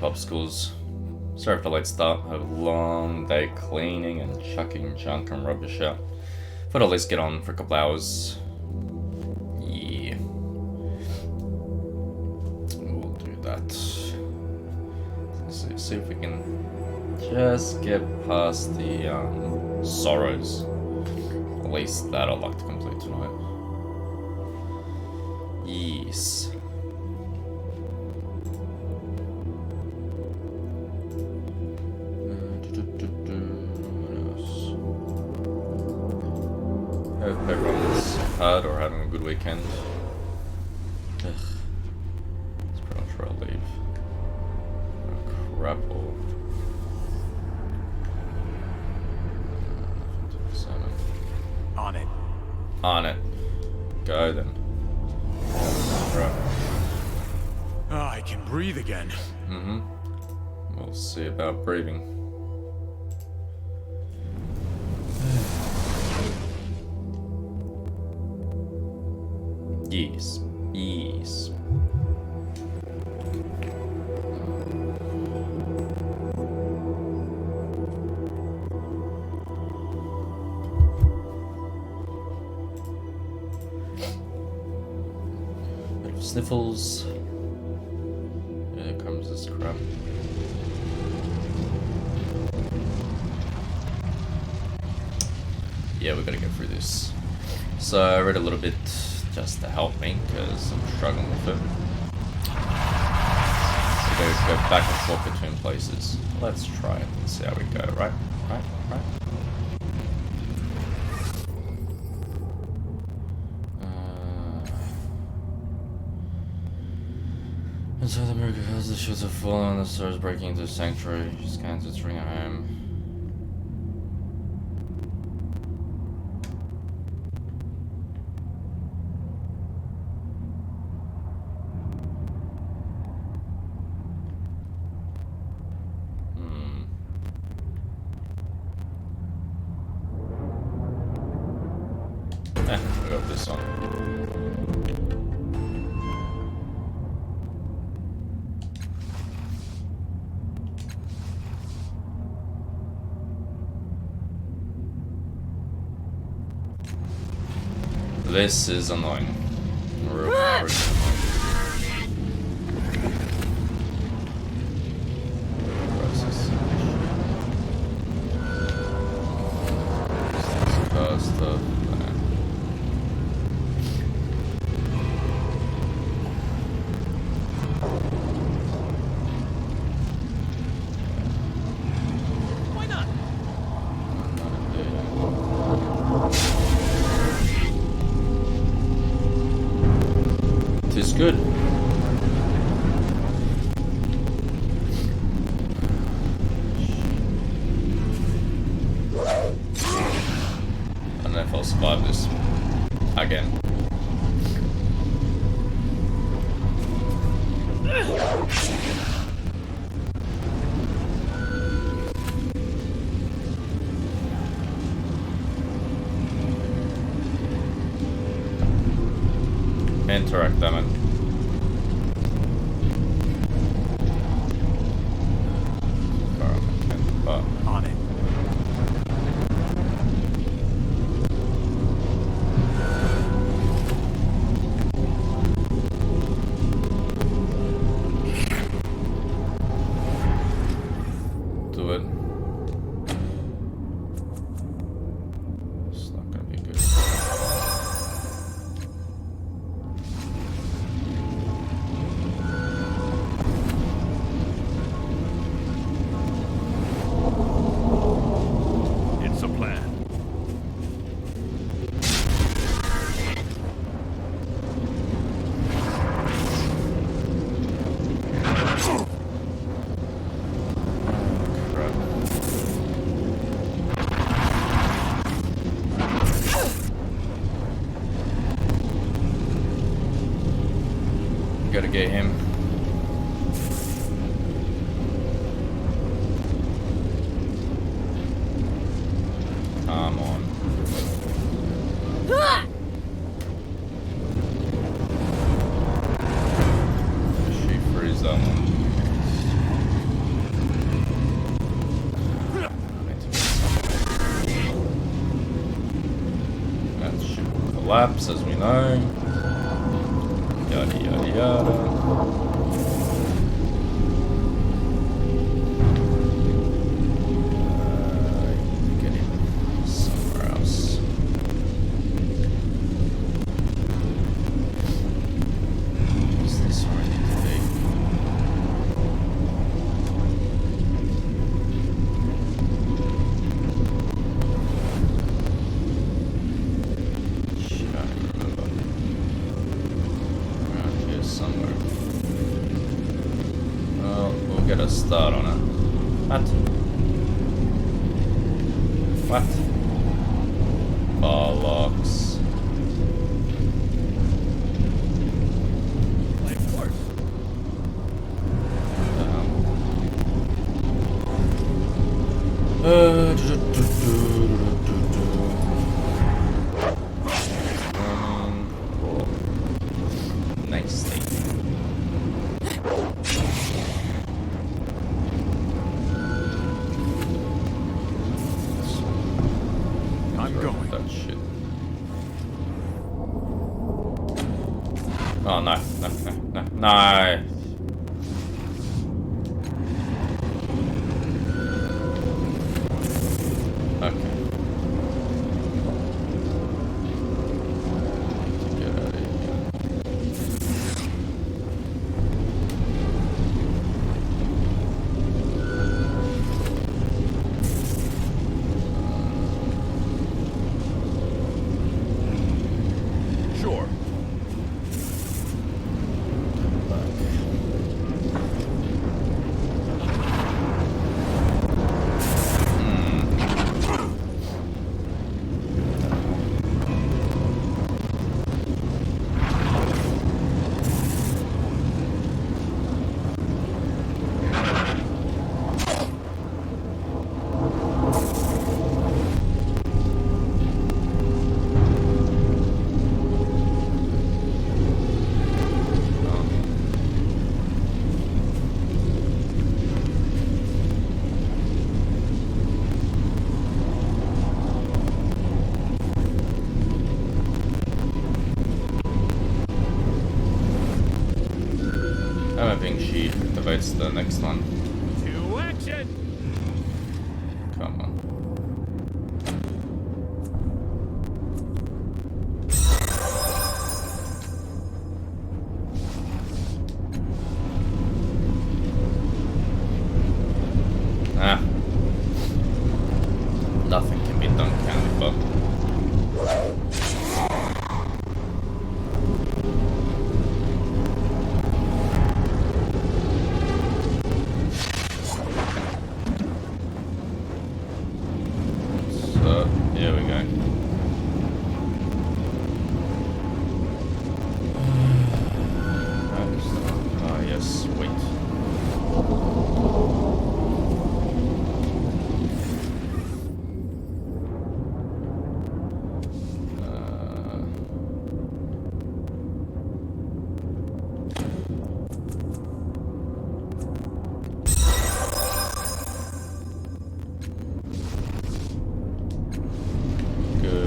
Popsicles. Sorry for the late start. I have a long day cleaning and chucking junk and rubbish out. Thought I'd at least get on for a couple hours. Yeah. We'll do that. Let's see if we can just get past the sorrows. At least that I'd like to complete tonight. Yes. Hope everyone's had or having a good weekend. Ugh. That's pretty much where I'll leave. Oh, crap all. On it. On it. Go then. Right. Oh, I can breathe again. Mm-hmm. We'll see about breathing. Yes. Yes. Bit of sniffles. Here comes this crap. Yeah, we gotta get through this. So I read a little bit just to help me, because I'm struggling with it. So go back and forth between places. Let's try it and see how we go, right? Right? And so the miracle has the shields have fallen, the stars breaking into the sanctuary, scans its ring home. We got this on. This is annoying. Real annoying. Stuff. Why not? Tis good. I don't know if I'll survive this again. Interact, damn it. On it. Do it. It's not gonna be good. It's a plan. Gotta get him. Come on. She freeze that one. laps, as we know. Yada yada yada. Get him somewhere else. Is this where I need to be? Shit, I don't remember. Around here somewhere. Well, we'll get a start on it. What? Bollocks. Of course. Nicely. I'm going. That shit. Oh no, no, no, no, no. Okay. Get out of here. Sure. I'm hoping she activates the next one. To action. Come on. Ah. Nothing can be done, can it, but... So, here we go. Ah, yes, wait. Good.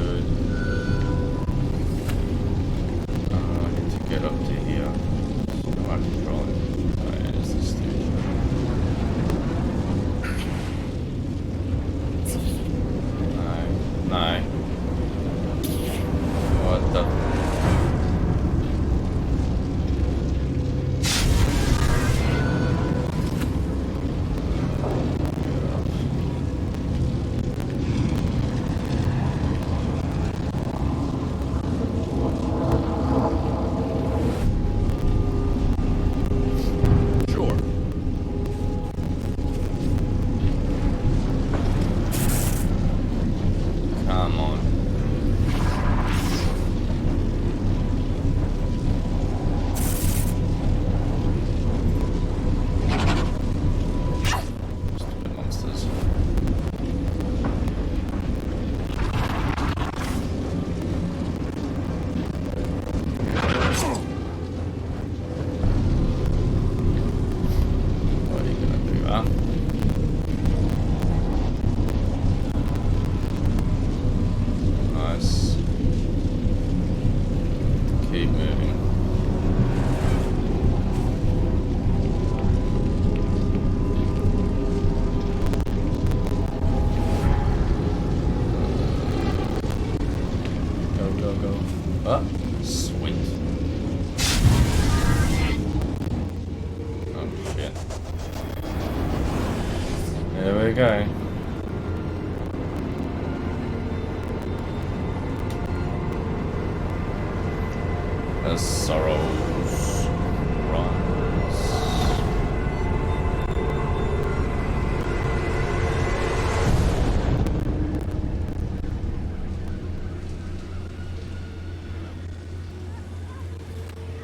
There we go. As sorrows rise.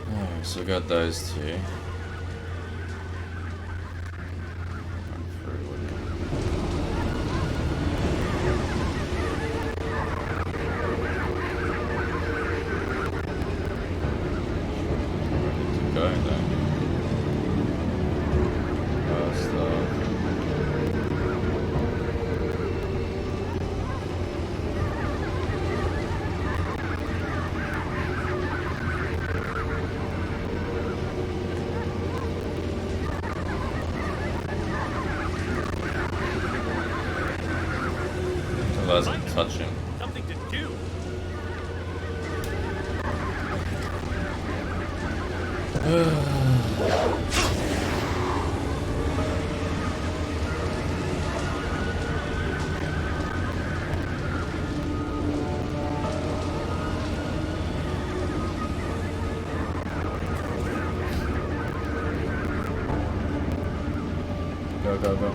Oh, so we got those two. Doesn't touch him. Something to do. Go, go, go.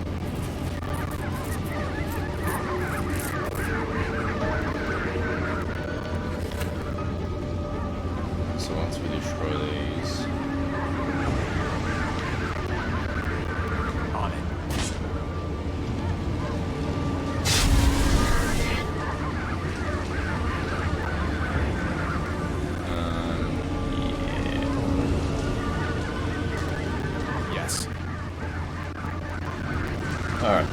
So once we destroy these, On it. yeah. Yes. All right.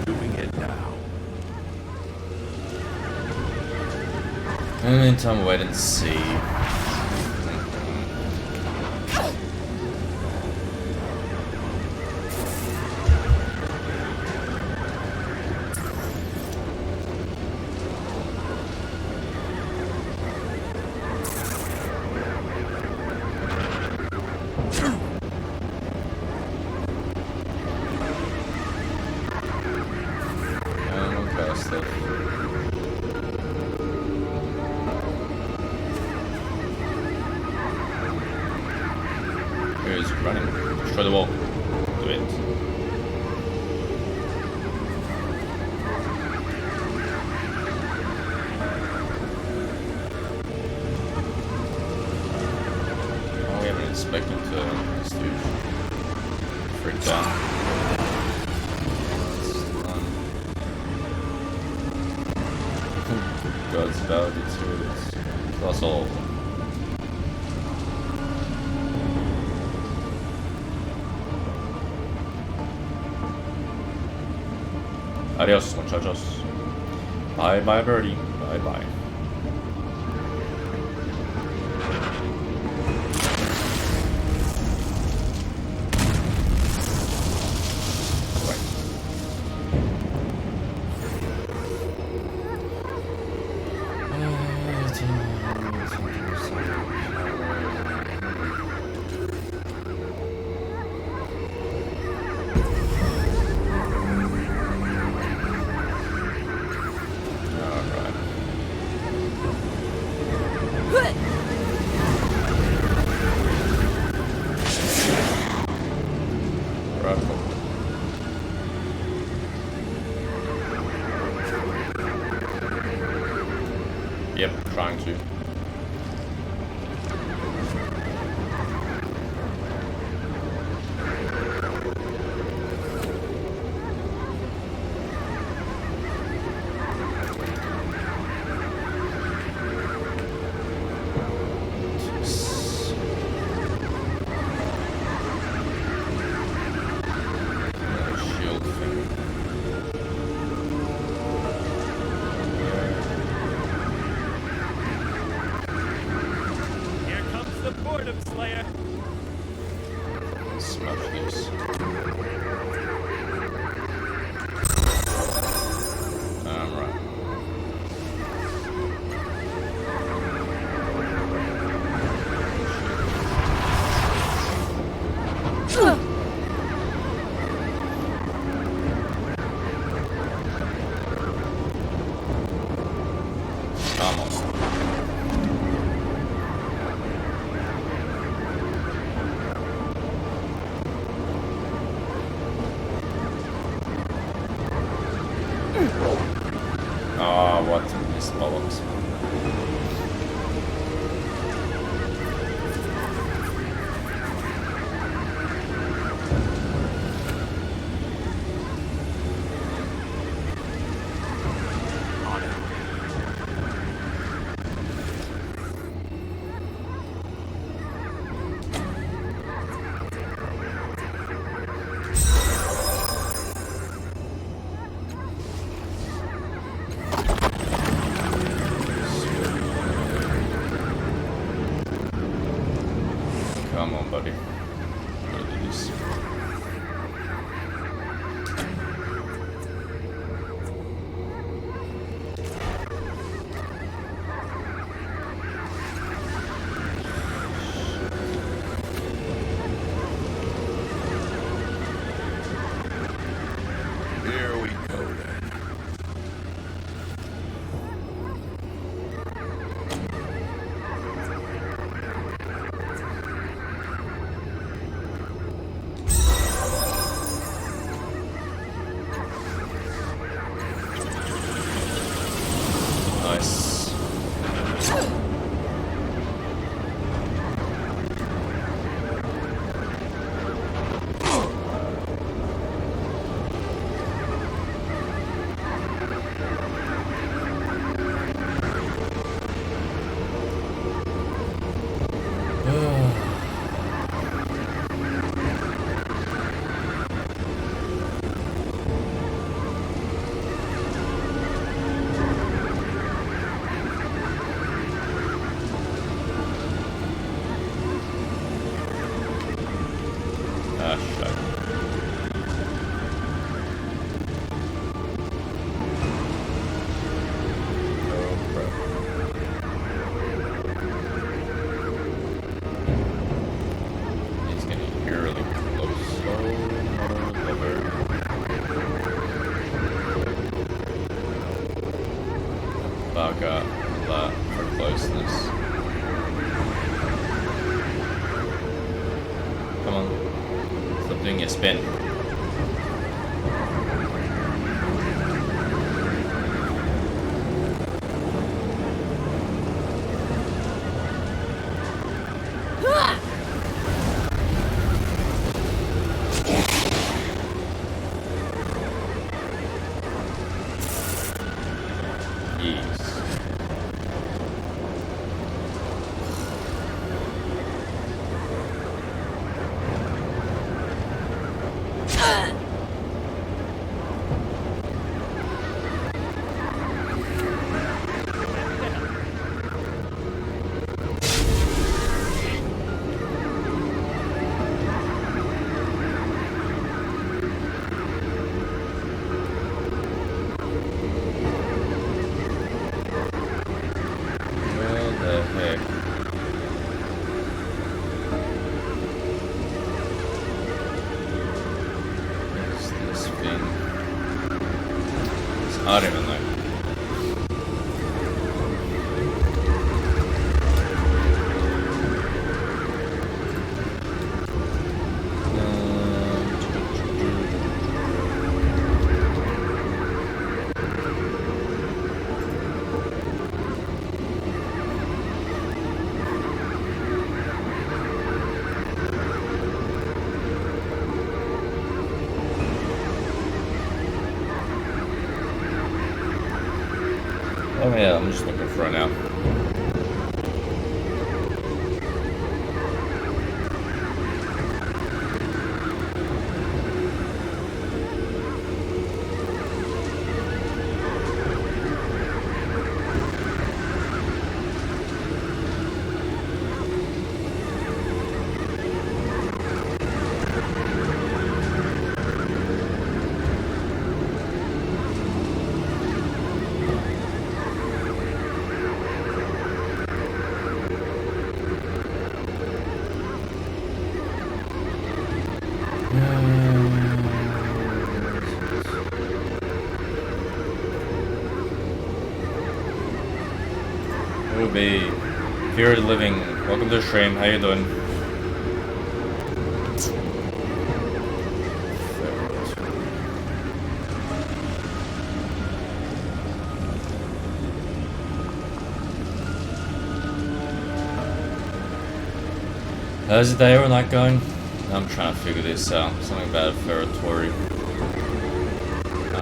Doing it now. In the meantime, wait and see. Here's running. Destroy the wall. Do it. Oh, we haven't inspected this dude. Freaked out. God's value to it. Plus all. Adios, muchachos. Bye bye, birdie. Bye bye. Yep, trying to. Come on. Ah, what? These bollocks. Come on, buddy. Gotta do this. Here we go then. Nice. Ah, shit. Oh, crap. He's getting eerily close. Oh, lover. Bugger that for closeness. Come on. Stop doing your spin. Jeez. Where the heck? Is this thing? I don't even know. Oh yeah, I'm just looking for it now. Ruby, Fear Living, welcome to the stream. How you doing? How's the day or night going? I'm trying to figure this out. Something about Ferratory. I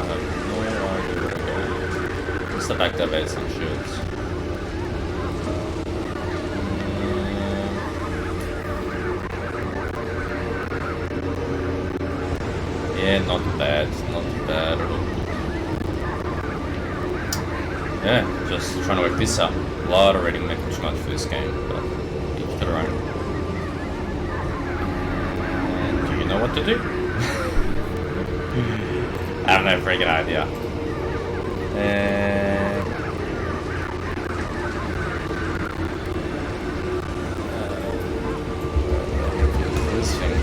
have no idea where to go. Let's step back that bed some shields. Yeah, not bad. Not bad at all. Yeah, just trying to work this out. A lot of reading, making too much for this game, but each to their own. Know what to do? I have no freaking idea. This thing.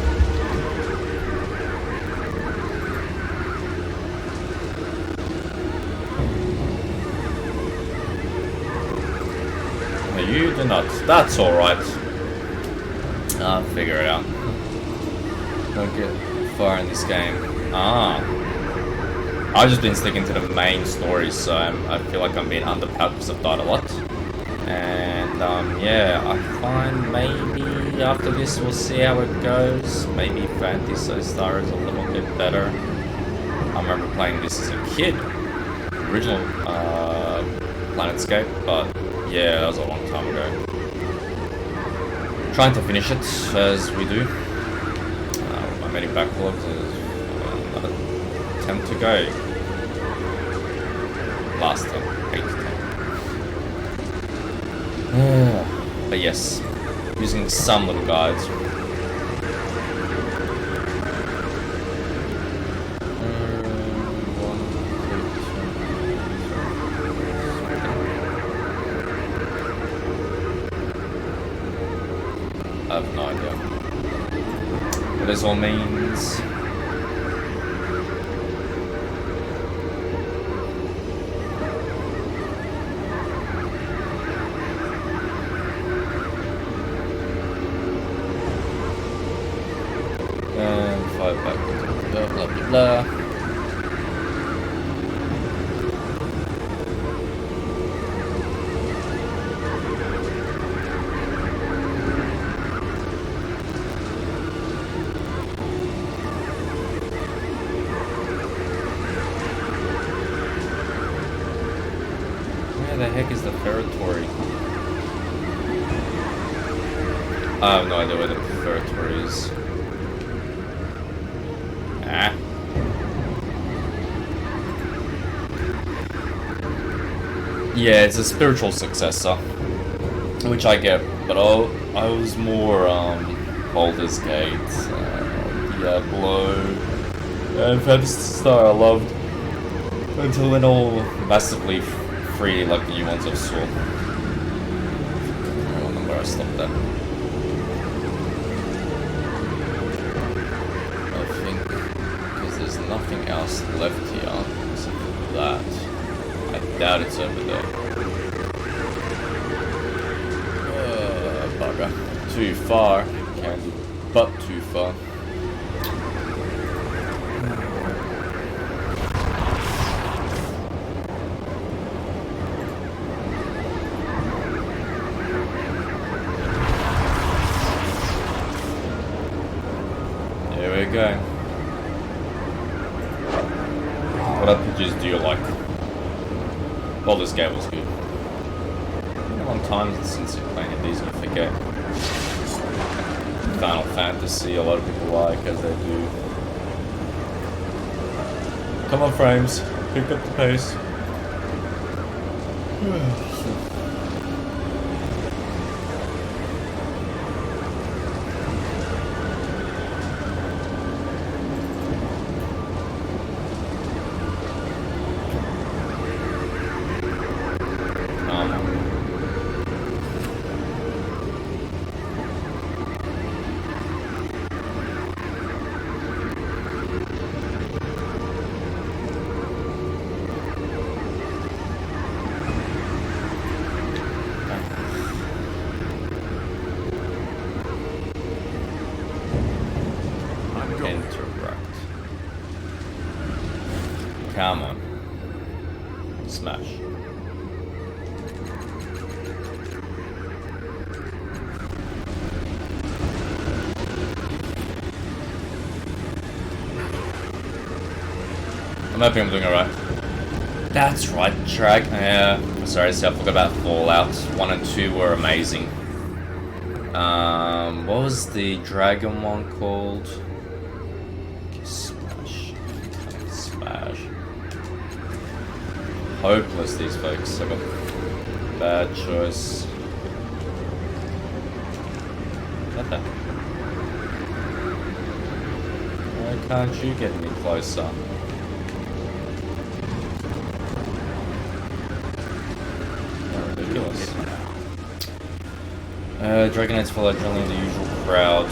No, you do not. That's alright. I'll figure it out. Don't get far in this game. I've just been sticking to the main story, so I feel like I'm being underpowered because I've died a lot. And yeah, I find maybe after this we'll see how it goes. Maybe Fantasy Star is a little bit better. I remember playing this as a kid, original Planetscape, but yeah, that was a long time ago. Trying to finish it as we do. Many backlogs, another 10 to go. Last 10, 8 to 10. But yes, using some little guides. I have no idea what this all means. And 5 backwards, blah blah blah blah. Where the heck is the Ferratory? I have no idea where the Ferratory is. Ah. Yeah, it's a spiritual successor, which I get, but I was more Baldur's Gate, Diablo, and Fantasy Star I loved until then all massively free like the new ones I saw. I don't remember where I stopped that. Nothing else left here except for that. I doubt it's over there. Bugger. Too far. Can't do but too far. Here we go. What RPGs do you like? Well, this game was good. A long time since you're playing it, these you forget. Final Fantasy, a lot of people like, as they do. Come on, frames, pick up the pace. I'm hoping I'm doing alright. That's right, sorry, see, I forgot about Fallout. 1 and 2 were amazing. What was the dragon one called? Smash. Smash. Hopeless, these folks. I got bad choice. What the? Why can't you get any closer? Ridiculous. Dragonite's Fallout generally in the usual crowd.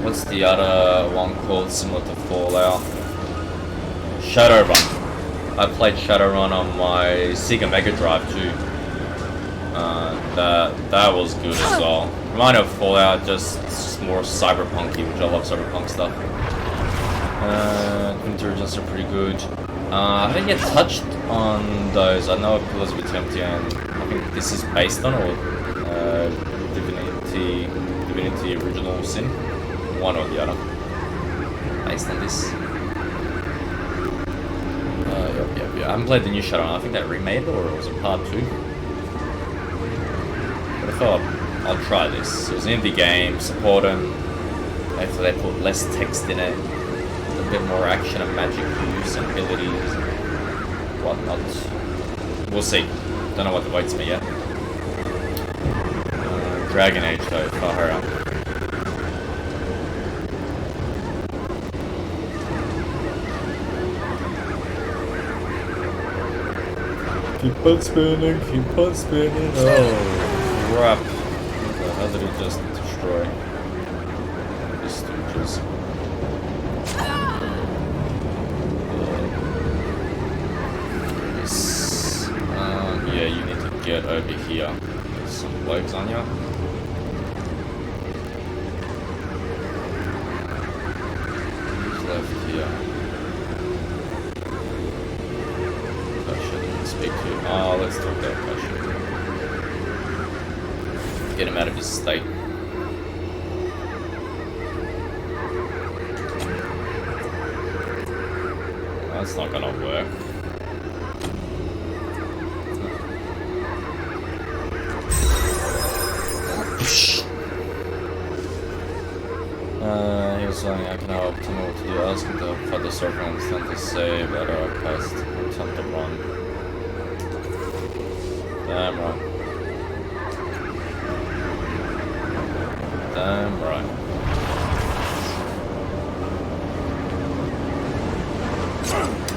What's the other one called similar to Fallout? Shadowrun. I played Shadowrun on my Sega Mega Drive too. That was good as well. Reminded of Fallout, just more cyberpunky, which I love cyberpunk stuff. Intelligence are pretty good. I didn't get touched on those. I know Pillars of Eternity, and I think this is based on, or Divinity Original Sin, one or the other, based on this. Yep. I haven't played the new Shadowrun. I think they remade it, or was it part 2? But I thought I'll try this. It was an indie game, supporting. Hopefully they put less text in it, a bit more action and magic use and abilities and whatnot. We'll see. Don't know what awaits me yet. Dragon Age though, far out. Keep on spinning, keep on spinning. Oh, crap. What the hell did it just destroy? The stooges. Yeah, you need to get over here. There's some legs on you. Left here. Pasha didn't speak to. Oh, let's talk to Pasha. Get him out of his state. That's not gonna work. He was saying I can help, tell me what to do, ask him to fight the surfer and stand to save, but I passed, attempt to run. Damn right. Damn right.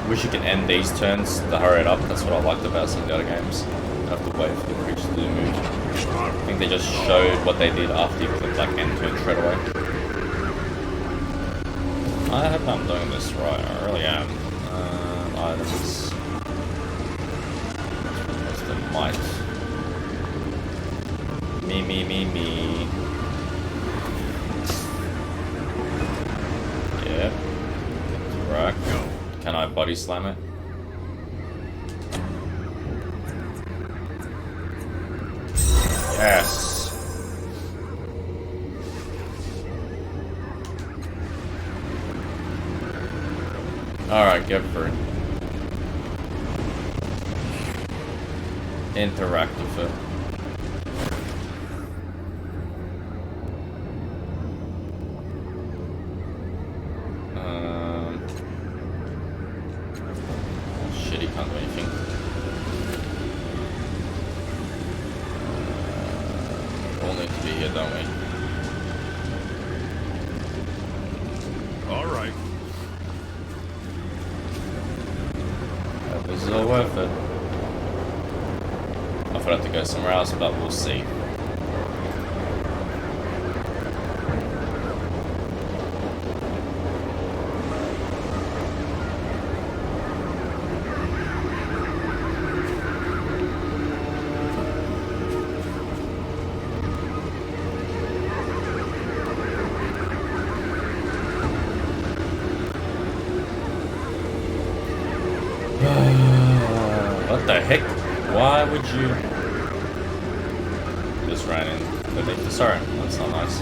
Wish you could end these turns to hurry it up, that's what I liked about some of the other games. You have to wait for the creatures to do move. I think they just showed what they did after you clicked like end turn straight away. I hope I'm doing this right, I really am. Items. What's the might? Me. Yep. Rack. Can I body slam it? Yes! Alright, go for it. Interact with it. Shit, he can't do anything. We'll need to be here, don't we? Alright. This is all worth it. I thought I'd have to go somewhere else, but we'll see. What the heck? Why would you... Just ran in. Sorry, that's not nice.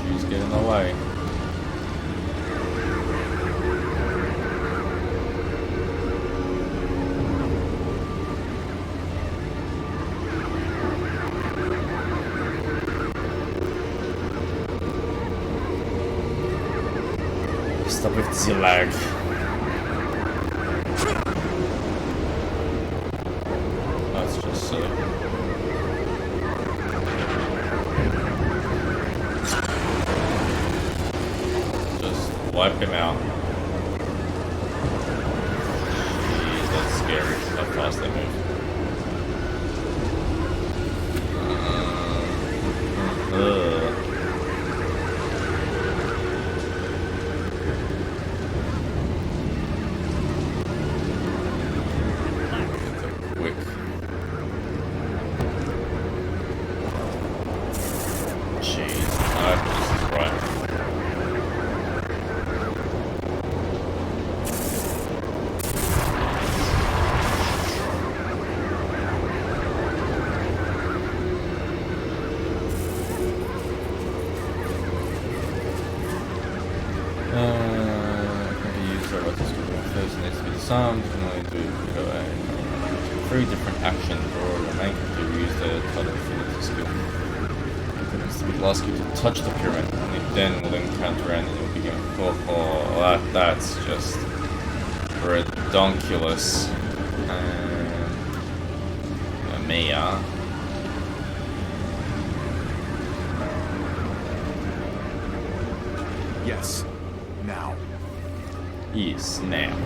She's getting in the way. Stop with the lag. That's just silly. Just wipe him out. Jeez, that's scary how fast they move. Some can only do 3 different actions, or the main character use the total infinity skill. It needs to be the last skill to touch the pyramid, only then will encounter and it will begin. That's just redonkulous. Mia. Yes. Now. Yes, now.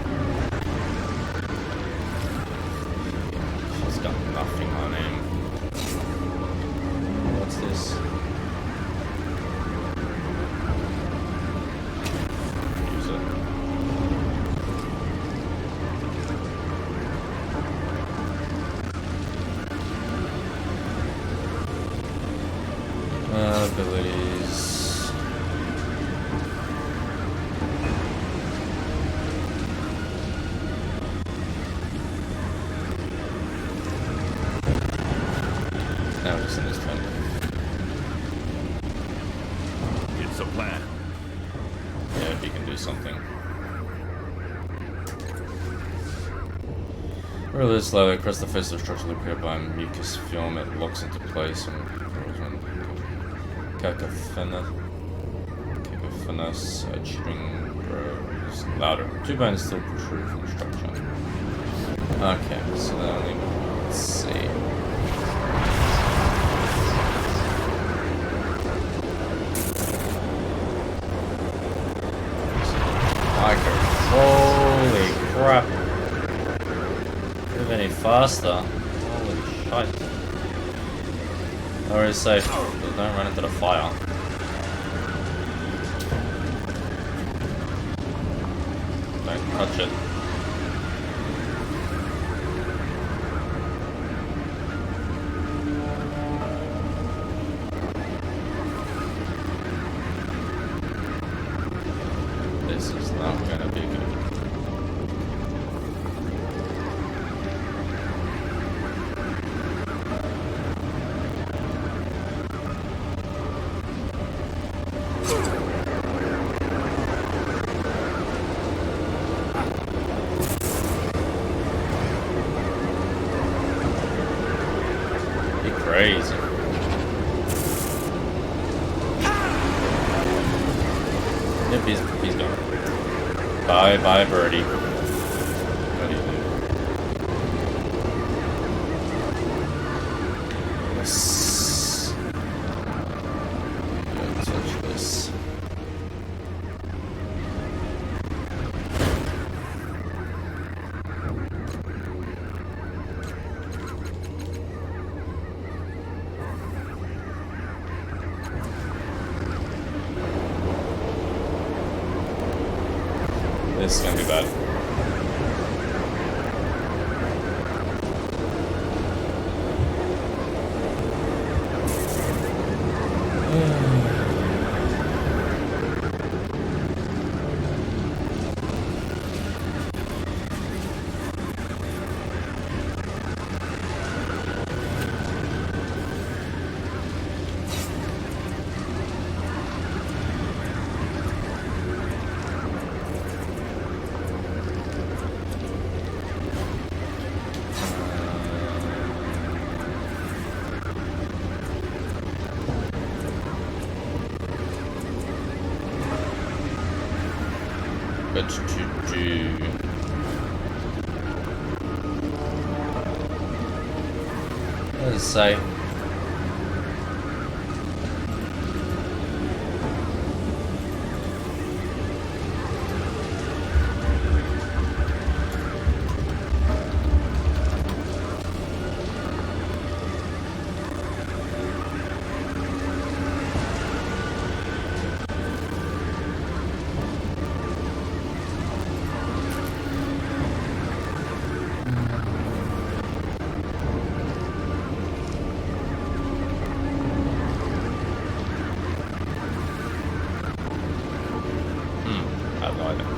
She's got nothing on him. What's this? Use it. Abilities. Now just in this turn. It's a plan. Yeah, if he can do something. Really slowly across the face of the structure prepared by mucus film, it locks into place and cacophonous string grows louder. 2 bones still protrude from the structure. Okay, so then let's see. Holy crap. Move any faster. Holy shite. Or is safe, but don't run into the fire. Don't touch it. This is not gonna be good. Be crazy. Yep, he's gone. Bye bye birdie. What do you do? Yes. Don't touch this. This is gonna be bad. But to do. What does it say? I have no idea.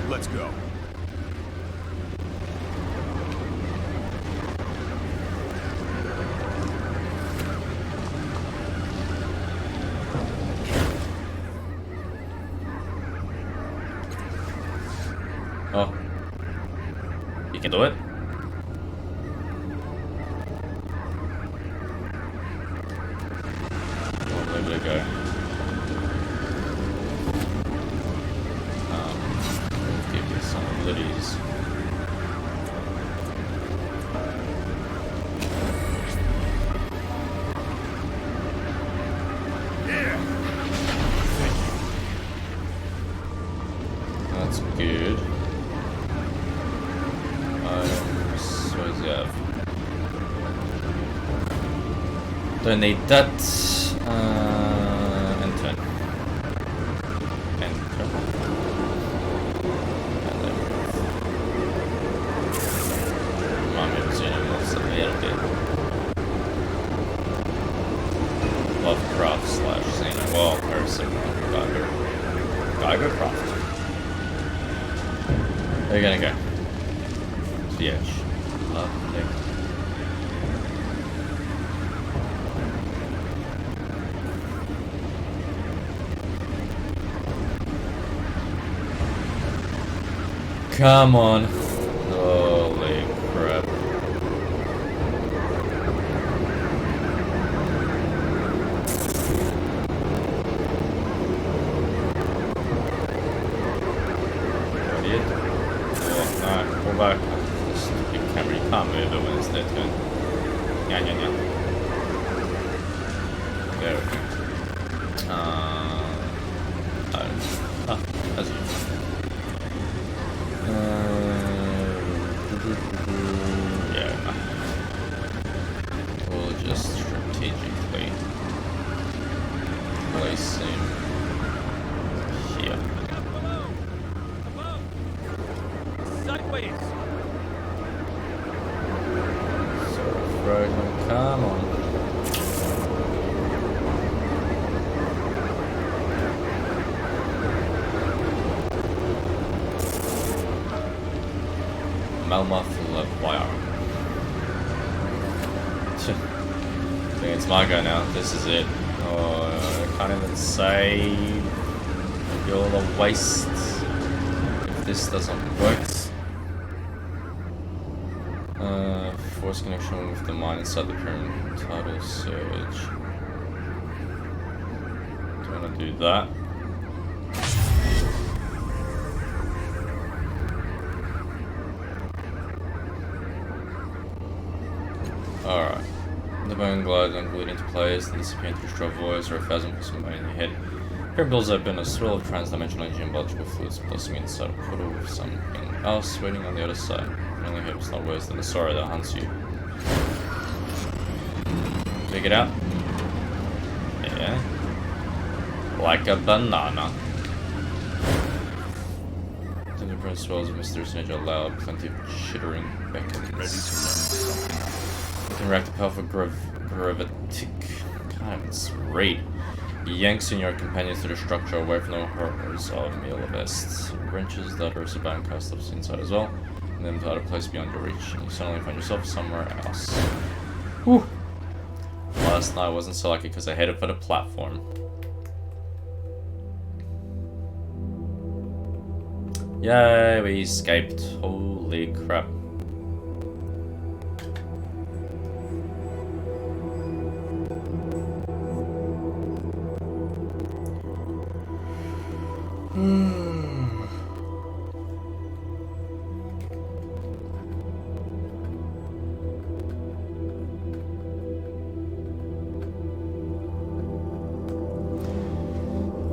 Let's go. Oh. You can do it? Oh, there we go. Give me some abilities. That's good. What does he have? Don't need that. And turn. And turn. And then Mommy was in almost a little bit. Lovecraft slash Xeno. Well, or similar. Geigercraft. Where are you gonna go? To the edge. Lovely. Come on. Holy crap. Idiot. Oh, no, pull back. This stupid camera, you can't move it when it's their turn. Yeah. There we go. As usual. Yeah. We'll just strategically place him here. Sideways. So, Frozen, come on. Malmuff love wire. I think it's my go now. This is it. Oh, I can't even save. Maybe all a waste if this doesn't work. Force connection with the mine inside the pyramid. Tidal surge. Do you want to do that? Alright. The bone glides and glued into players, then disappear into straw voids or 1,000% bone in the head. Here builds up in a swirl of transdimensional energy and biological fluids, blossoming inside a portal with something else waiting on the other side. I only hope it's not worse than the sorrow that hunts you. Take it out. Yeah. Like a banana. The different swells of mysterious nature loud, plenty of chittering beckons. Ready to learn something. You can react to powerful gravitic currents. Raid. Yanks in your companions to the structure away from the horrors of meal vests. Wrenches that are bound cast ups inside as well. And then to other place beyond your reach. And you suddenly find yourself somewhere else. Whew. Last night wasn't so lucky because I headed for the platform. Yay, we escaped. Holy crap.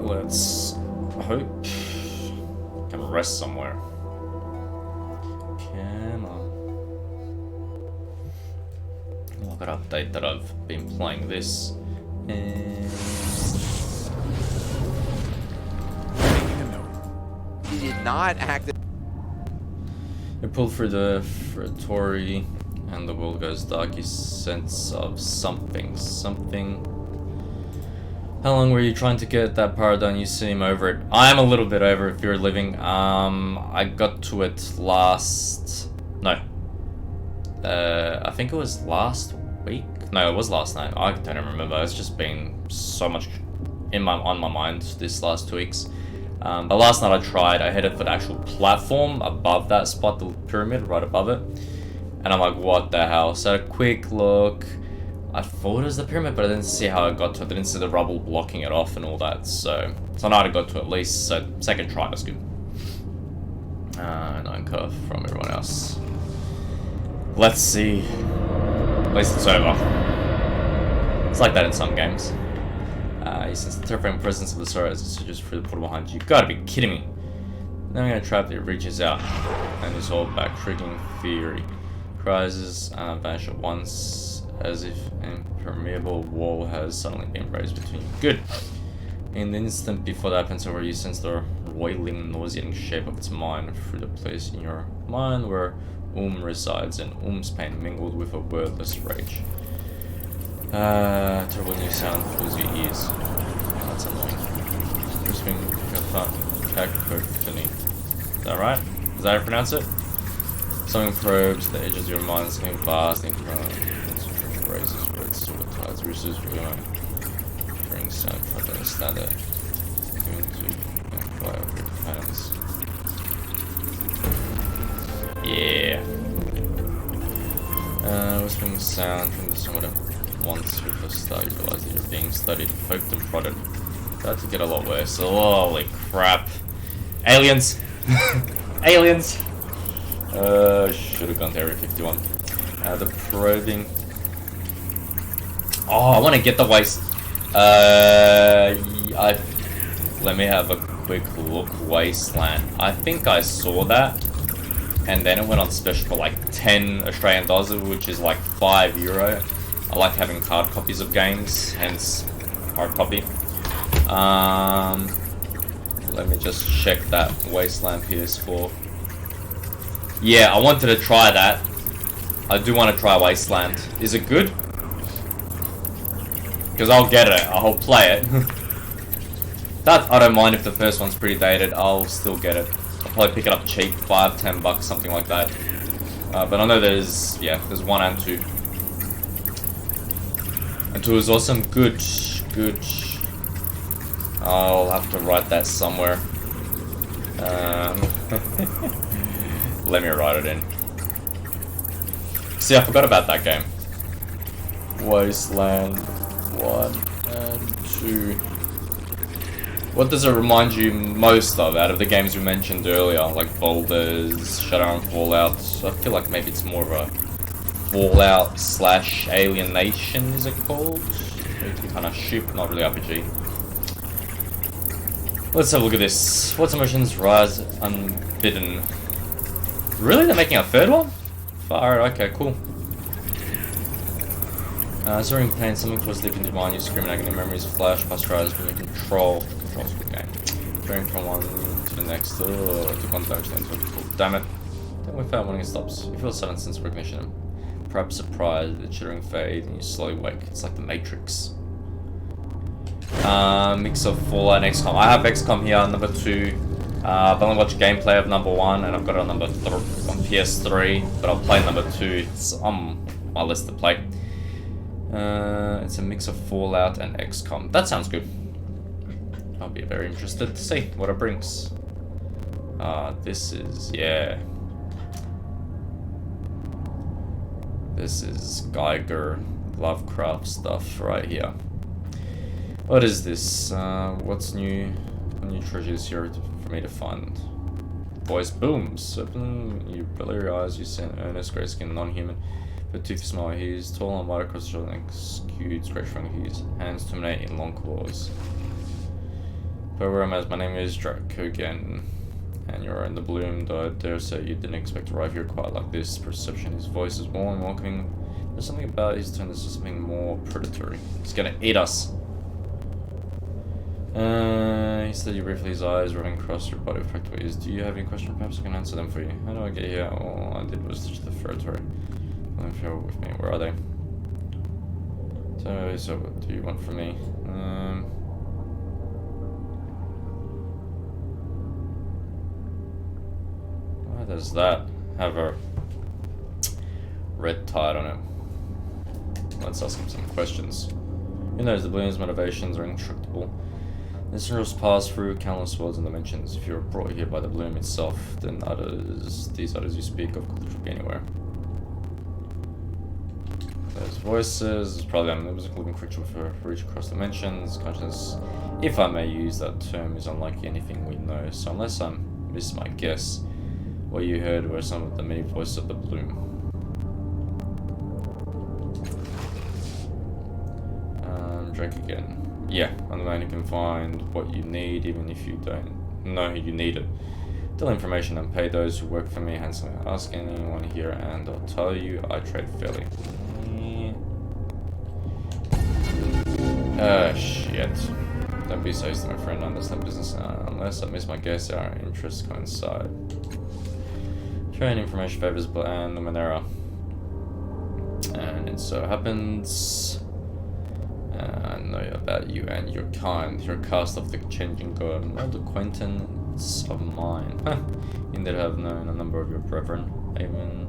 Let's hope I can rest somewhere. Come on. Well, I gotta update that I've been playing this. And Making a note. He did not act. you pull through the Fertory and the world goes dark. You sense of something. How long were you trying to get that power done? You seem over it. I'm a little bit over if you're living. I got to it last... No. I think it was last week? No, it was last night. I don't even remember. It's just been so much on my mind this last 2 weeks. But last night I tried. I headed for the actual platform above that spot, the pyramid right above it. And I'm like, what the hell? So a quick look. I thought it was the pyramid, but I didn't see how I got to it. I didn't see the rubble blocking it off and all that. So I know I got to it at least. So second try was good. And I'm cut off from everyone else. Let's see. At least it's over. It's like that in some games. You sense the terrifying presence of the sorrow as it surges through the portal behind you. You gotta be kidding me. Then I'm gonna trap that it reaches out and is hauled back, shrieking fury. Cries vanish at once, as if an impermeable wall has suddenly been raised between you. Good. In the instant before that happens over, you sense the roiling, nauseating shape of its mind through the place in your mind where resides, and pain mingled with a wordless rage. Terrible new sound fills your ears. That's annoying. Whispering cacophony. Is that right? Is that how you pronounce it? Something probes the edges of your mind, something vast, raises words, silver tides, roosters, hearing sound, try to understand it. Going to inquire of your plans. Yeah. Whispering sound from the somewhat at once with a start, you realize that you're being studied, poked and prodded. About to get a lot worse. Holy crap. Aliens! Aliens! Should have gone to Area 51. The probing. Oh, I want to get the waste. Let me have a quick look. Wasteland. I think I saw that. And then it went on special for like 10 Australian dollars, which is like €5. I like having hard copies of games, hence hard copy. Let me just check that Wasteland PS4. Yeah, I wanted to try that. I do want to try Wasteland. Is it good? Because I'll get it. I'll play it. That I don't mind if the first one's pretty dated. I'll still get it. I'll probably pick it up cheap, $5-10, something like that. But I know there's 1 and 2. And 2 is awesome. Good. I'll have to write that somewhere. Let me write it in. See, I forgot about that game. Wasteland 1 and 2. What does it remind you most of out of the games we mentioned earlier, like Boulders, Shadow and Fallout? I feel like maybe it's more of a Fallout / Alienation, is it called? It's kind of shoot, not really RPG. Let's have a look at this. What's emotions rise unbidden? Really? They're making a third one? Far out, okay, cool. During pain, something towards deep into your mind, you scream in agony, memories flash past your eyes when you control's good game. Going from one to the next, took one direction into it. Damn it. Then without warning it stops. You feel a sudden sense of recognition. Perhaps surprise, the chittering fade, and you slowly wake. It's like the Matrix. Mix of Fallout and XCOM. I have XCOM here on number 2. I've only watched gameplay of number 1, and I've got it on number 3 on PS3, but I'll play number 2. It's on my list to play. It's a mix of Fallout and XCOM. That sounds good. I'll be very interested to see what it brings. This is, yeah. This is Geiger Lovecraft stuff right here. What is this? What's new? What new treasures here for me to find? Voice booms. Open your blurry eyes, you see an earnest, grey skinned, non-human. But toothy smile. He's tall and wide across the shoulder and skewed straight front. His hands terminate in long claws. Program as my name is Draco again, and you're in the bloom, though I dare say you didn't expect to arrive here quite like this. Perception, his voice is warm and welcoming. There's something about his tone that's just something more predatory. He's gonna eat us. He said you briefly, his eyes running across your body with practical ears. Do you have any questions? Perhaps I can answer them for you. How do I get here? All I did was touch the territory. If you're with me, where are they? So what do you want from me? Why does that have a red tide on it? Let's ask him some questions. Who knows, the Bloom's motivations are indestructible. Listeners pass through countless worlds and dimensions. If you're brought here by the Bloom itself, then these others you speak of could be anywhere. Those voices, probably an invisible living creature with a reach across dimensions. Consciousness, if I may use that term, is unlike anything we know. So unless I miss my guess, what you heard were some of the many voices of the Bloom. Drake again. Yeah, I'm the man who can find what you need, even if you don't know you need it. Tell information and pay those who work for me handsomely. Ask anyone here and I'll tell you I trade fairly. Shit. Don't be so hasty, my friend. I understand business unless I miss my guess, our interests coincide. Trade information favors and Numenera. And it so happens I know about you and your kind. You're a cast of the changing god, an old acquaintance of mine. Indeed, I have known a number of your brethren. Even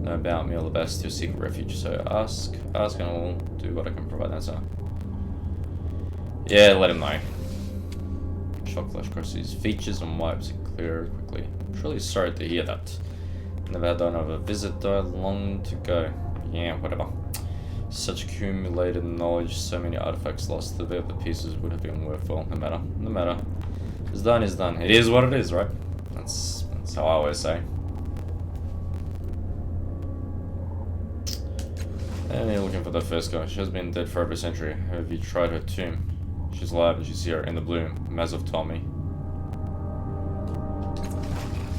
know about me all the best to seek refuge. So ask and I'll do what I can provide answer. Yeah, let him know. Shock flash across his features and wipes it clear quickly. Truly sorry to hear that. Never had done of a visit though, long to go. Yeah, whatever. Such accumulated knowledge, so many artifacts lost. The bit of the pieces would have been worthwhile. No matter. It's done is done. It is what it is, right? That's how I always say. And you're looking for the first guy. She has been dead for over a century. Have you tried her tomb? She's alive and she's here in the bloom. Mazov told me.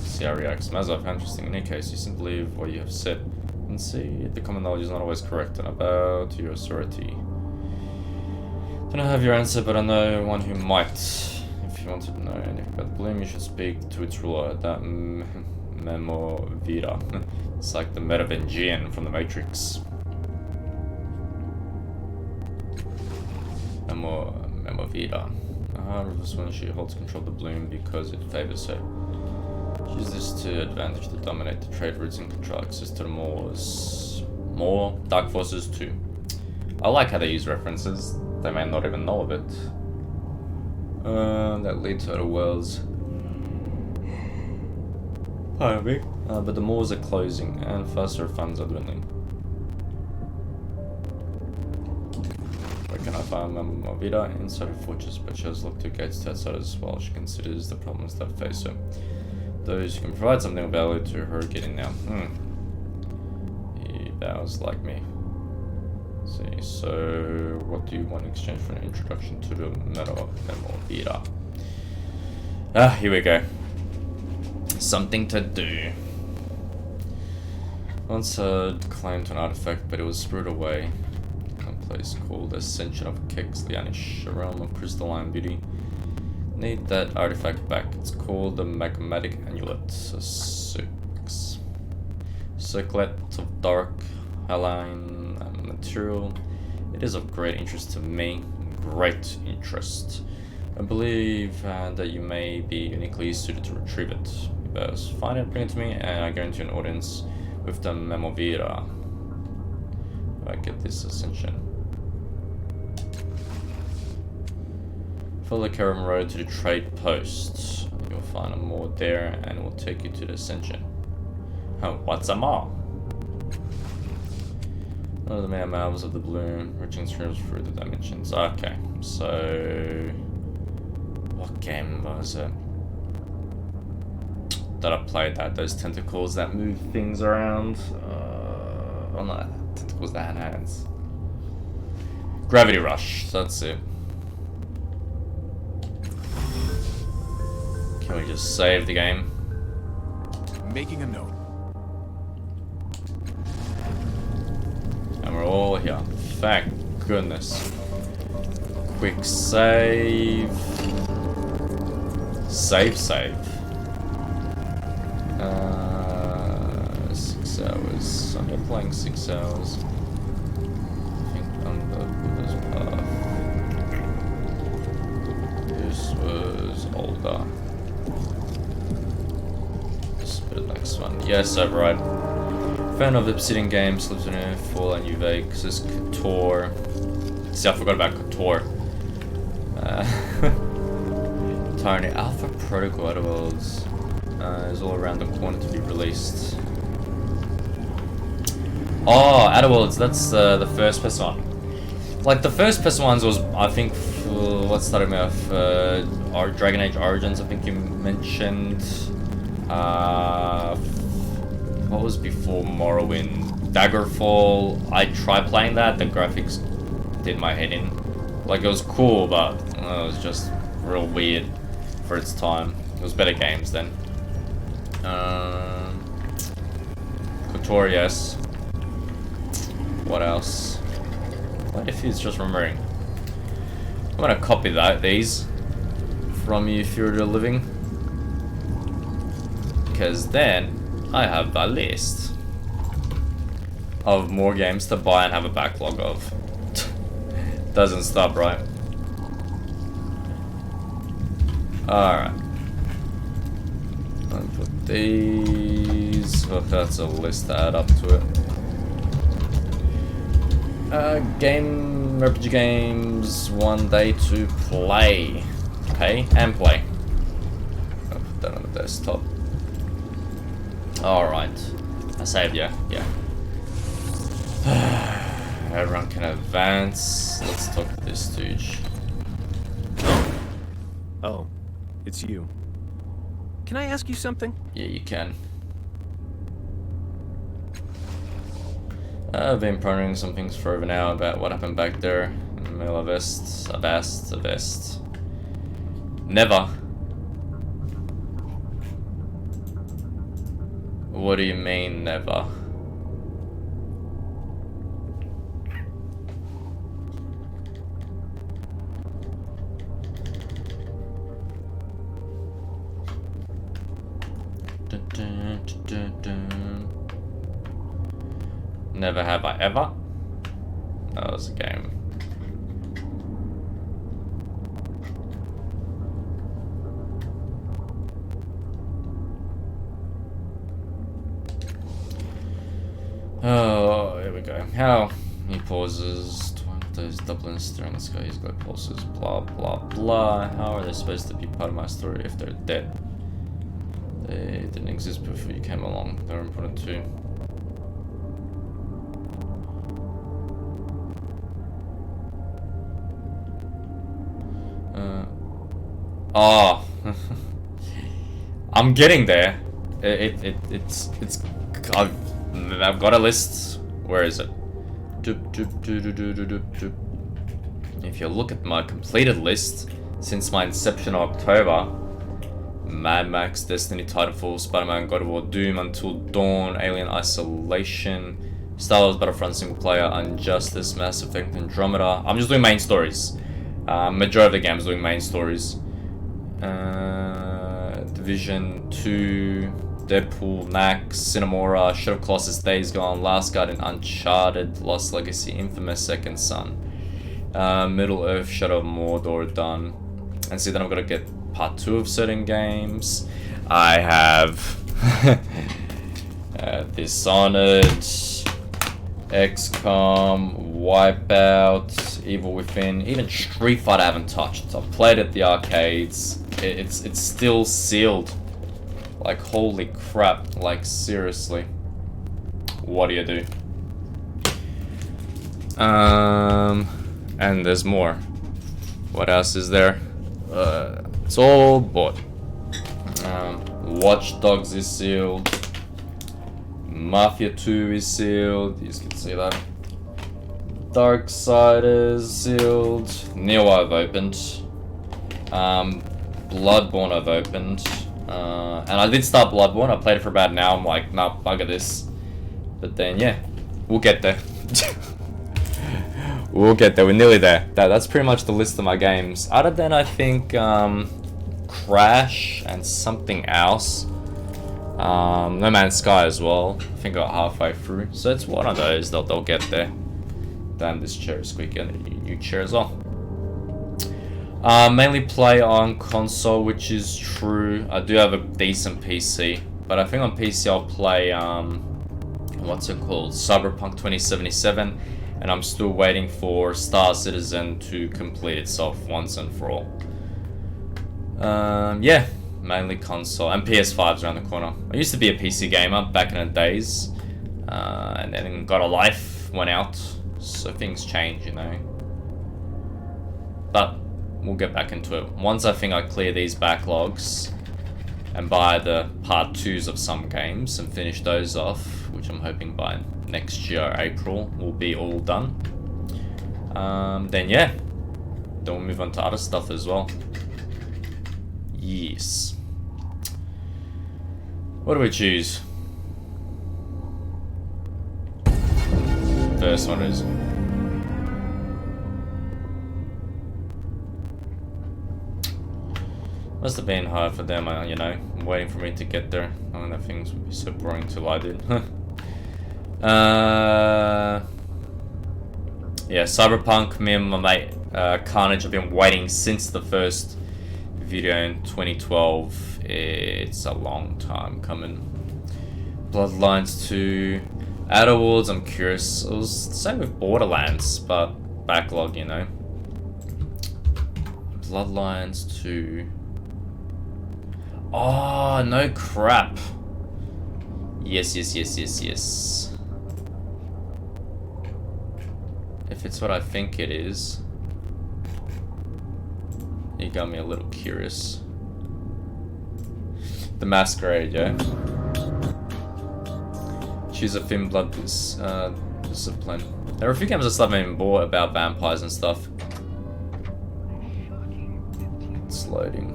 See how he reacts. Mazov, interesting. In any case, you simply believe what you have said. And see, the common knowledge is not always correct, and I bow to your authority. Don't have your answer, but I know one who might. If you wanted to know anything about the bloom, you should speak to its ruler, that Memovira. It's like the Merovingian from the Matrix. Memovira. This one, she holds control of the bloom because it favors her. She uses this to advantage to dominate the trade routes and control access to the more dark forces too. I like how they use references. They may not even know of it. That lead to other worlds. Pardon me. But the moors are closing and faster funds are dwindling. Where can I find Memovira? Inside her fortress, but she has locked her gates to outside as well. She considers the problems that face her. Those who can provide something of value to her get in now. He bows like me. Let's see, so what do you want in exchange for an introduction to the Memovira? Here we go. Something to do. Once had claim to an artifact, but it was screwed away. A place called Ascension of Kexlianish, a realm of crystalline beauty. Need that artifact back. It's called the Magmatic Amulet. Circlet of dark haline material. It is of great interest to me. Great interest. I believe that you may be uniquely suited to retrieve it. You best find it, bring it to me, and I guarantee an audience with the Memovira. I get this ascension. Follow the Karam Road to the trade post. You'll find a more there, and it will take you to the ascension. Oh, what's a more? One of the mere mouths of the bloom, reaching streams through the dimensions. Okay, so what game was it that I played that? Those tentacles that move things around. Oh no, tentacles that had hands. Gravity Rush. That's it. Can we just save the game? Making a note. And we're all here. Thank goodness. Quick save. Save. 6 hours. I'm not playing 6 hours. I think on the Buddha's path. This was older. Let's put the next one. Yes, I'm right. Fan of Obsidian games, lives in a full and Uve, because it's Couture. See, I forgot about Couture. Tiny Alpha Protocol Otherworlds is all around the corner to be released. Oh, Otherworlds, that's the first person one. Like, the first person ones was, I think, what started me off? Our Dragon Age Origins, I think you mentioned. What was before Morrowind? Daggerfall. I tried playing that. The graphics did my head in. Like, it was cool, but it was just real weird for its time. It was better games then. Couture, yes. What else? What if he's just remembering? I'm gonna copy these from you if you're living, because then I have a list of more games to buy and have a backlog of. Doesn't stop, right? Alright. I'll put these. Oh, that's a list to add up to it. RPG games, one day to play. Pay and play. I'll put that on the desktop. Alright. I saved, yeah. Everyone can advance. Let's talk to this stooge. Oh, it's you. Can I ask you something? Yeah, you can. I've been pondering some things for over now about what happened back there in the middle of Avest. Never. What do you mean, never? Never have I ever? That was a game. Oh, here we go. How? He pauses. Those Dublins staring at the sky, his glow pulses. Blah, blah, blah. How are they supposed to be part of my story if they're dead? They didn't exist before you came along. They're important too. Oh, I'm getting there. It's. I've got a list. Where is it? If you look at my completed list since my inception of October, Mad Max, Destiny, Titanfall, Spider-Man, God of War, Doom, Until Dawn, Alien Isolation, Star Wars Battlefront single player, Injustice, Mass Effect, Andromeda. I'm just doing main stories. Majority of the games doing main stories. Division 2, Deadpool, Max, Cinemora, Shadow of Colossus, Days Gone, Last Guardian, Uncharted, Lost Legacy, Infamous, Second Son, Middle Earth, Shadow of Mordor done. And see, then I've got to get part 2 of certain games. I have Dishonored, XCOM, Wipeout, Evil Within, even Street Fighter I haven't touched. I've played at the arcades. It's still sealed. Like, holy crap. Like, seriously. What do you do? And there's more. What else is there? It's all bought. Watch Dogs is sealed. Mafia 2 is sealed. You can see that. Darksiders sealed. Neo I've opened. Bloodborne I've opened. And I did start Bloodborne. I played it for about an hour. I'm like, nah, bugger this. But then, yeah, we'll get there. We'll get there. We're nearly there. That's pretty much the list of my games. Other than, I think, Crash and something else. No Man's Sky as well. I think I got halfway through. So it's one of those. They'll get there. Damn, this chair is squeaky. And a new chair as well. Mainly play on console, which is true. I do have a decent PC. But I think on PC I'll play, what's it called? Cyberpunk 2077. And I'm still waiting for Star Citizen to complete itself once and for all. Yeah, mainly console. And PS5's around the corner. I used to be a PC gamer back in the days. And then got a life, went out. So things change, you know. But we'll get back into it. Once I think I clear these backlogs and buy the part 2s of some games and finish those off, which I'm hoping by next year, April, will be all done. Then yeah, then we'll move on to other stuff as well. Yes. What do we choose? First one is. Must have been hard for them, you know, waiting for me to get there. I don't know, things would be so boring till I did. Yeah, Cyberpunk, me and my mate Carnage have been waiting since the first video in 2012. It's a long time coming. Bloodlines 2, Outer Worlds, I'm curious. It was the same with Borderlands, but backlog, you know. Bloodlines 2. Oh, no crap. Yes. If it's what I think it is. You got me a little curious. The Masquerade, yeah? Choose a thin blood discipline. There are a few games I still haven't even bought about vampires and stuff. It's loading.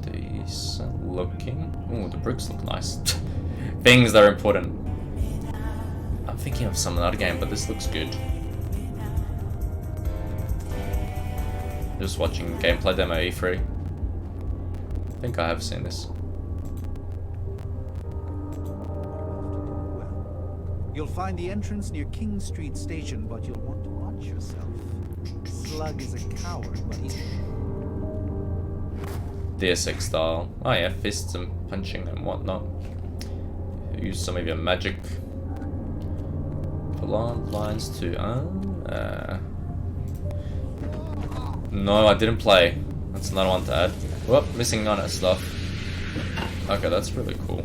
Decent looking. Ooh, the bricks look nice. Things that are important. I'm thinking of some other game, but this looks good. Just watching gameplay demo E3. I think I have seen this. You'll find the entrance near King Street Station, but you'll want to watch yourself. Slug is a coward, but he's... DSX style. Oh yeah, fists and punching and whatnot. Use some of your magic. Bloodlines 2. No, I didn't play. That's another one to add. Whoop, missing on it stuff. Okay, that's really cool.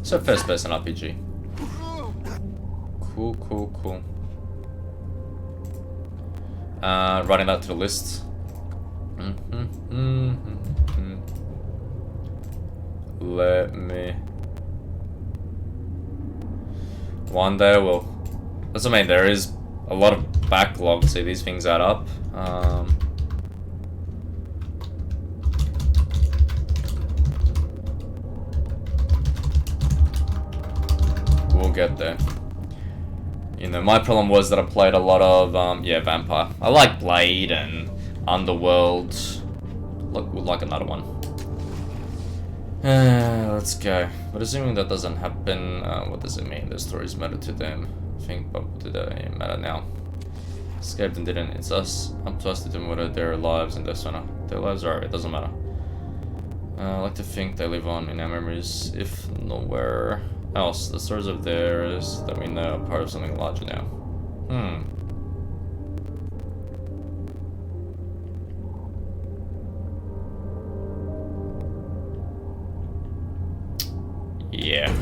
So first person RPG. Cool. Writing that to the list. Let me. One day I will. That's what I mean, there is a lot of backlog, see these things add up. get there. You know, my problem was that I played a lot of, yeah, Vampire. I like Blade and Underworld. Would like another one. Let's go. But assuming that doesn't happen, what does it mean? The stories matter to them. I think, but do they matter now? Escaped and didn't. It's us. Up to us to determine whether their lives and their Their lives are. It doesn't matter. I like to think they live on in our memories, if nowhere else. The stories of theirs that we know are part of something larger now. Yeah.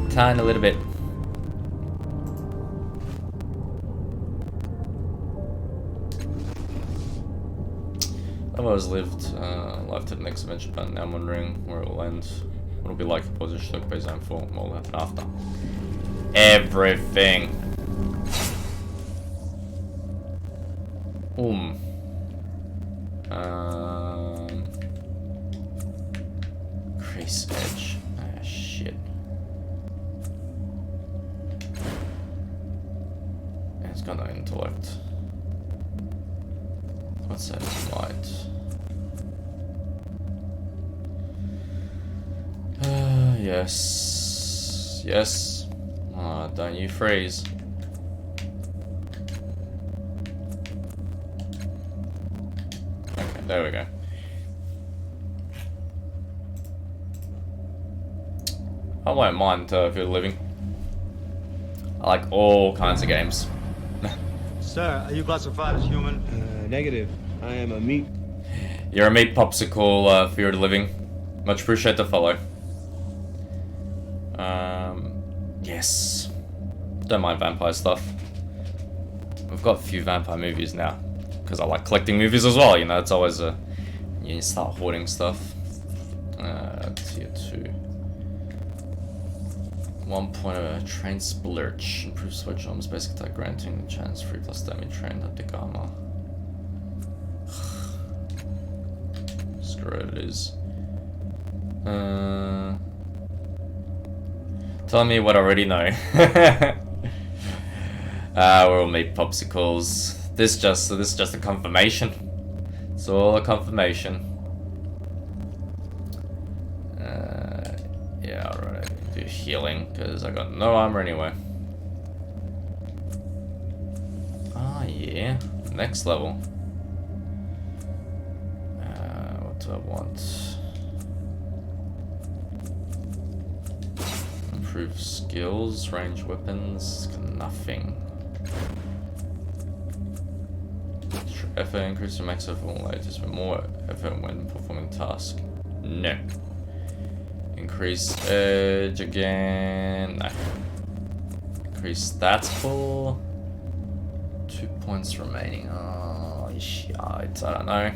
Tiny little bit. I've always lived life to the next adventure, but now I'm wondering where it will end. What it'll be like if position took phase zone 4, what will happen after. Everything. Crease edge. Ah, shit. Yeah, it's got no intellect. What's that? Light. Yes. Yes. Don't you freeze. Okay, there we go. I won't mind if you're living. I like all kinds of games. Sir, are you classified as human? Negative. I am a meat. You're a meat popsicle for your living. Much appreciate the follow. Yes. Don't mind vampire stuff. We've got a few vampire movies now. Because I like collecting movies as well, you know, it's always a... You start hoarding stuff. Tier 2. 1 point of a train splurge. Improves switch arms, basic attack granting chance 3 plus damage train haptic armor. Screw it is. Tell me what I already know. We're all meat popsicles. This is just a confirmation. It's all a confirmation. Yeah, alright. Do healing because I got no armor anyway. Ah, yeah. Next level. What do I want? Improve skills, range weapons, nothing. Effort increase your max effort when latest, but more effort when performing task. No. Increase edge again. No. Increase stats pool. 2 points remaining. Oh shit, I don't know.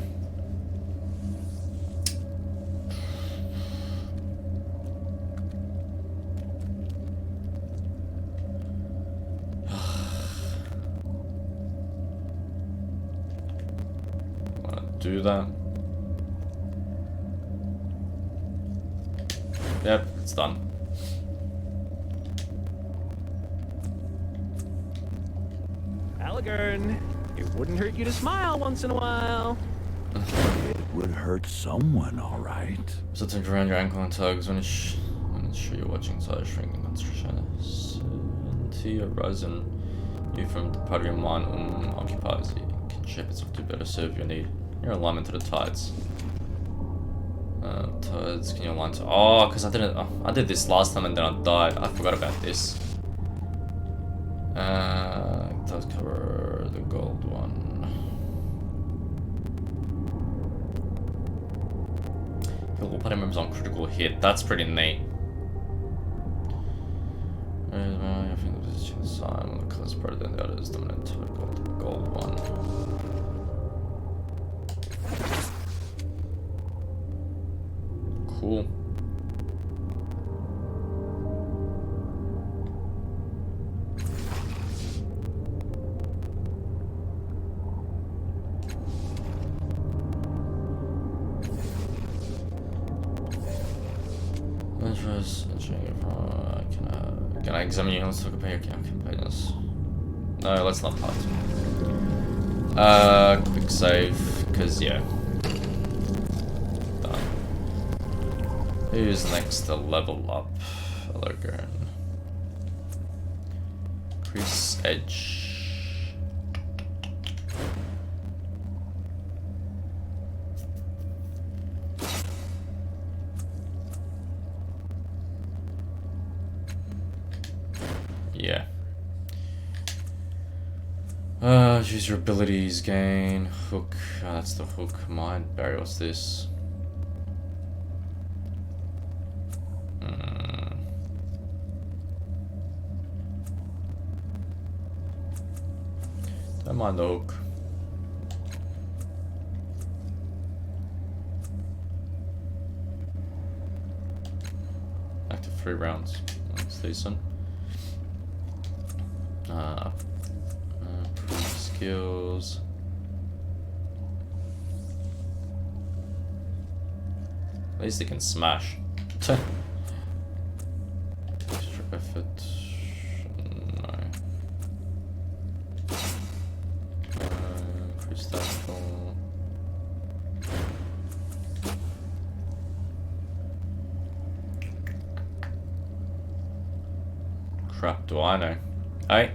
Do that. Yep, it's done. Allegern, it wouldn't hurt you to smile once in a while. It would hurt someone, all right. So turn around your ankle and tugs when it's sure you're watching side shrinking demonstration. Certainty arises you from the part of your mind occupies you. Can shape itself to better serve your need. Your alignment to the tides. Tides, can you align to... Oh, because I did this last time and then I died. I forgot about this. It does cover the gold one. Kill all party members on critical hit. That's pretty neat. I think the position sign on the colors part than the others. Dominant gold one. Cool. Can I examine you? Let's talk about your companions. No, let's not part. Quick save, because yeah. Done. Who's next to level up? Logan. Chris Edge. Yeah. Choose your abilities, gain, hook. Oh, that's the hook. Mind barrier, what's this? Don't mind the hook. Active 3 rounds. That's decent. Skills. At least they can smash. Extra effort. No. Crystal. Crap, do I know? Hey.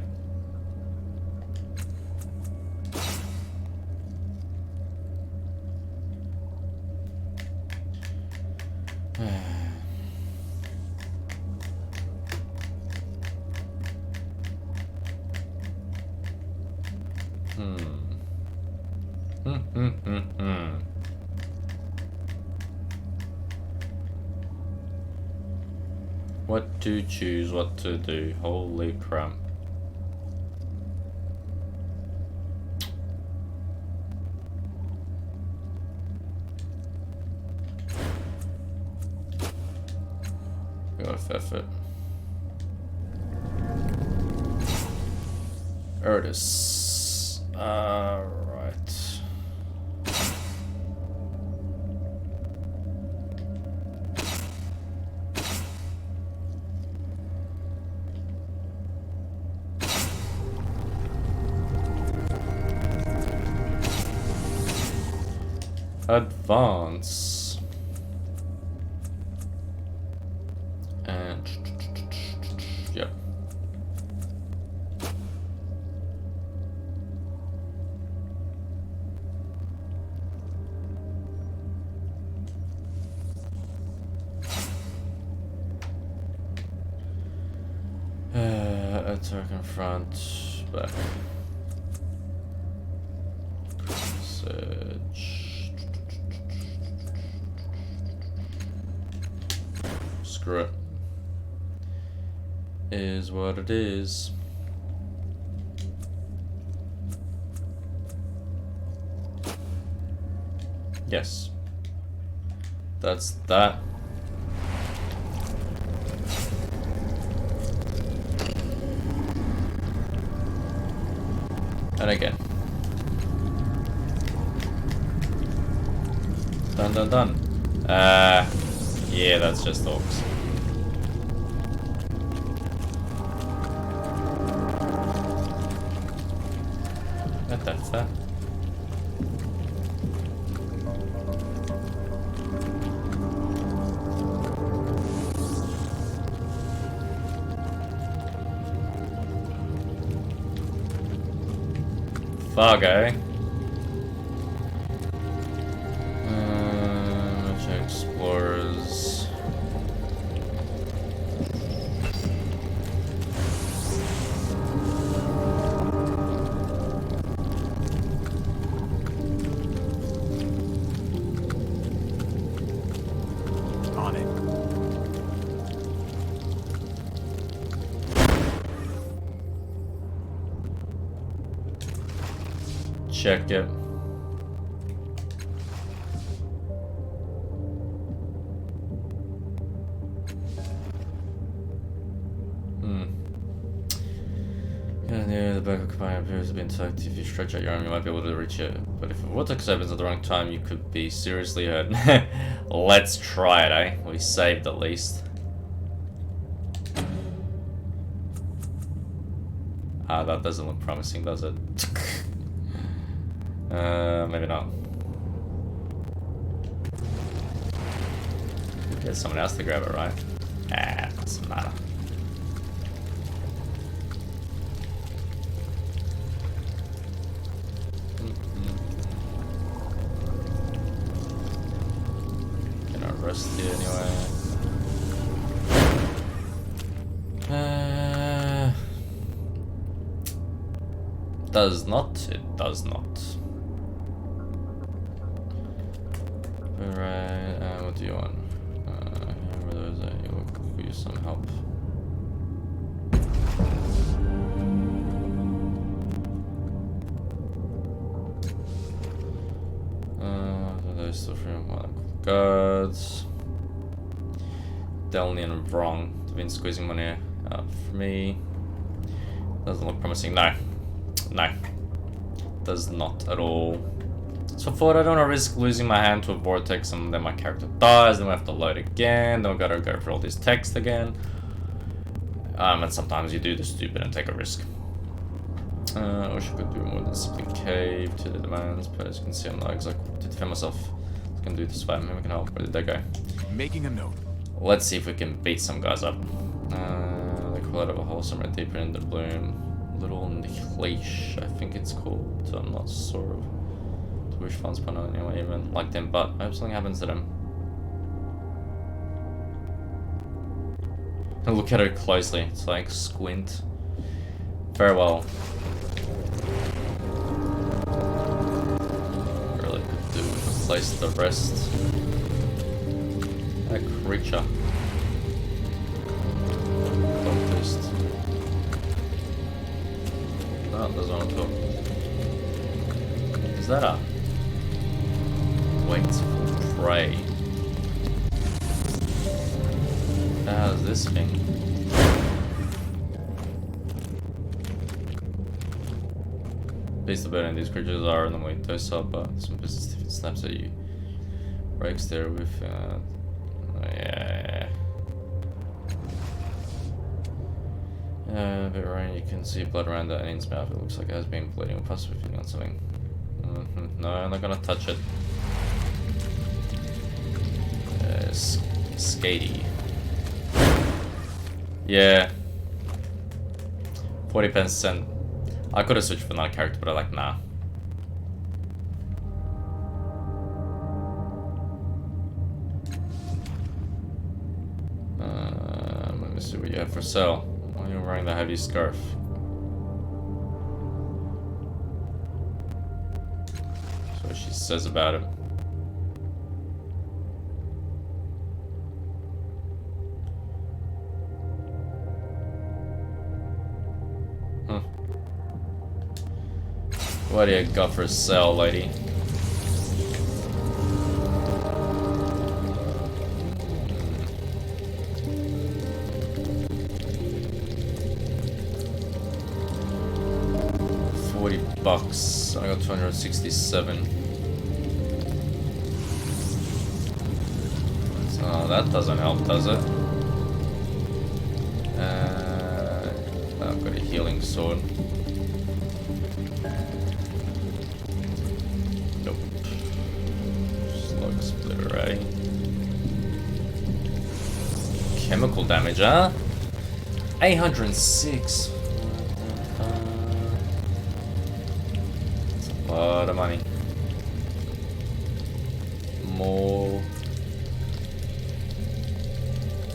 What to choose, what to do. Holy crap. Got a fair fit. There it is. Right. Advance. And yep. Attack in front, back. Search. Screw it. Is what it is. Yes. That's that. And again. Done, done, done. Yeah, that's just orcs. That's that. Fargo. Explorers. On it. Check it. Yeah, the back of command appears to be intact. If you stretch out your arm, you might be able to reach it. But if a vortex opens at the wrong time, you could be seriously hurt. Let's try it, eh? We saved at least. That doesn't look promising, does it? Maybe not. Get someone else to grab it, right? Doesn't matter. Gonna rest here anyway. Does not. It does not. Alright, what do you want? You could use some help. There's still guards. Definitely wrong. I've been squeezing money out for me. Doesn't look promising. No. No. Does not at all. So for I don't want to risk losing my hand to a vortex and then my character dies, then we have to load again, then we gotta go through all this text again. And sometimes you do the stupid and take a risk. I wish I could do more than simply cave to the demands, but as you can see I'm not exactly to defend myself. I can do this fight, maybe we can help. Where did they go? Making a note. Let's see if we can beat some guys up. They call it a hole somewhere deeper in the bloom. Little Nichleish, I think it's called. So I'm not sure of which one's but not anyone even like them, but I hope something happens to them. And look at it closely, it's like squint. Very well. Really could do with replace the rest. That creature. Cultist. Oh, there's one on top. Is that a wait for prey? How's this thing? Based on better, these creatures are normally docile, but some business if it snaps at you. Breaks there with yeah. A bit right, you can see blood around the alien's mouth. It looks like it has been bleeding or possibly feeding on something. No, I'm not gonna touch it. Skatey. Yeah. 40%. I could have switched for another character, but I like nah. Let me see what you have for sale. Why are you wearing the heavy scarf? That's what she says about it. What do you got for sale, lady? $40. I got 267. So that doesn't help, does it? I've got a healing sword. Nope. Slug splitter, right? Chemical damage, huh? 806. That's a lot of money. More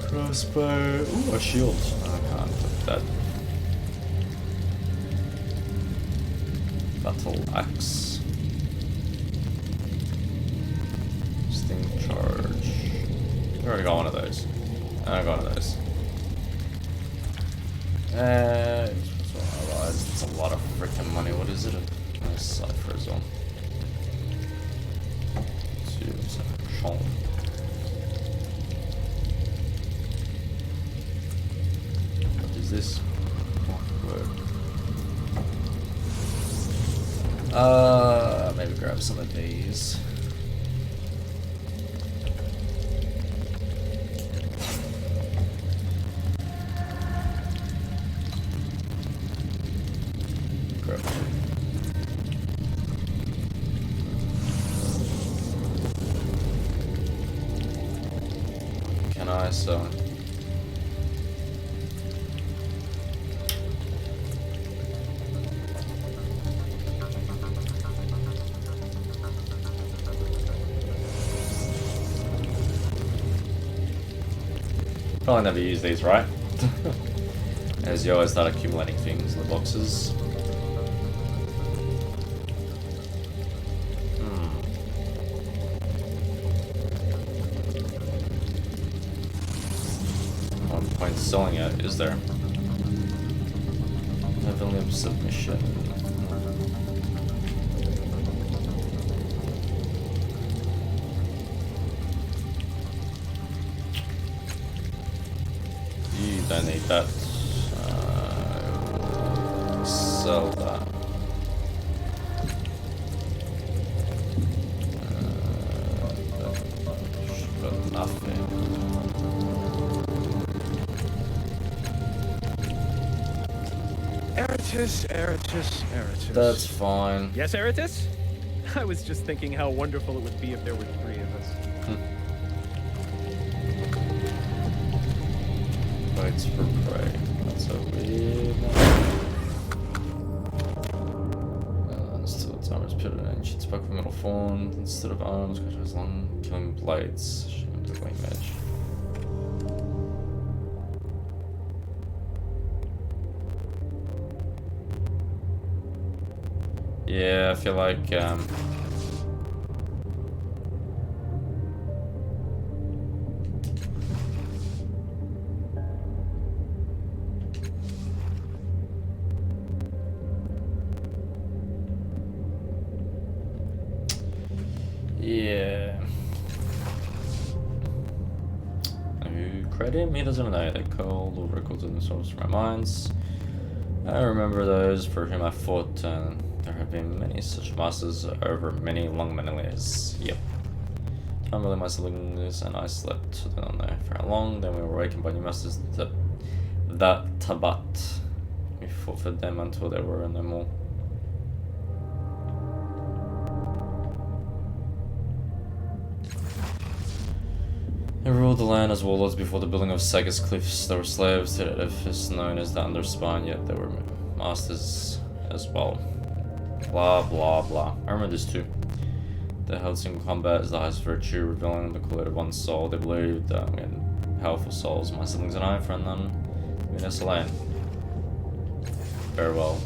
crossbow. Ooh, a shield. I can't put that. Battle axe. Sting charge. I already got one of those. I got one of those. It's a lot of freaking money. What is it? A cipher zone. What is this? Maybe grab some of these. nice, so... Probably never use these, right? As you always start accumulating things in the boxes. One point selling it, is there? Heavenly of submission. You don't need that. Sell that. But nothing. Eratus. That's fine. Yes, Eratus? I was just thinking how wonderful it would be if there were 3 of us. Fights for prey. That's a weird one. Still, its armor's pitted and shoots back with metal form. Instead of arms, which has long killing blades. Shooting edge. Yeah, I feel like yeah. Who credit me doesn't know. They call the records in the source from my minds. I remember those for whom I fought, and there have been many such masters over many years. Yep. Time really my siblings and I slept. I don't know for how long. Then we were awakened by new masters. That Tabat. We fought for them until there were no more. They ruled the land as warlords before the building of Sagas Cliffs. They were slaves to the edifice known as the Underspine, yet they were masters as well. Blah blah blah. I remember this too. They held single combat as the highest virtue, revealing the quality of one's soul. They believed we had powerful souls. My siblings and I, for none, in this land. Farewell.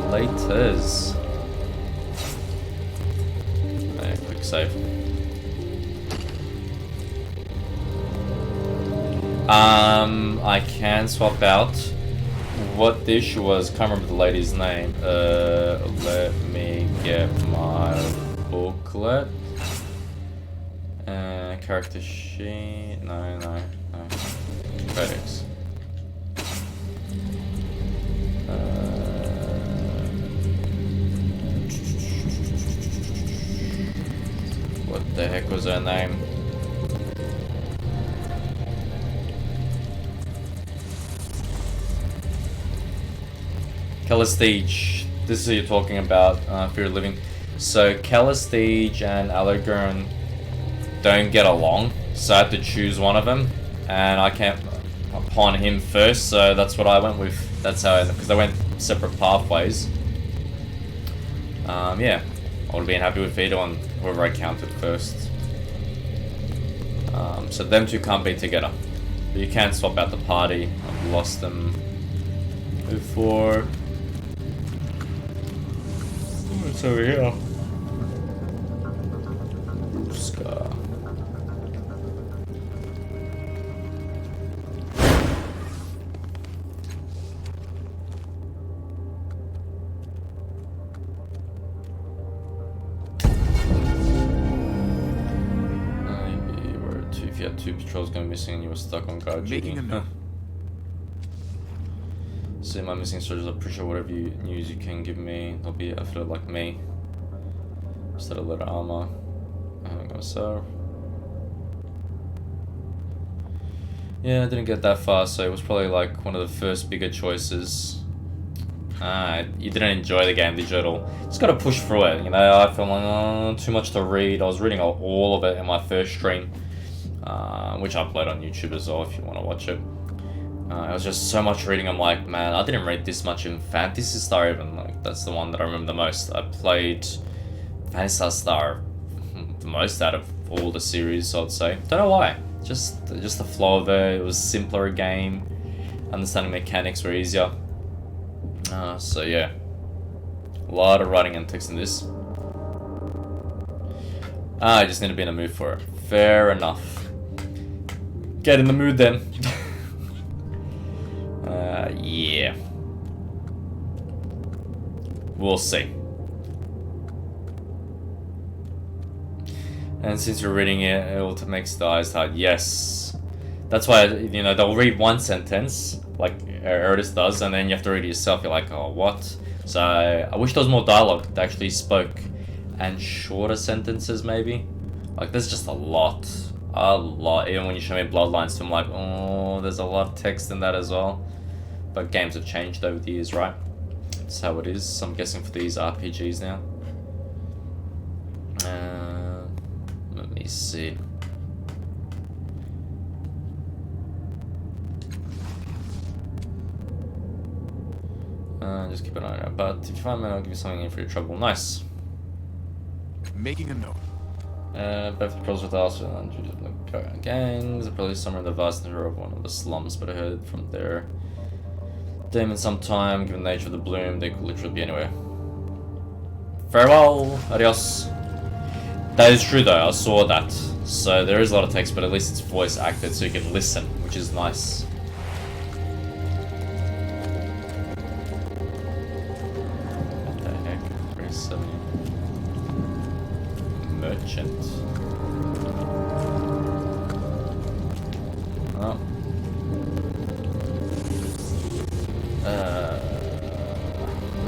Laters. Quick save. I can swap out. What the issue was, can't remember the lady's name. Let me get my booklet. Character sheet. No. Credits. What the heck was her name? Callistige. This is who you're talking about, Fear of Living. So Callistige and Allegorn don't get along, so I had to choose one of them, and I can't pawn him first, so that's what I went with. That's how I ended up, because they went separate pathways. Yeah, I would have been happy with either one, whoever I counted first. So them two can't be together, but you can swap out the party. I've lost them before. It's over here. Scar. If you had 2 patrols going missing and you were stuck on guard duty. See my missing soldiers, I appreciate whatever news you can give me. They'll be outfitted like me. Instead of leather armor. I'm gonna sew. Yeah, I didn't get that far, so it was probably like one of the first bigger choices. You didn't enjoy the game, did you at all? Just gotta push through it, you know. I felt like, oh, too much to read. I was reading all of it in my first stream, which I played on YouTube as well if you want to watch it. It was just so much reading. I'm like, man, I didn't read this much in Phantasy Star even. Like, that's the one that I remember the most. I played Phantasy Star the most out of all the series, I'd say. Don't know why. Just the flow of it. It was simpler a game. Understanding mechanics were easier. So yeah, a lot of writing and text in this. I just need to be in a mood for it. Fair enough. Get in the mood then. Yeah. We'll see. And since you're reading it, it will make the eyes hard. Yes. That's why, you know, they'll read one sentence, like Erdis does, and then you have to read it yourself. You're like, oh, what? So I wish there was more dialogue that actually spoke, and shorter sentences maybe. Like, there's just a lot. Even when you show me Bloodlines, I'm like, oh, there's a lot of text in that as well. But games have changed over the years, right? That's how it is. I'm guessing for these RPGs now. Let me see. Just keep an eye on it. But if you find me, I'll give you something in for your trouble. Nice. Making a note. Both patrols with us and gangs. Are probably somewhere in the vast interior of one of the slums, but I heard from there. Them in some time, given the nature of the bloom, they could literally be anywhere. Farewell, adios. That is true though, I saw that. So there is a lot of text, but at least it's voice acted so you can listen, which is nice. What the heck? 370. Merchant. Oh.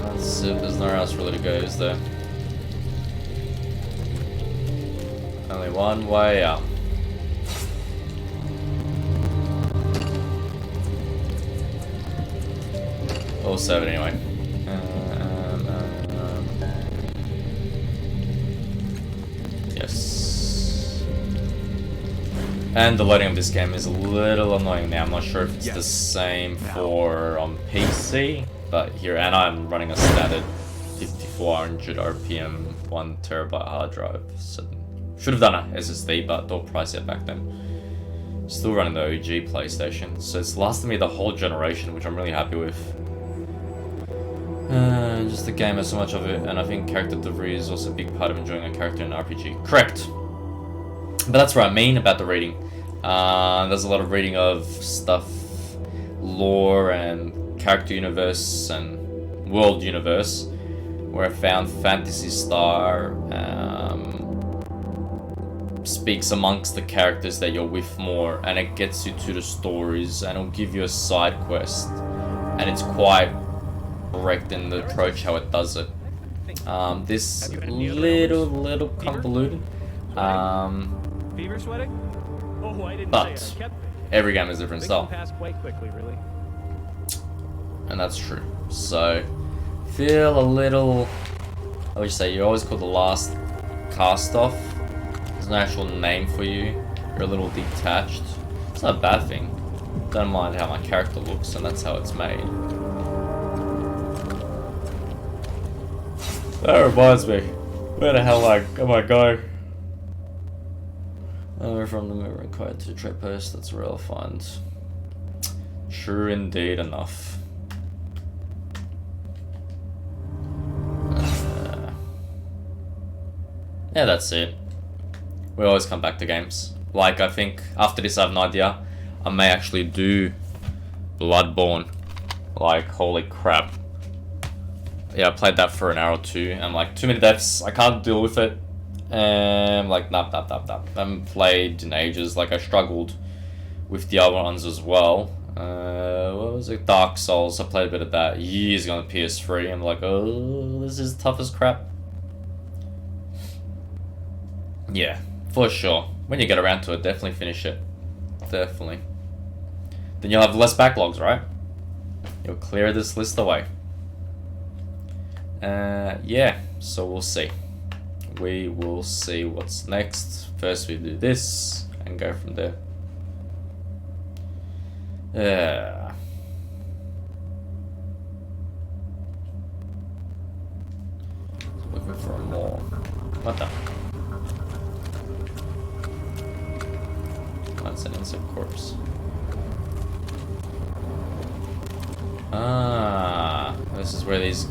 Let's see if there's nowhere else really to go, is there? Only one way out. We'll save it anyway. Yes. And the loading of this game is a little annoying now. I'm not sure if it's the same for on PC, but here, and I'm running a standard 5400 RPM 1 terabyte hard drive. So should have done a SSD, but they'll price it back then. Still running the OG PlayStation, so it's lasted me the whole generation, which I'm really happy with. Just the game has so much of it, and I think character delivery is also a big part of enjoying a character in an RPG. Correct. But that's what I mean about the reading. There's a lot of reading of stuff, lore and character universe and world universe, where I found Phantasy Star speaks amongst the characters that you're with more, and it gets you to the stories, and it'll give you a side quest, and it's quite correct in the approach how it does it. This little convoluted, Fever sweating? Oh, I didn't but say I kept every game is a different style, pass quite quickly, really. and that's true. So feel a little, I would say, you always call the last cast off. There's no actual name for you. You're a little detached. It's not a bad thing. Don't mind how my character looks, and that's how it's made. That reminds me. Where the hell am I going? We're from the Numenera Pt3 to trade post. That's real fun. True indeed enough. Yeah, that's it. We always come back to games. Like, I think after this I have an idea. I may actually do Bloodborne. Like, holy crap. Yeah, I played that for an hour or two, and like, too many deaths. I can't deal with it. And like, nah. I haven't played in ages. Like, I struggled with the other ones as well. What was it? Dark Souls. I played a bit of that years ago on the PS3. I'm like, oh, this is tough as crap. Yeah, for sure. When you get around to it, definitely finish it. Definitely. Then you'll have less backlogs, right? You'll clear this list away. Yeah, so we'll see. We will see what's next. First we do this and go from there. Looking for more. What the? That's an insect corpse. Ah, this is where these.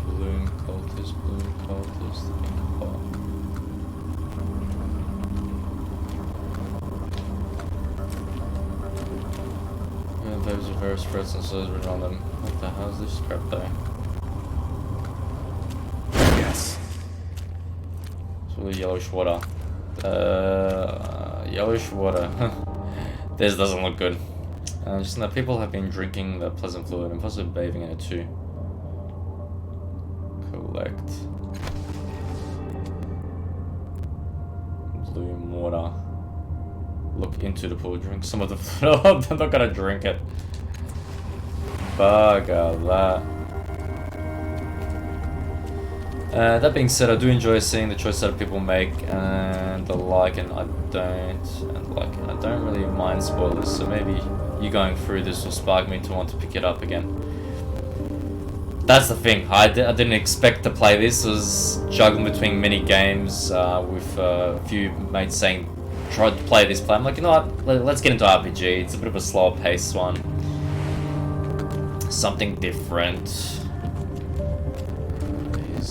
Bloom cultist, pink ball. Yeah, those reverse threats and so written on them. What the hell is this crap though? Yes. It's really yellowish water. Yellowish water. This doesn't look good. Just that people have been drinking the pleasant fluid and possibly bathing in it too. Collect. Bloom water. Look into the pool, drink some of the fluid. I'm not gonna drink it. Bugger that. That being said, I do enjoy seeing the choice that people make and the like, and I don't really mind spoilers, so maybe you going through this will spark me to want to pick it up again. That's the thing, I didn't expect to play this. I was juggling between mini games with a few mates saying, try to play this play. I'm like, you know what, let's get into RPG, it's a bit of a slower paced one. Something different.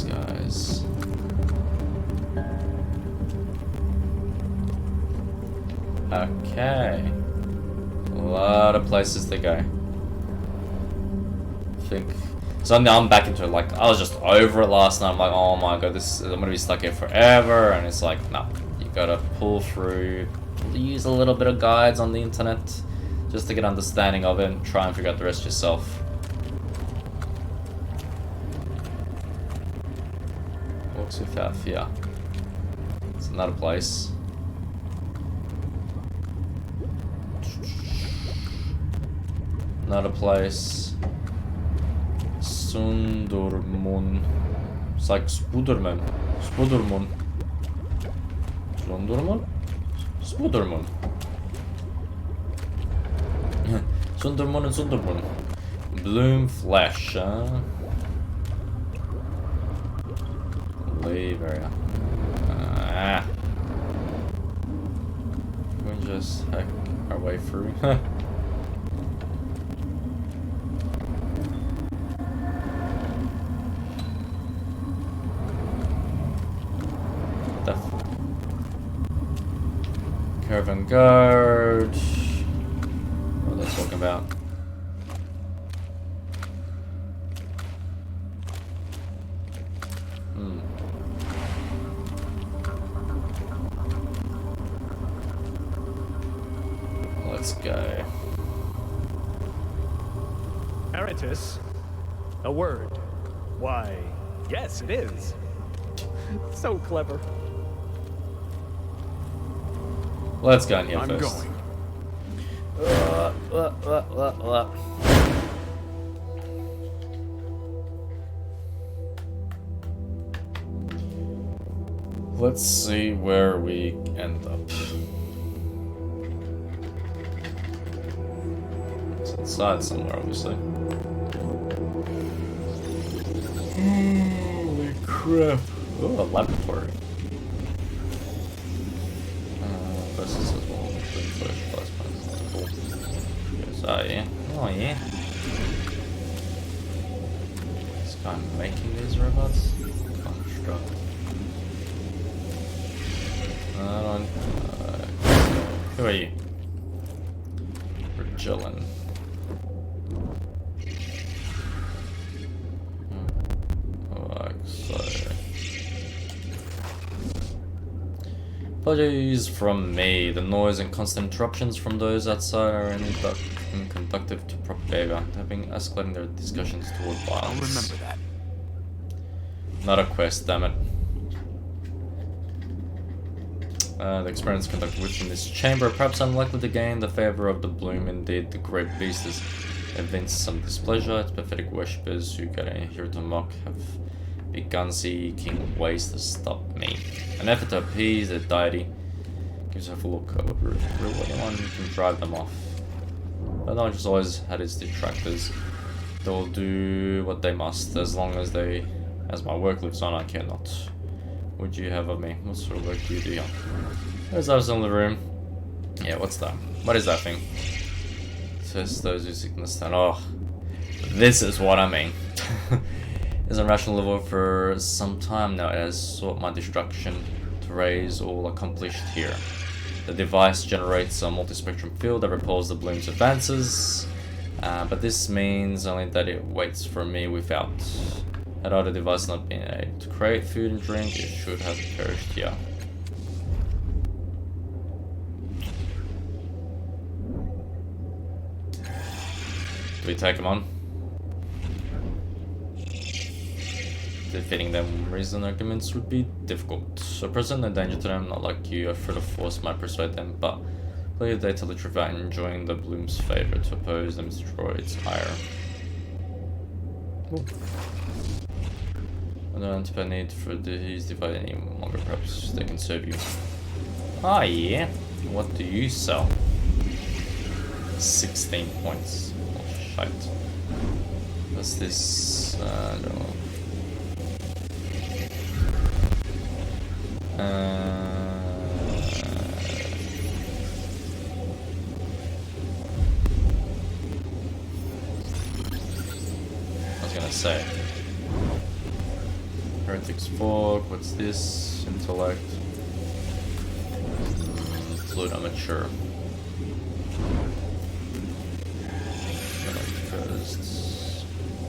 Guys. Okay. A lot of places to go. I think. So now I'm back into it. Like, I was just over it last night. I'm like, oh my god, I'm gonna be stuck here forever. And it's like, nah, you gotta pull through, use a little bit of guides on the internet just to get understanding of it and try and figure out the rest yourself. Walks without fear. It's another place. Another place. Sundurmun. It's like Spuderman. Spudermun. Sundurmun? Spudermun. Sundermun and Sundermun. Bloom flesh, huh? Leave area. We just hack our way through. Caravan guard. What are they talking about? Let's go. Aratus? A word? Why, yes, it is. So clever. Let's go in here I'm first. going. Let's see where we end up. It's inside somewhere, obviously. Holy crap. Oh, a laboratory. Versus as well. Oh yeah. Oh yeah. This guy making these robots? Construct. Who are you? Virgilin. Like so. Apologies from me. The noise and constant interruptions from those outside are unconductive to proper behavior, having escalating their discussions toward violence. I'll remember that. Not a quest, damn it. The experiments conducted within this chamber are perhaps unlikely to gain the favor of the bloom. Indeed, the great beast has evinced some displeasure. Its pathetic worshippers who gather in here to mock have begun seeking ways to stop me. An effort to appease the deity gives her a look over anyone who can drive them off. But knowledge has always had its detractors. They will do what they must as long as my work lives on. I care not. Would you have of me? What sort of work do you do here? There's others in the room. Yeah, what's that? What is that thing? It says those who seek to understand. Oh, this is what I mean. It's a rational level for some time now. It has sought my destruction to raise all accomplished here. The device generates a multi-spectrum field that repels the bloom's advances, but this means only that it waits for me without. Had other device not been able to create food and drink, it should have perished here. Do we take them on? Defeating them reason arguments would be difficult. So present no danger to them, not like you, a threat of force might persuade them, but believe they tell the truth about enjoying the bloom's favor. To oppose them destroy its ire. Cool. I don't anticipate need for these divide any longer, perhaps they can serve you. Ah yeah, what do you sell? 16 points. Oh shite. What's this? I don't know. I was gonna say Heretic's Fork, what's this? Intellect. Fluid Amateur.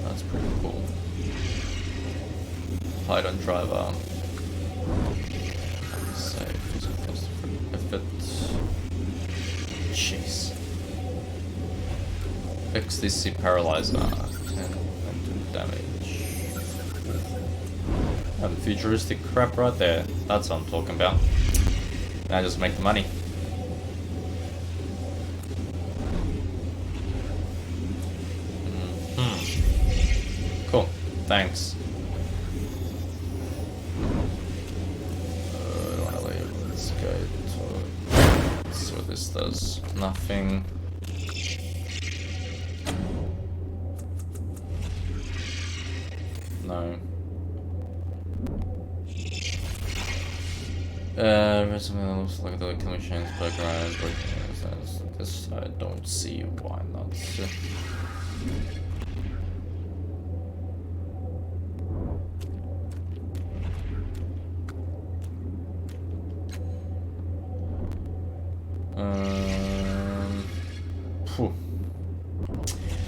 That's pretty cool. Python Driver. Save, is it close to effort? Jeez. XDC Paralyzer. 10 and 2 damage. Oh, the futuristic crap right there. That's what I'm talking about. Now just make the money. Cool. Thanks. I don't want to leave. Let's go to... Let's see what this does. Nothing. No. Something that looks like the killing machines background. This I don't see why not.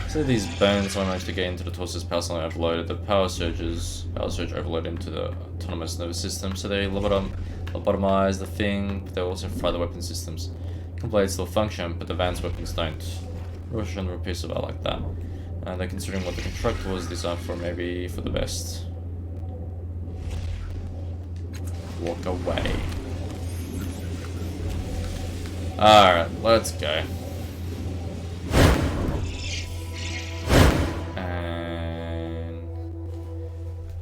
So these bones I managed to get into the torso's power cell overloaded. The power surge overloaded into the autonomous nervous system, so they lobotomize the thing, but they also fry the weapon systems. Can blades still function, but the advanced weapons don't. Russian repeats about like that. And they're considering what the contract was designed for, maybe for the best. Walk away. Alright, let's go.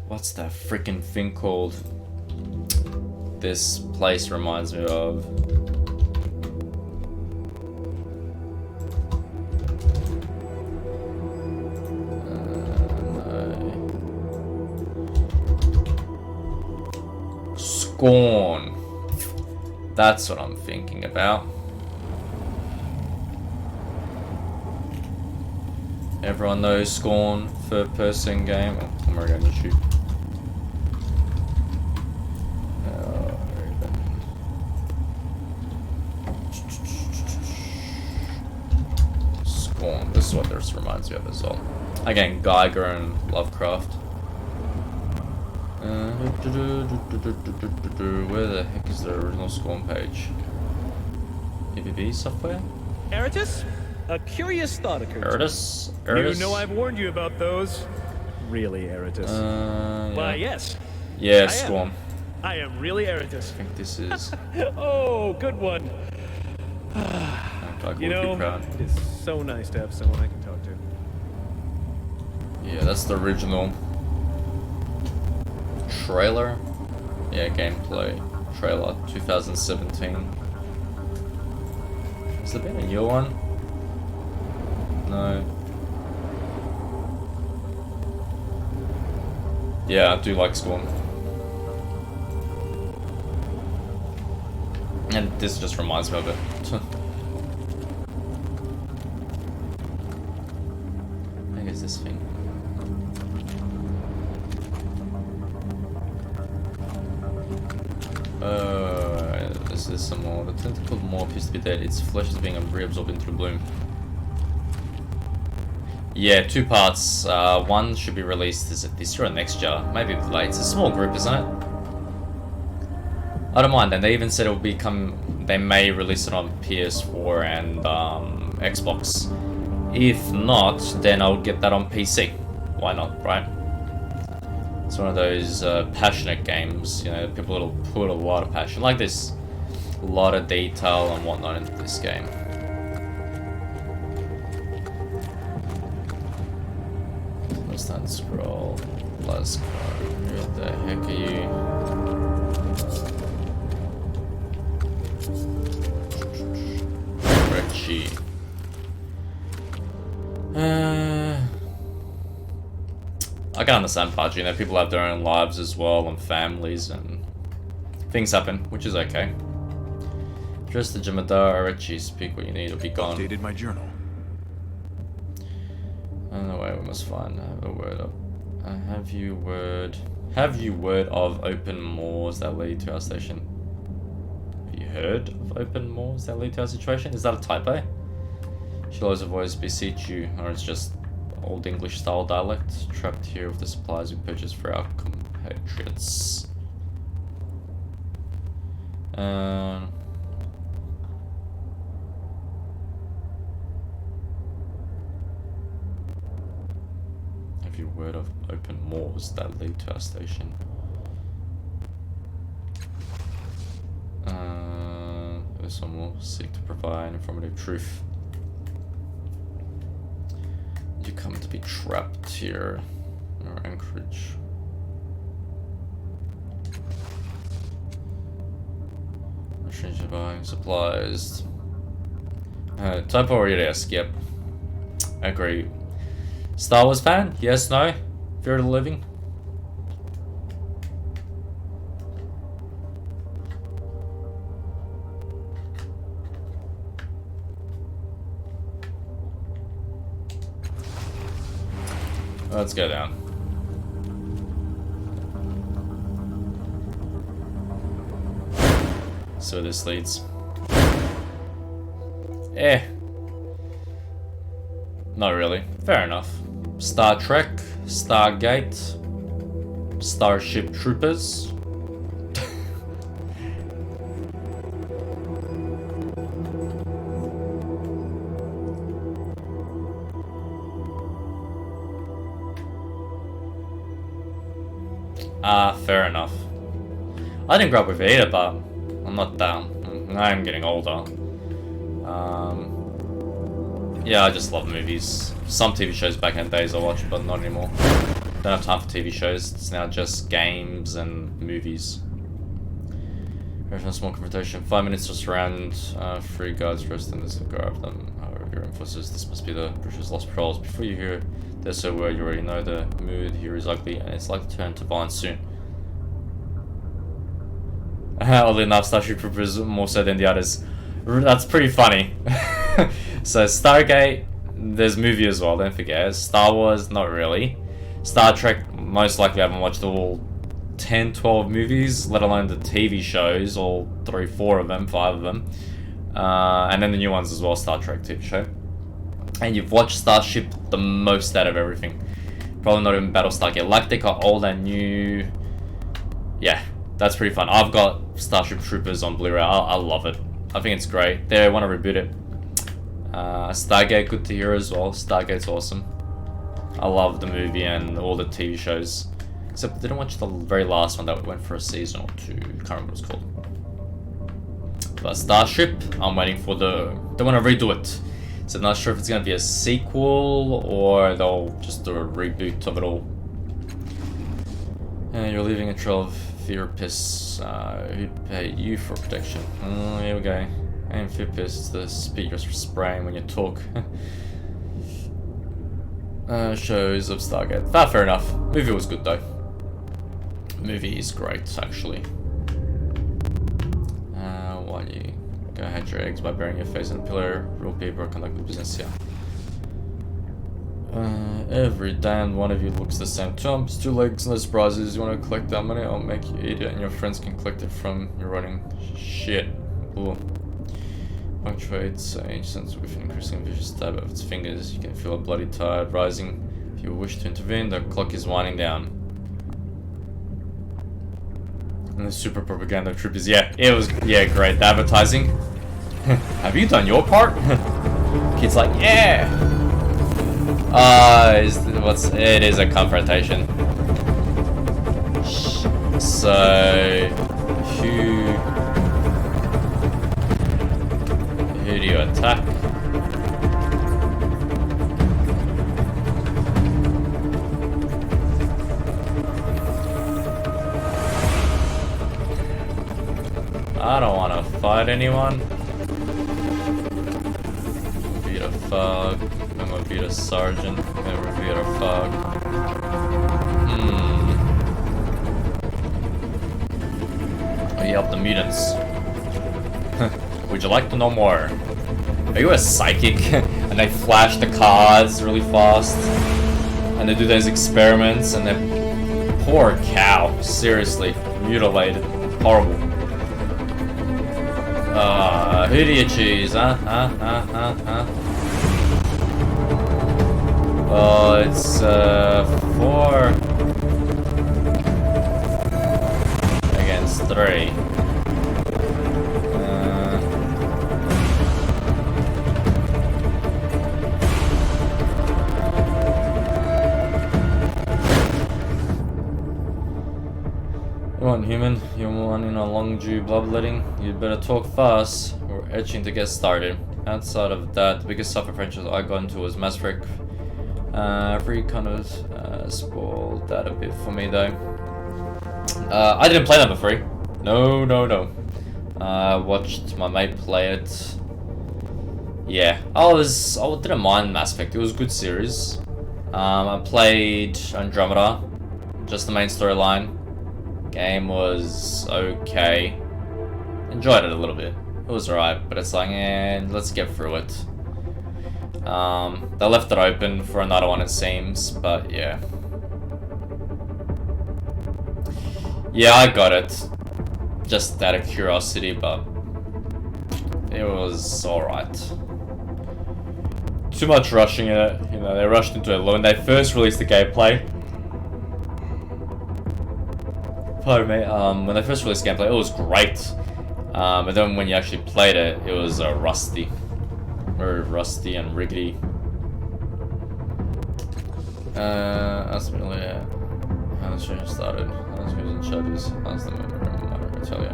What's that freaking thing called? This place reminds me of. No. Scorn. That's what I'm thinking about. Everyone knows Scorn, third-person game. Oh, I'm already on YouTube. Scorn. This is what this reminds me of as well. Again, Geiger and Lovecraft. Where the heck is the original Scorn page? PvP software? Eratus? A curious thought occurred to me. Eratus? You know I've warned you about those. Really, Eratus? Yeah. Why, yes. Yeah, I Scorn. I am really I Eratus. think this is. Oh, good one. Like, You would be know, proud. it is so nice to have someone I can talk to. Yeah, that's the original trailer. Yeah, gameplay trailer 2017. Has there been a new one? No. Yeah, I do like Scorn. And this just reminds me of it. I think it's this thing. This is some more. The tentacle more appears to be dead. Its flesh is being reabsorbed into the bloom. Yeah, 2 parts. One should be released, is it this year or next year? Maybe late. It's a small group, isn't it? I don't mind. And they even said it will become. They may release it on PS4 and Xbox. If not, then I'll get that on PC. Why not, right? It's one of those passionate games, you know, people will put a lot of passion, like this. A lot of detail and whatnot into this game. Let's not scroll. Let's go. Who the heck are you? Richie. I can understand part, you know, people have their own lives as well and families and things happen, which is okay. Just the Jemadar Arachi, speak what you need or be gone. Updated my journal. On the way we must find a word of have you word of open moors that lead to our station. Have you heard of open moors that lead to our situation? Is that a typo? Should always voice beseech you, or it's just Old English style dialect, trapped here with the supplies we purchased for our compatriots. Have you word of open moors that lead to our station? This one will seek to provide informative truth. You come to be trapped here in our anchorage. Strange buying supplies. Typo or yes, yep. Agree. Star Wars fan? Yes, no? Fear of the Living? Let's go down. So this leads. Not really. Fair enough. Star Trek, Stargate, Starship Troopers. Fair enough. I didn't grow up with it either, but I'm not down. I'm getting older. Yeah, I just love movies. Some TV shows back in the days I watched, but not anymore. Don't have time for TV shows. It's now just games and movies. There's small confrontation. 5 minutes to surround 3 guards rest and there's a guard of them. However, your emphasis, this must be the British lost patrols. Before you hear this so word, you already know the mood here is ugly and it's likely to turn to violence soon. Oddly enough, Starship Troopers more so than the others. That's pretty funny. So Stargate, there's movie as well, don't forget. Star Wars, not really. Star Trek, most likely I haven't watched all 10, 12 movies, let alone the TV shows, all 3, 4 of them, 5 of them. And then the new ones as well, Star Trek TV show. And you've watched Starship the most out of everything. Probably not even Battlestar Galactica, old and new. Yeah, that's pretty fun. I've got Starship Troopers on Blu-ray. I love it. I think it's great. They want to reboot it. Stargate, good to hear as well. Stargate's awesome. I love the movie and all the TV shows. Except I didn't watch the very last one that went for a season or two. Can't remember what it's called. But Starship, I'm waiting for they want to redo it. So I'm not sure if it's going to be a sequel or they'll just do a reboot of it all. You're leaving a trail of therapists who pay you for protection. Oh, here we go. Amphipists, the speakers for spraying when you talk. Shows of Stargate. Fair enough. Movie was good though. Movie is great, actually. While you go hatch your eggs by burying your face in a pillar, real people are conducting business here. Every damned one of you looks the same. Two arms, 2 legs, no surprises. You want to collect that money? I'll make you idiot, and your friends can collect it from your running shit. Ooh. Punctuates ancient with an increasing vicious stab of its fingers. You can feel a bloody tide rising. If you wish to intervene, the clock is winding down. And the super propaganda troopers, yeah, it was, yeah, great. The advertising. Have you done your part? Kid's like, yeah. It is a confrontation. So, who do you attack? I don't want to fight anyone. Beat a fog. I'm gonna beat a sergeant. Never beat a fog. We help the mutants. Would you like to know more? Are you a psychic? And they flash the cards really fast. And they do those experiments and then poor cow. Seriously. Mutilated. Horrible. Who do you choose, huh? Well, it's 4 against 3. Come on, human. You're one in a long due bloodletting. You'd better talk fast. We're itching to get started. Outside of that, the biggest suffer franchise I got into was Mass Effect. Free kind of spoiled that a bit for me though. I didn't play number 3. No. Watched my mate play it. Yeah, I didn't mind Mass Effect. It was a good series. I played Andromeda, just the main storyline. Game was okay. Enjoyed it a little bit. It was alright, but it's like, let's get through it. They left it open for another one, it seems, but yeah. Yeah, I got it. Just out of curiosity, but it was alright. Too much rushing in it. You know, they rushed into it when they first released the gameplay. Pardon me. When they first released gameplay, it was great. But then when you actually played it, it was rusty. Very rusty and rickety. That's really how the show started. How's who's in shadows? How's the movie? I tell you.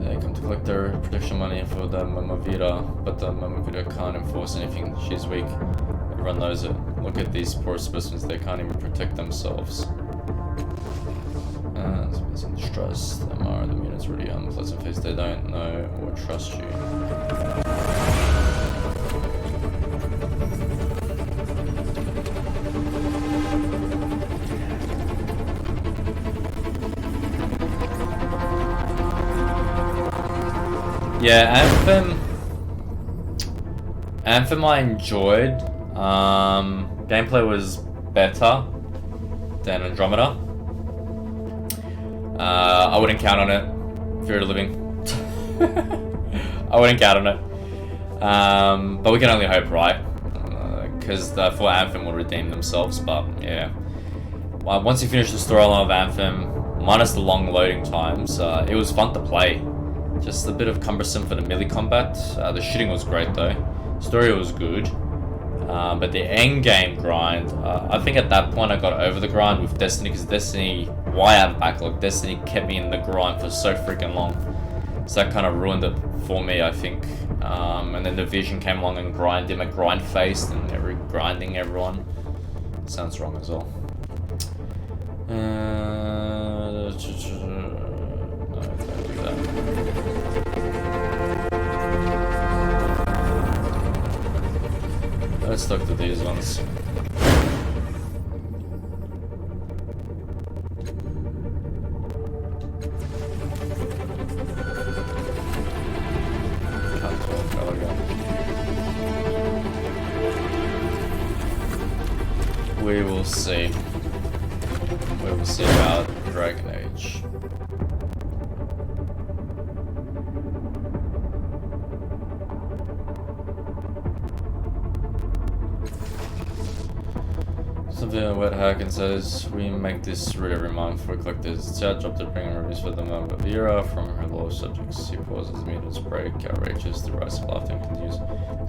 They come to collect their protection money for the Mamavita, but the Mamavita can't enforce anything. She's weak. Everyone knows it. Look at these poor specimens. They can't even protect themselves. It's in distress. Them are the mutants really unpleasant face. They don't know or trust you. Yeah, Anthem I enjoyed. Gameplay was better than Andromeda. I wouldn't count on it. Fear of the Living. I wouldn't count on it. But we can only hope, right? Because the 4 Anthem will redeem themselves, but yeah. Once you finish the storyline of Anthem, minus the long loading times, it was fun to play. Just a bit of cumbersome for the melee combat. The shooting was great though. Story was good. But the end game grind, I think at that point I got over the grind with Destiny, because Destiny, why I have backlog? Destiny kept me in the grind for so freaking long. So that kind of ruined it for me, I think. And then Division came along and grinded my grind faced and grinding everyone. Sounds wrong as well. No, don't do that. Let's talk to these ones. Can't talk, there we go. We will see. We will see about Dragon Age. Something on Wet Hacken says, we make this read every month. We collect this. It's our job to bring reviews for the moment of Vera from her lower subjects. He pauses, minutes break, outrageous, the rise of laughter continues.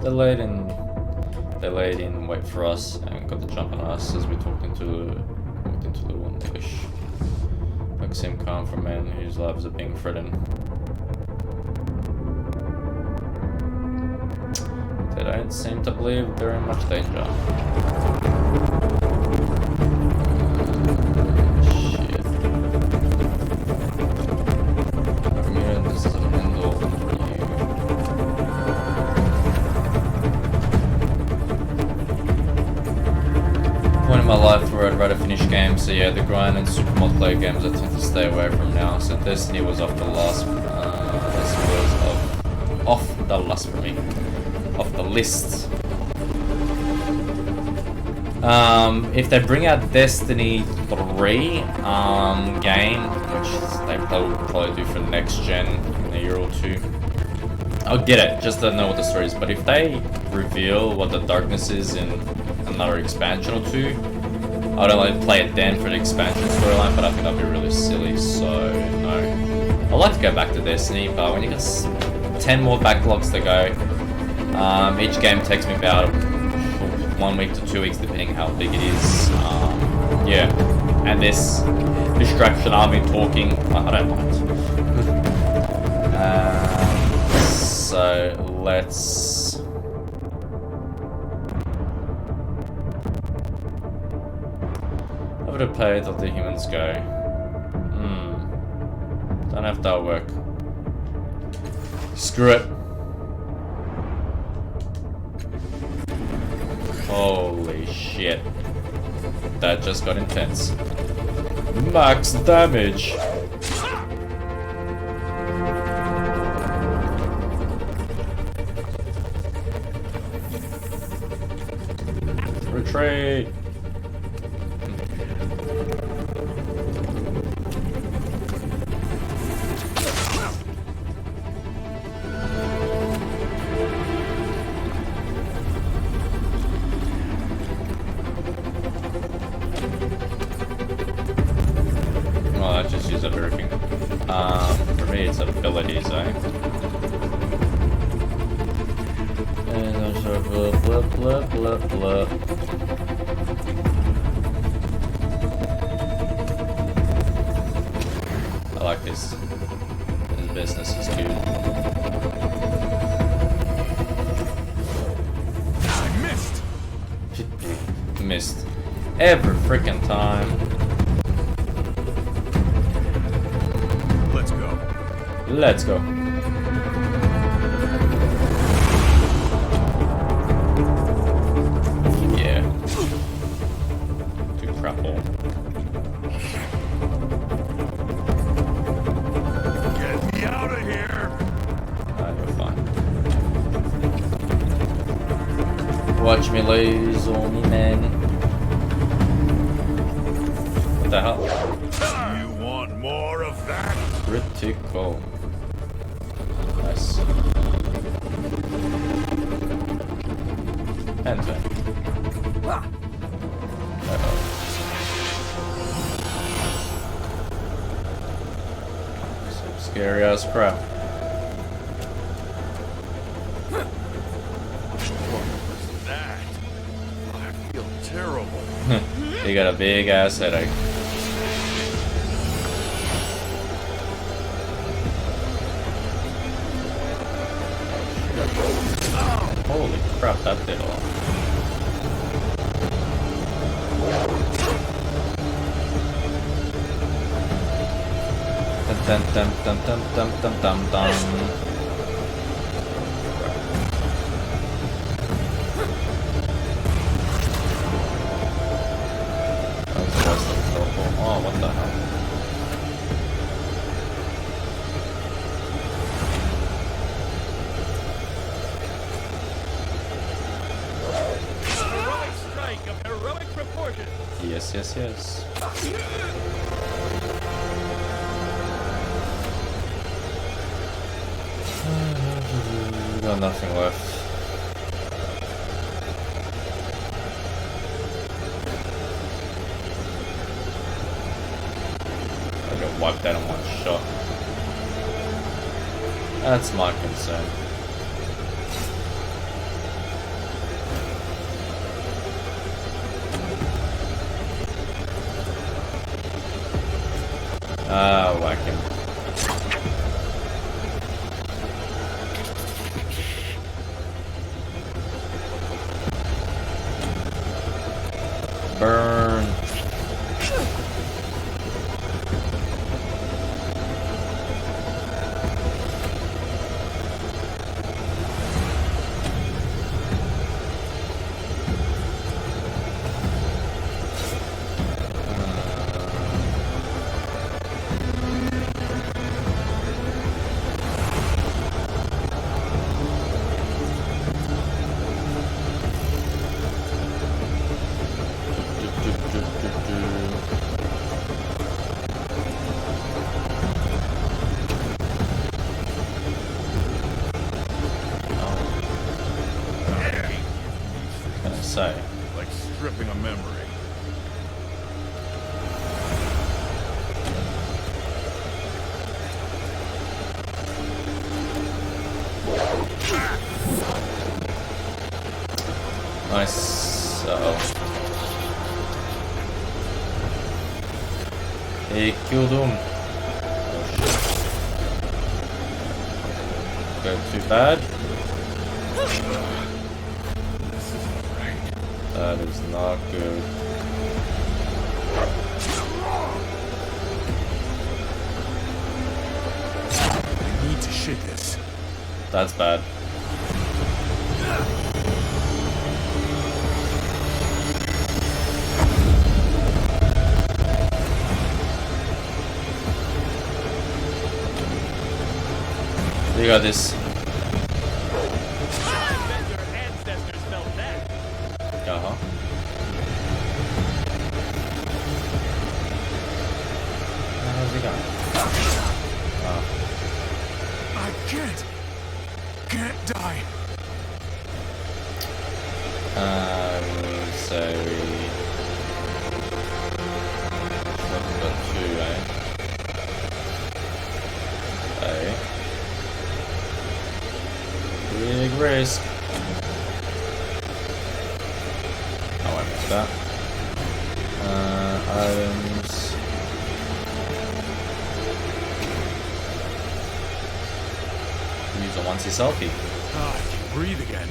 They laid in wait for us and got the jump on us as we walked into little English. Like seem calm for men whose lives are being threatened. They don't seem to believe they're in much danger. Shit. Amira, this is an end all for you. Point in my life where I'd rather finish games, so yeah, the grind and super multiplayer games I tend to stay away from now. So Destiny was off the last. Off the list for me. Off the list. If they bring out Destiny 3 game, which they probably do for next gen in a year or two, I'll get it, just to know what the story is. But if they reveal what the darkness is in another expansion or two, I'd only play it then for the expansion storyline, but I think that'd be really silly, so no. I'd like to go back to Destiny, but when you got 10 more backlogs to go, each game takes me about 1 week to 2 weeks, depending how big it is. Yeah, and this distraction, I've been talking, I don't mind. So let's. I would have played till the humans go. Don't have that work. Screw it. Holy shit. That just got intense. Max damage. Retreat. For me, it's abilities, eh? And there's a blah. I like this. This business is cute. I missed. Missed. Every freaking time. Let's go. Yeah. Too crap all. Get me out of here. You're fine. Watch me lose on me, man. What the hell? You want more of that? Critical. Nice. Enter. Some scary ass crap. He got a big ass headache. Holy crap, that did a lot. Dun dun dun dun dun dun dun dun. Oh, what the hell? Heroic strike of heroic proportions. Yes, yes, yes. Got nothing left. I got wiped out in one shot. That's my concern. Ah, whack him. Burn. Say. Like stripping a memory. Nice. Uh-oh. He killed him. Oh shit. Go too bad. That is not good. I need to shit this. That's bad. You got this. Your ancestors felt that. Uh-huh. How's he going? Oh. I can't die. I would say we got two, eh? Okay. Big risk. I won't miss that. Items. Use a onesie selfie. Ah, I can breathe again.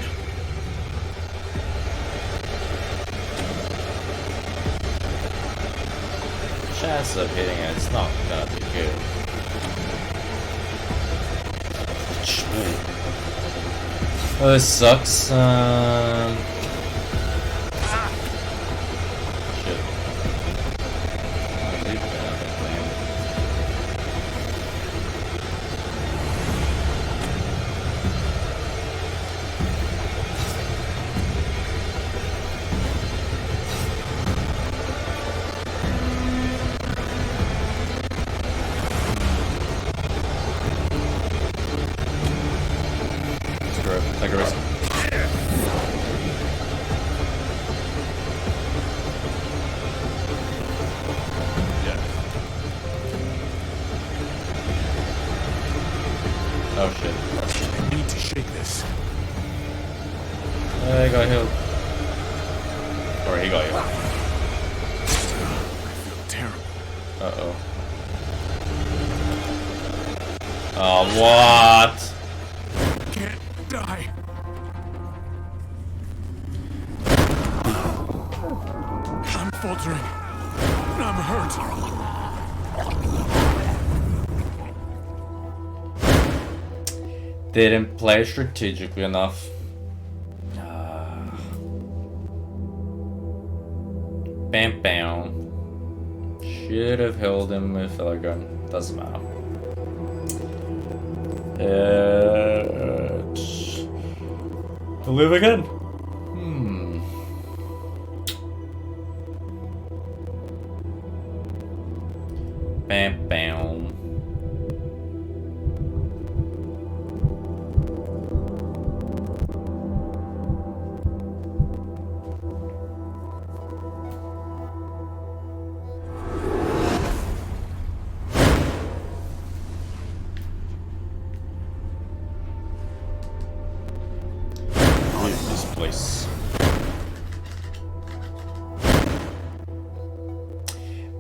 Chance of hitting it, it's not gonna be good. Oh, this sucks. Shit. Take a risk. Oh shit. I need to shake this. I got healed. Or he got healed. Uh-oh. Oh, what? Can't die. I'm faltering. I'm hurt. Didn't play strategically enough. Bam bam. Should have held him with a gun. Doesn't matter. Live again. Bam bam. Leave this place.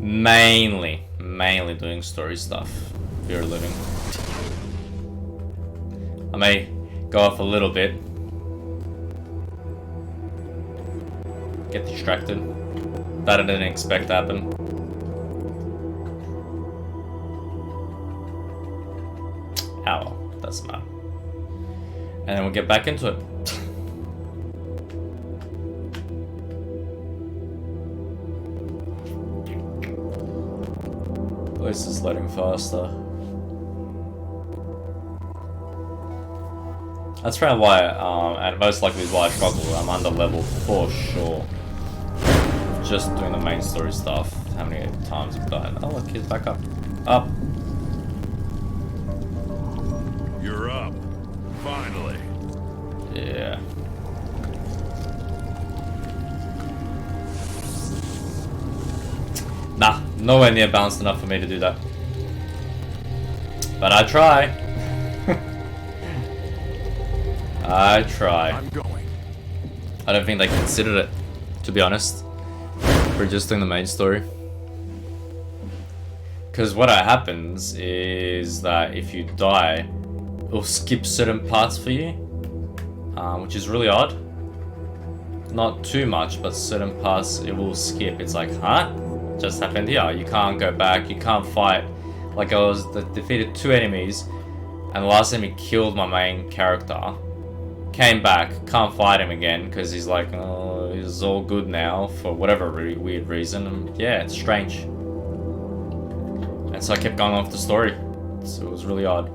Mainly doing story stuff. If you're living. I may go off a little bit. Get distracted. That I didn't expect to happen. Ah well, doesn't matter. And then we'll get back into it. This is loading faster. That's probably why, and most likely is why I struggle. I'm under level for sure. Just doing the main story stuff. How many times I've died? Oh look, he's back up. Up. You're up. Finally. Yeah. Nah, nowhere near balanced enough for me to do that. But I try. I try. I'm going. I don't think they considered it, to be honest. We're just doing the main story. Because what happens is that if you die, it'll skip certain parts for you, which is really odd. Not too much, but certain parts it will skip. It's like, huh? Just happened here. You can't go back. You can't fight. Like I was defeated 2 enemies, and the last enemy killed my main character. Came back, can't fight him again because he's like, oh, he's all good now for whatever weird reason. And yeah, it's strange. And so I kept going off the story. So it was really odd.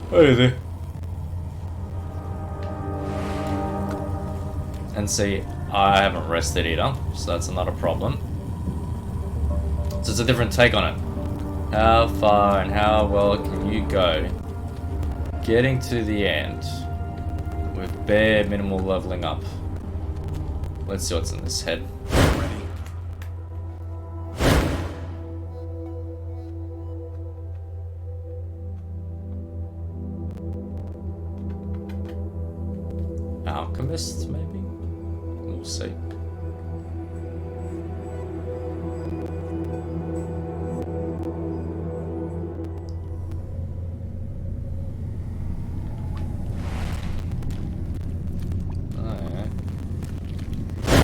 Hey there. And see, I haven't rested either, so that's another problem. So it's a different take on it. How far and how well can you go getting to the end with bare minimal leveling up? Let's see what's in this head. Alchemist, maybe? We'll see.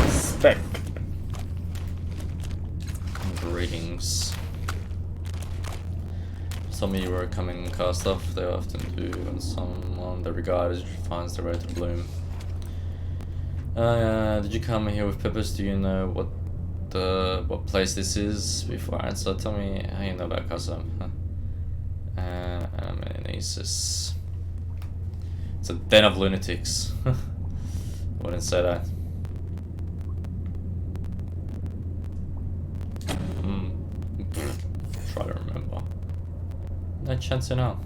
Spec. Greetings. Some of you are coming cast off, they often do, and someone they regard finds their way to bloom. Did you come here with purpose? Do you know what place this is? Before I answer, tell me how you know about custom. Amnesis. It's a den of lunatics. Wouldn't say that. Try to remember. No chance in hell.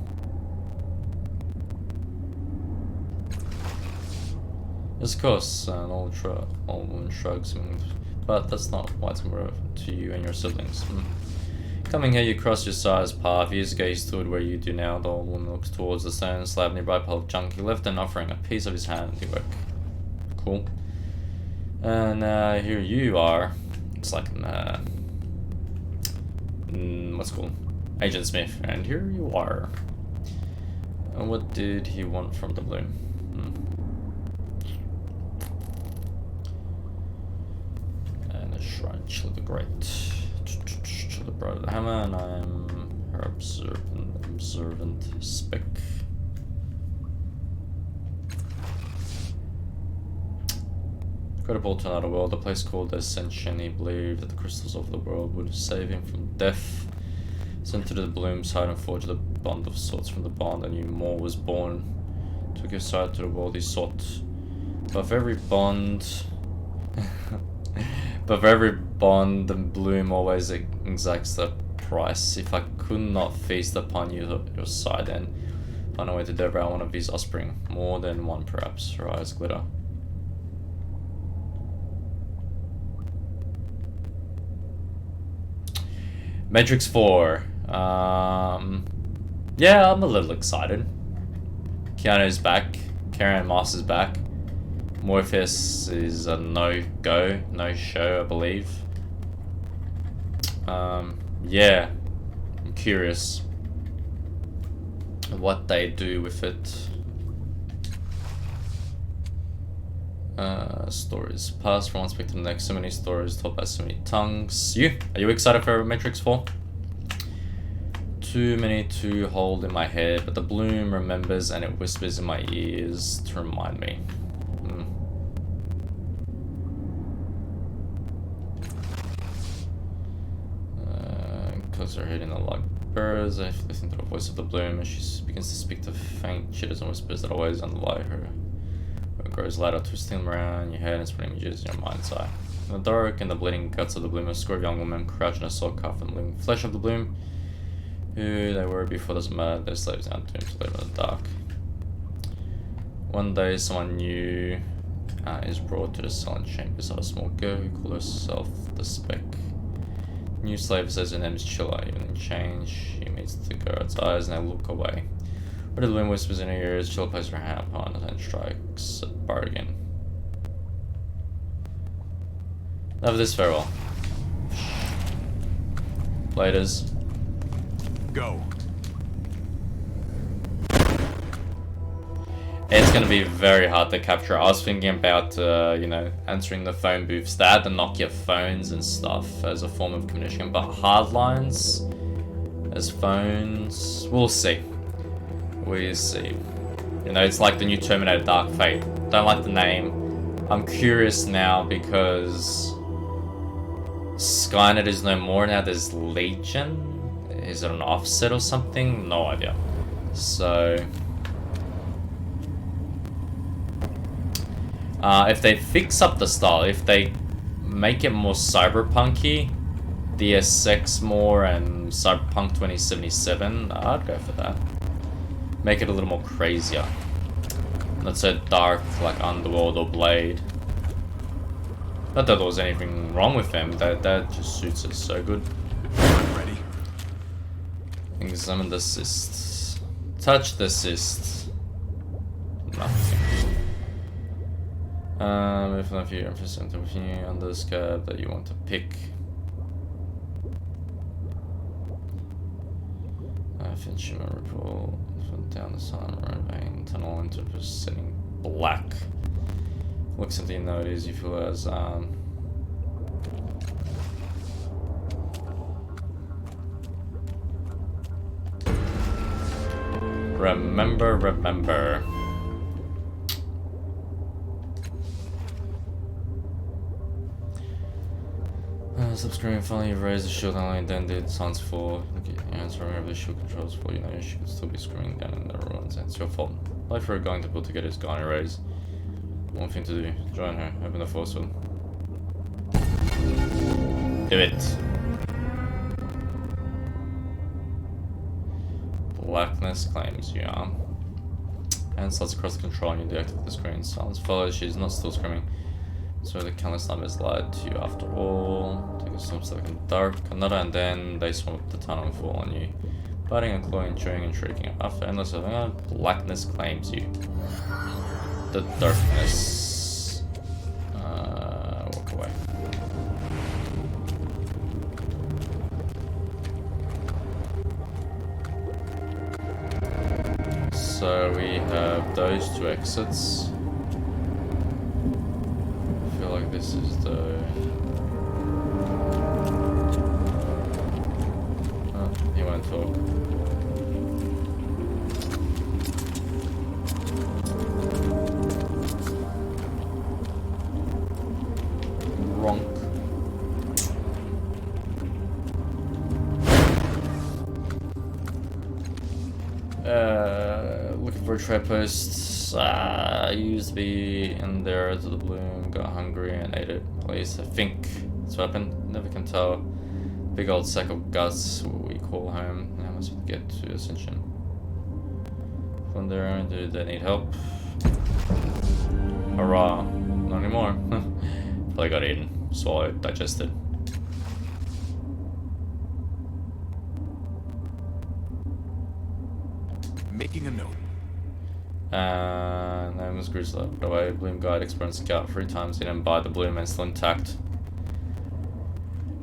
Yes, of course, an old woman shrugs, but that's not why it's more to you and your siblings. Coming here, you cross your size path. Years ago, he stood where you do now. The old woman looks towards the stone slab nearby pile of junk. He left an offering, a piece of his handiwork. Cool. And here you are. It's like What's cool? Agent Smith, and here you are. And what did he want from the bloom? And a shrine, Chill the Great. Chill the Bride of the Hammer, and I'm her observant spec. Credible to another world, a place called Ascension. He believed that the crystals of the world would save him from death. Sent to the bloom side and forged a bond of sorts from the bond, and new more was born. To give sight to the world he sought. But for every bond the bloom always exacts the price. If I could not feast upon your side, then find a way to devour one of these offspring. More than one perhaps. Her eyes glitter. Matrix 4. Yeah, I'm a little excited. Keanu's back. Karen Moss is back. Morpheus is a no-go, no-show, I believe. Yeah. I'm curious what they do with it. Stories. Pass from one spec to the next. So many stories told by so many tongues. Are you excited for Matrix 4? Too many to hold in my head, but the bloom remembers and it whispers in my ears to remind me. Close her head in the like birds. I listen to the voice of the bloom as she begins to speak the faint chitters and whispers that always underlie her. It grows louder, twisting them around your head and spreading images in your mind's eye. In the dark and the bleeding guts of the bloom, a score of young women crouch in a soul cuff and the living flesh of the bloom. Who they were before this mud, their slaves down to him to live in the dark. One day, someone new is brought to the silent chamber beside a small girl who calls herself the Speck. New slave says her name is Chilla. Even in change, she meets the guard's eyes and they look away. But the bloom whispers in her ears. Chilla places her hand upon it and strikes a bar again. Love this farewell. Laters. Go. It's gonna be very hard to capture. I was thinking about, you know, answering the phone booths. They had the Nokia phones and stuff as a form of communication, but hardlines as phones, we'll see. We'll see. You know, it's like the new Terminator Dark Fate. Don't like the name. I'm curious now because Skynet is no more now. There's Legion. Is it an offset or something? No idea. So if they fix up the style, if they make it more cyberpunky, DSX more and Cyberpunk 2077, I'd go for that. Make it a little more crazier. Not so dark like Underworld or Blade. Not that there was anything wrong with them, that just suits it so good. I'm ready. Examine the cysts. Touch the cysts. Nothing. If not you're interested in on the scab that you want to pick. Finchman ripple down the sun, right vein, tunnel into setting black. Looks at the notice you feel as remember. Stop screaming, finally you raised the shield, not only then did sounds fall. Look at your hands, remember the shield controls for you know she could still be screaming down in the ruins. It's your fault. Life for her going to put together is gone erased. One thing to do, join her, open the force field. Do it. Blackness claims you are. Hand slides across the control and you deactivate the screen. Silence follows, she's not still screaming. So the countless numbers lied to you after all. Take a swim so in dark, another, and then they swim up the tunnel and fall on you. Biting and clawing, chewing and shrieking. After endless blackness claims you. The darkness. Walk away. have those two exits. I feel like this is the... Oh, he won't talk. Wrong. Looking for a trade post. I used to be in there to the bloom, got hungry and ate it. At least I think it's what happened. Never can tell. Big old sack of guts, what we call home. How must we get to Ascension? From there, do they need help? Hurrah! Not anymore. Probably got eaten, swallowed, digested. Making a note. Name was Grizzly. By the way, Bloom Guide Expert Scout 3 times. Didn't buy the Bloom and still intact.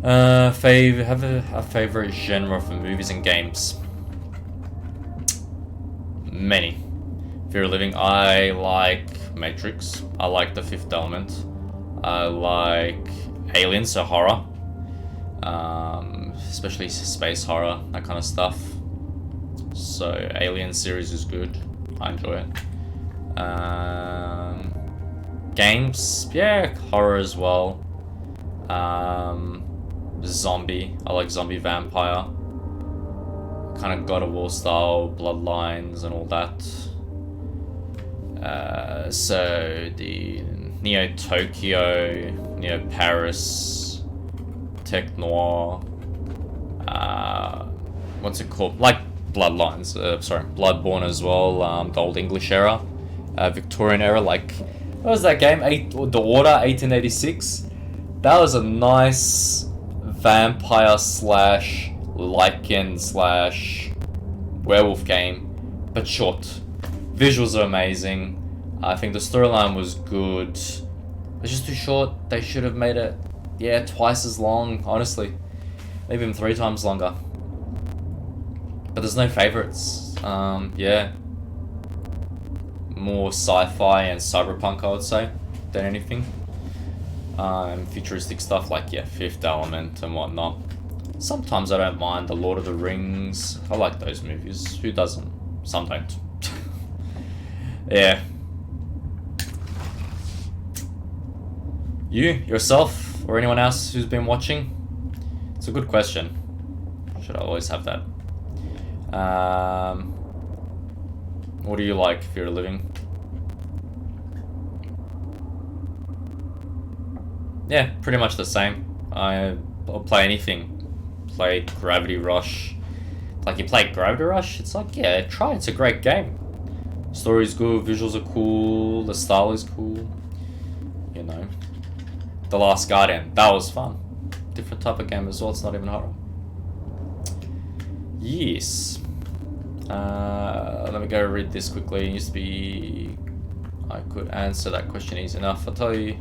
Have a favorite genre for movies and games? Many. Fear of Living. I like Matrix. I like The Fifth Element. I like Aliens, so horror. Especially space horror, that kind of stuff. So Alien series is good. I enjoy it. Games, yeah, horror as well. Zombie, I like zombie vampire. Kind of God of War style, Bloodlines and all that. So the Neo Tokyo, Neo Paris, Tech Noir. What's it called? Like Bloodlines, sorry, Bloodborne as well, the old English era, Victorian era, like, what was that game, The Order, 1886? That was a nice vampire slash Lycan slash werewolf game, but short. Visuals are amazing. I think the storyline was good. It's just too short. They should have made it, yeah, twice as long, honestly. Maybe even 3 times longer. But there's no favorites. Yeah. More sci-fi and cyberpunk, I would say, than anything. Futuristic stuff like, yeah, Fifth Element and whatnot. Sometimes I don't mind the Lord of the Rings. I like those movies. Who doesn't? Some don't. Yeah. You, yourself, or anyone else who's been watching? It's a good question. Should I always have that? What do you like if you're living? Yeah, pretty much the same. I'll play anything. Play Gravity Rush. Like, you play Gravity Rush? It's like, yeah, try. It's a great game. Story's good, visuals are cool, the style is cool. You know. The Last Guardian, that was fun. Different type of game as well, it's not even horror. Yes. Let me go read this quickly. It used to be... I could answer that question easy enough. I'll tell you.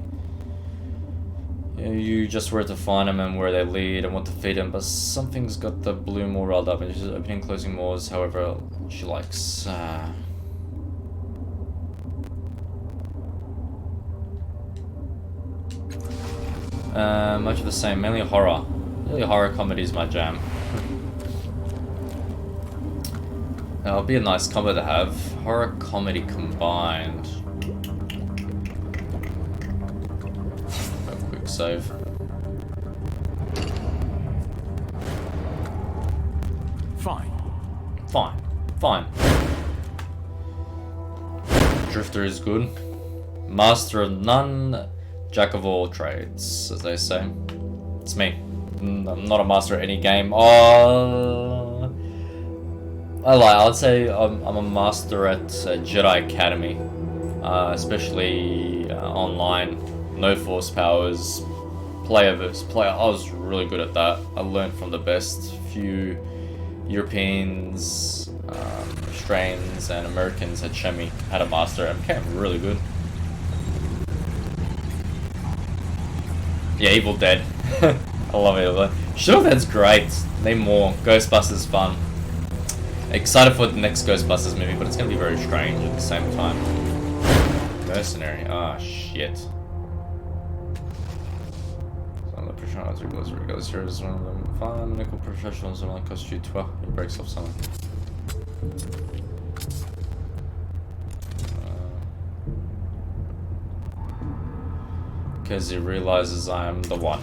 You just where to find them and where they lead and what to feed them, but something's got the blue more riled up and she's opening and closing moors however she likes. Much of the same, mainly horror. Really, horror comedy is my jam. It'll be a nice combo to have. Horror comedy combined. A quick save. Fine. Fine. Fine. Drifter is good. Master of none, jack of all trades, as they say. It's me. I'm not a master at any game. Oh, I lie. I'd say I'm a master at Jedi Academy, especially online. No force powers, player versus player. I was really good at that. I learned from the best. Few Europeans, Australians, and Americans had shown me how to master it and became really good. Yeah, Evil Dead. I love Evil Dead. Evil Dead's great. Name more. Ghostbusters fun. Excited for the next Ghostbusters movie, but it's gonna be very strange at the same time. Mercenary. Ah, shit. Some of the professionals regardless here is one of them. Fine, medical professionals only cost you 12. He breaks off something. Because he realizes I am the one.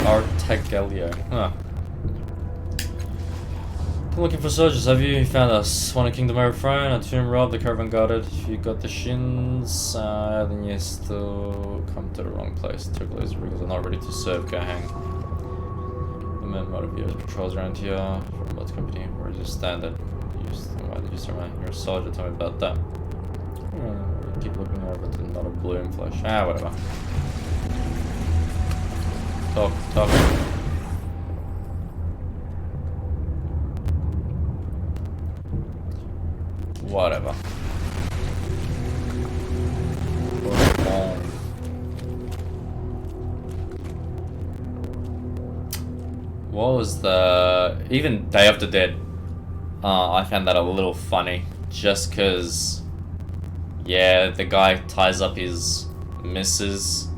Artegelio. Huh. Looking for soldiers, have you found us? Want a kingdom overthrown, a tomb robbed, the caravan guarded. If you got the shins, then you still come to the wrong place. Typical laser riggers are not ready to serve, go hang. The men might have used patrols around here from what company? Where is your standard? Why did you survive? You're a soldier, tell me about that. Keep looking over to not a blue in flesh. Ah, whatever. Talk. Whatever. What was the... Even Day of the Dead, I found that a little funny. Just because... Yeah, the guy ties up his missus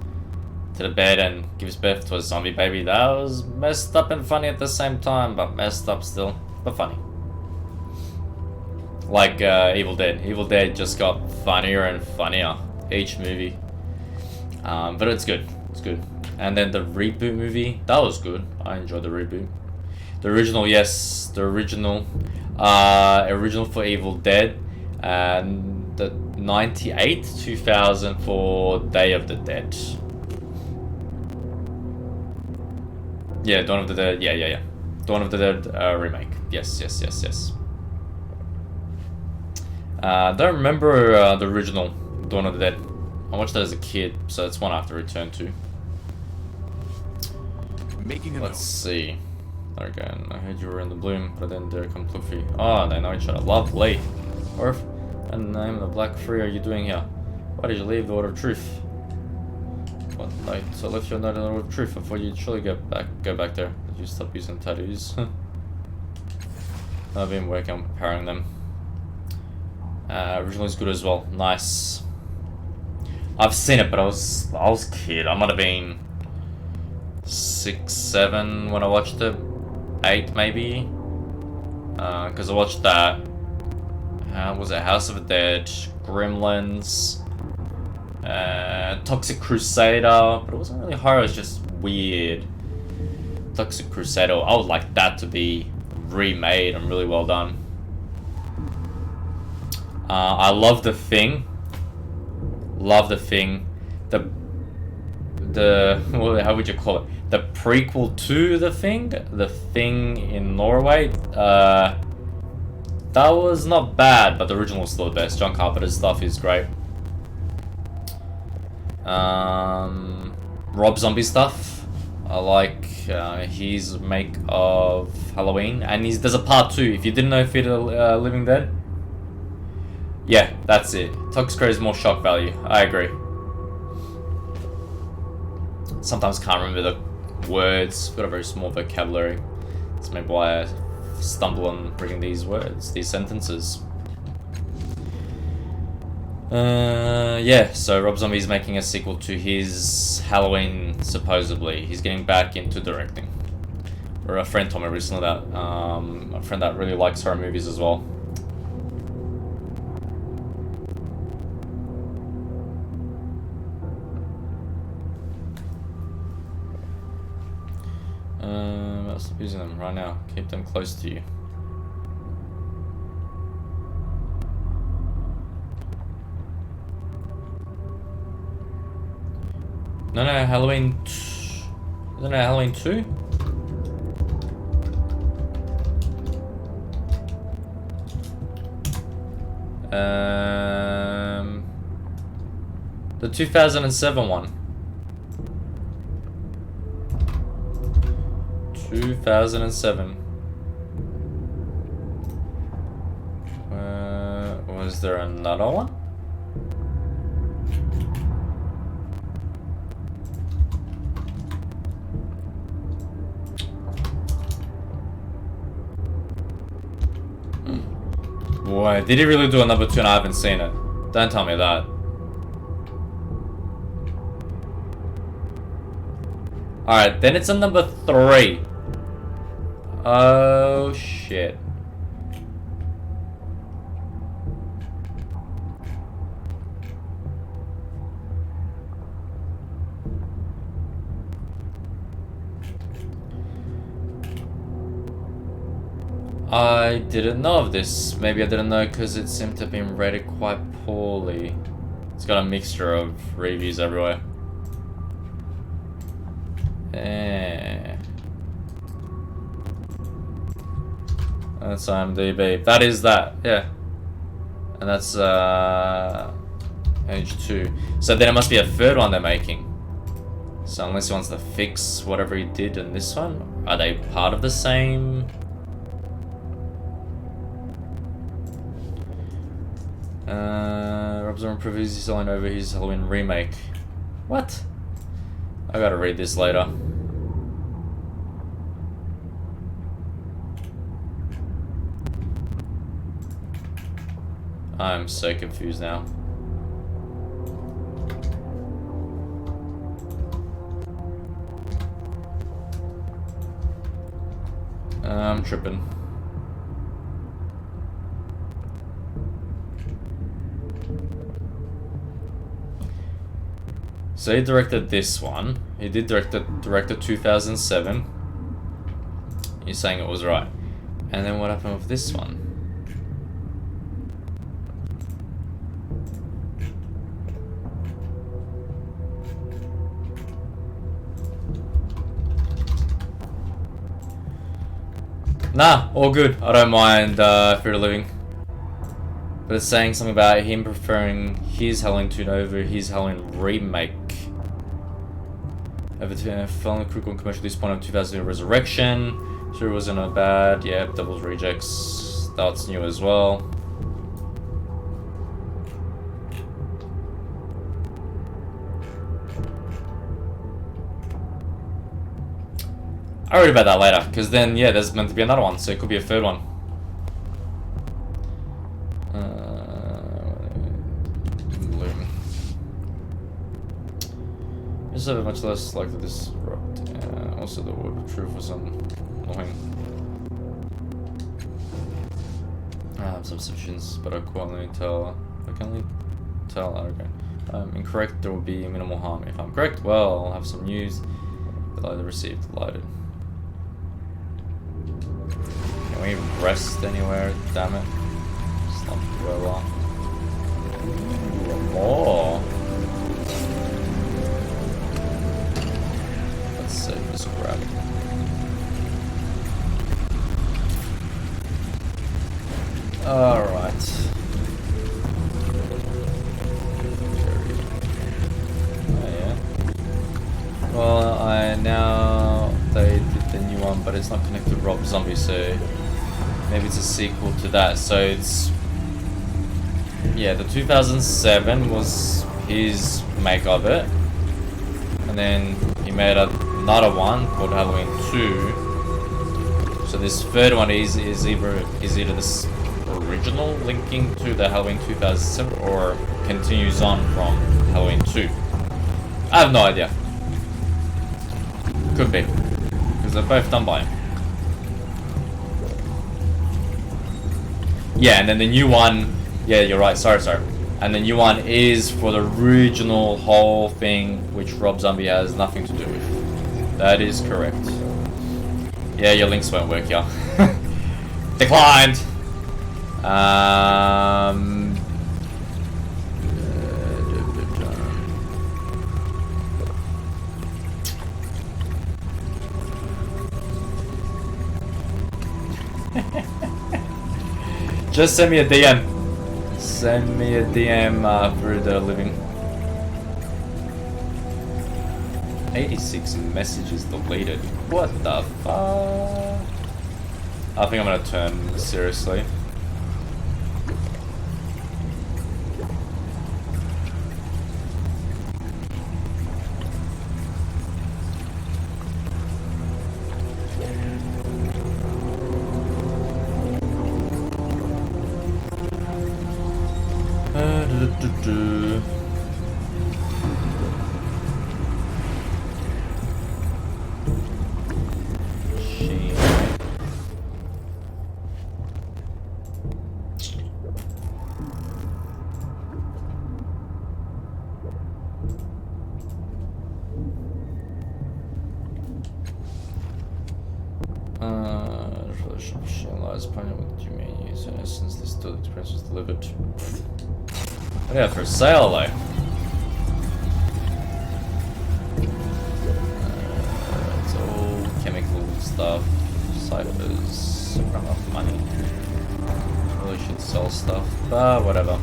to the bed and gives birth to a zombie baby. That was messed up and funny at the same time, but messed up still, but funny. Like Evil Dead. Evil Dead just got funnier and funnier each movie. But it's good. It's good. And then the reboot movie, that was good. I enjoyed the reboot. The original, yes, the original. Original for Evil Dead. And the 98, 2000 for Day of the Dead. Yeah, Dawn of the Dead. Yeah. Dawn of the Dead remake. Yes. Don't remember the original Dawn of the Dead. I watched that as a kid, so it's one I have to return to. Let's see. Okay, I heard you were in the bloom, but then they're completely. Oh, they know each other. Lovely. Orf, in the name of the Black Free are you doing here? Why did you leave the Order of Truth? What night? So I left your note in the Order of Truth. I thought you'd surely go back there. Did you stop using tattoos? I've been working on preparing them. Original is good as well. Nice. I've seen it, but I was a kid. I might have been 6, 7 when I watched it. 8 maybe. Because I watched that. Was it House of the Dead, Gremlins, Toxic Crusader, but it wasn't really horror. It was just weird. Toxic Crusader. I would like that to be remade and really well done. I love The Thing. Love The Thing. The well, how would you call it? The prequel to The Thing. The Thing in Norway. That was not bad, but the original was still the best. John Carpenter's stuff is great. Rob Zombie stuff. I like his make of Halloween, and there's a part 2. If you didn't know Fear the Living Dead. Yeah, that's it. Toxic Crusader is more shock value. I agree. Sometimes can't remember the words. Got a very small vocabulary. That's maybe why I stumble on reading these words, these sentences. Yeah, so Rob Zombie's making a sequel to his Halloween, supposedly. He's getting back into directing. Or a friend told me recently that, a friend that really likes horror movies as well. Stop using them right now. Keep them close to you. No, Halloween. Isn't it Halloween 2? The 2007 one. 2007. Was there another one? Boy, did he really do a number 2 and I haven't seen it? Don't tell me that. Alright, then it's a number 3. Oh shit. I didn't know of this. Maybe I didn't know because it seemed to have been rated quite poorly. It's got a mixture of reviews everywhere. That's IMDb. That is that, yeah. And that's age 2. So then it must be a third one they're making. So unless he wants to fix whatever he did in this one, are they part of the same? Rob Zombie previously selling over his Halloween remake. What? I gotta read this later. I'm so confused now. I'm tripping. So he directed this one. He did directed 2007. You're saying it was right. And then what happened with this one? Nah, all good. I don't mind Fear of the Living. But it's saying something about him preferring his Halloween 2 over his Halloween remake. Over to following critical commercial at this point of 2000 Resurrection. Sure wasn't a bad. Yeah, Devil's Rejects. That's new as well. I'll read about that later, because then, yeah, there's meant to be another one, so it could be a third one. Just have a much less likely this route. Also, the word of truth was annoying. I have some sufficiency, but I can't only tell. Okay. Incorrect, there will be minimal harm. If I'm correct, well, I'll have some news that I received. Delighted. Can we rest anywhere? Damn it. Slump well. More. Let's save this grab. Alright. Well, I now they did the new one, but it's not connected to Rob Zombie, so maybe it's a sequel to that. So it's, yeah, the 2007 was his make of it, and then he made another one called Halloween 2. So this third one is either this original linking to the Halloween 2007 or continues on from Halloween 2. I have no idea. Could be, because they're both done by him. Yeah, and then the new one, yeah, you're right, sorry. And the new one is for the original whole thing, which Rob Zombie has nothing to do with. That is correct. Yeah, your links won't work, yeah. Declined! Just send me a DM. Send me a DM through the living. 86 messages deleted. What the fuck? I think I'm gonna turn seriously. for the shop machine lies playing with you mean use in essence this still experience was delivered. What do you have for sale though? It's all chemical stuff, ciphers, not enough money. Really should sell stuff, but whatever.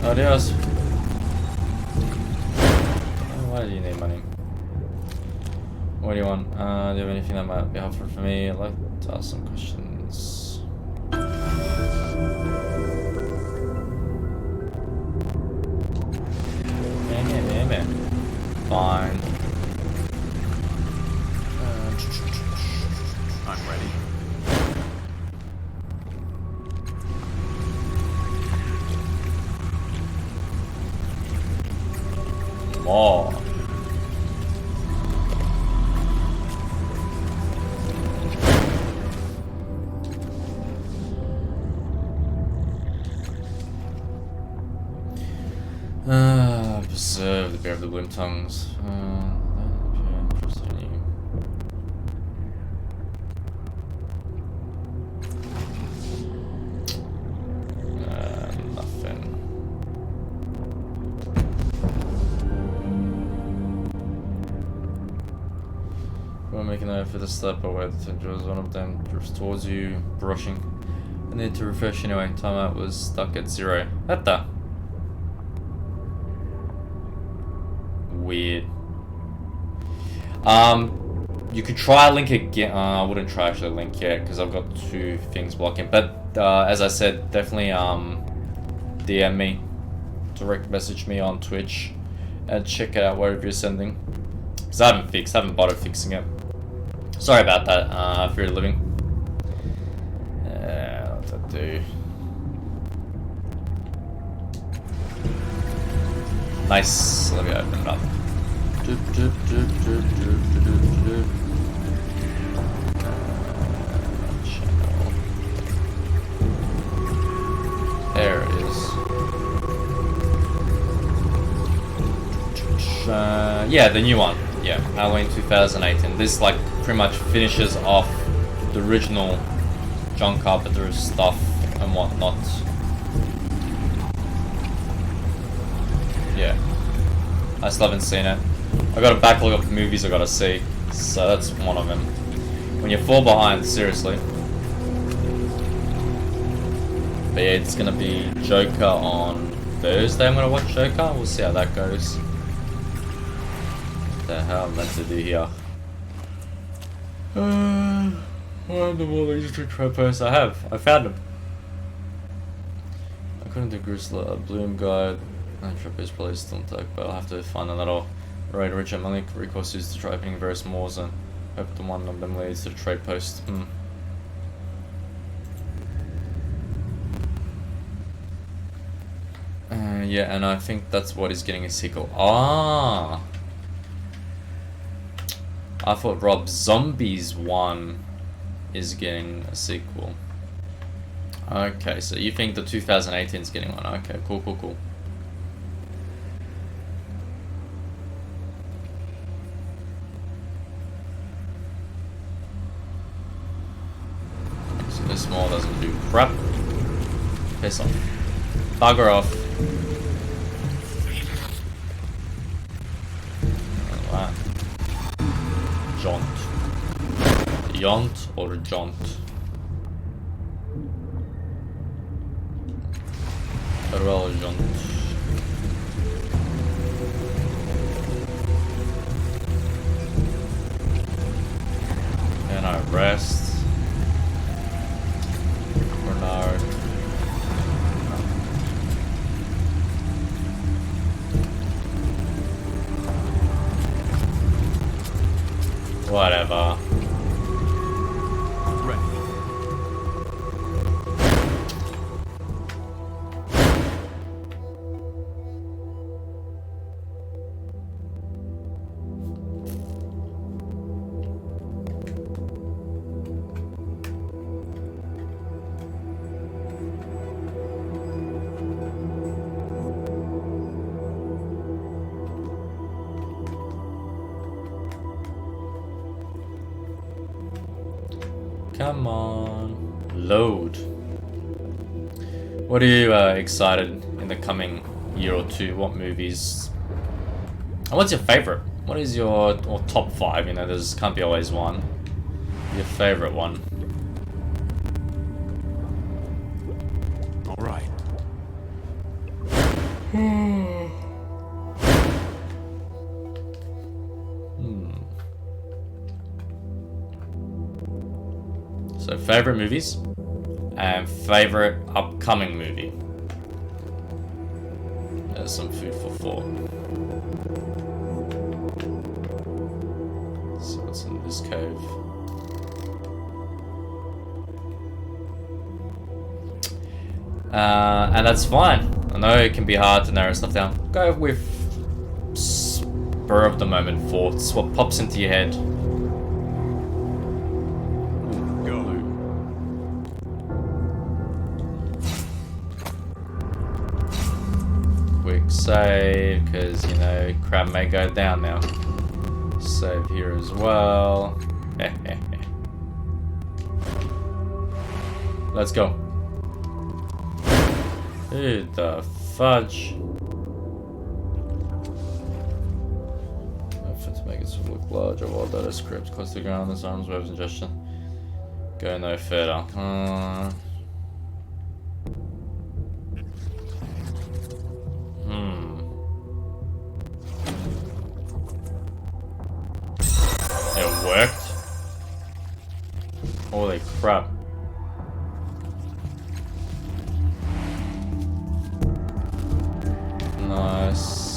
Adios. Why do you need money? What do you want? Do you have anything that might be helpful for me? I'd like to ask some questions. Fine. I'm ready. More. Preserve the bear of the bloom tongues. Interested in you. Nothing. We're making an effort to step away. The temperature was one of them drifts towards you, brushing. I need to refresh anyway. Timeout was stuck at 0. What the? Weird. You could try link again. I wouldn't try actually link yet because I've got 2 things blocking. But as I said, definitely DM me, direct message me on Twitch, and check out whatever you're sending. Because I haven't bothered fixing it. Sorry about that. If you're living. What's that do? Nice. Let me open it up. Channel. There it is. Yeah, the new one. Yeah, Halloween 2018. This like pretty much finishes off the original John Carpenter stuff and whatnot. Yeah, I still haven't seen it. I got a backlog of movies I gotta see, so that's one of them. When you fall behind, seriously. But yeah, it's gonna be Joker on Thursday. I'm gonna watch Joker. We'll see how that goes. What the hell am I meant to do here? One of all these trade posts I have. I found them. According to Grisla, Bloom Guide. Trip is probably still intact, but I'll have to find another raid rich and money recourse is to try opening various malls and hope the one of them leads to the trade post. Yeah, and I think that's what is getting a sequel. Ah, I thought Rob Zombie's one is getting a sequel. Okay, so you think the 2018 is getting one? Okay, cool. This mall doesn't do crap. Piss off. Bugger off. That. Jaunt. Yaunt or jaunt? Farewell, jaunt. Can I rest? Bernard. Whatever. Ready. Come on. Load. What are you excited in the coming year or two? What movies? And what's your favorite? What is your top 5? You know, there's can't be always one. Your favorite one. All right. So favorite movies and favorite upcoming movie. There's some food for thought. Let's see what's in this cave. And that's fine. I know it can be hard to narrow stuff down. Go with spur of the moment thoughts. What pops into your head? Quick save, because you know crap may go down now. Save here as well. Let's go. Who the fudge? Effort to make it sort of look larger while that is script close to the ground, his arms, waves, and gesture. Go no further. It worked. Holy crap. Nice.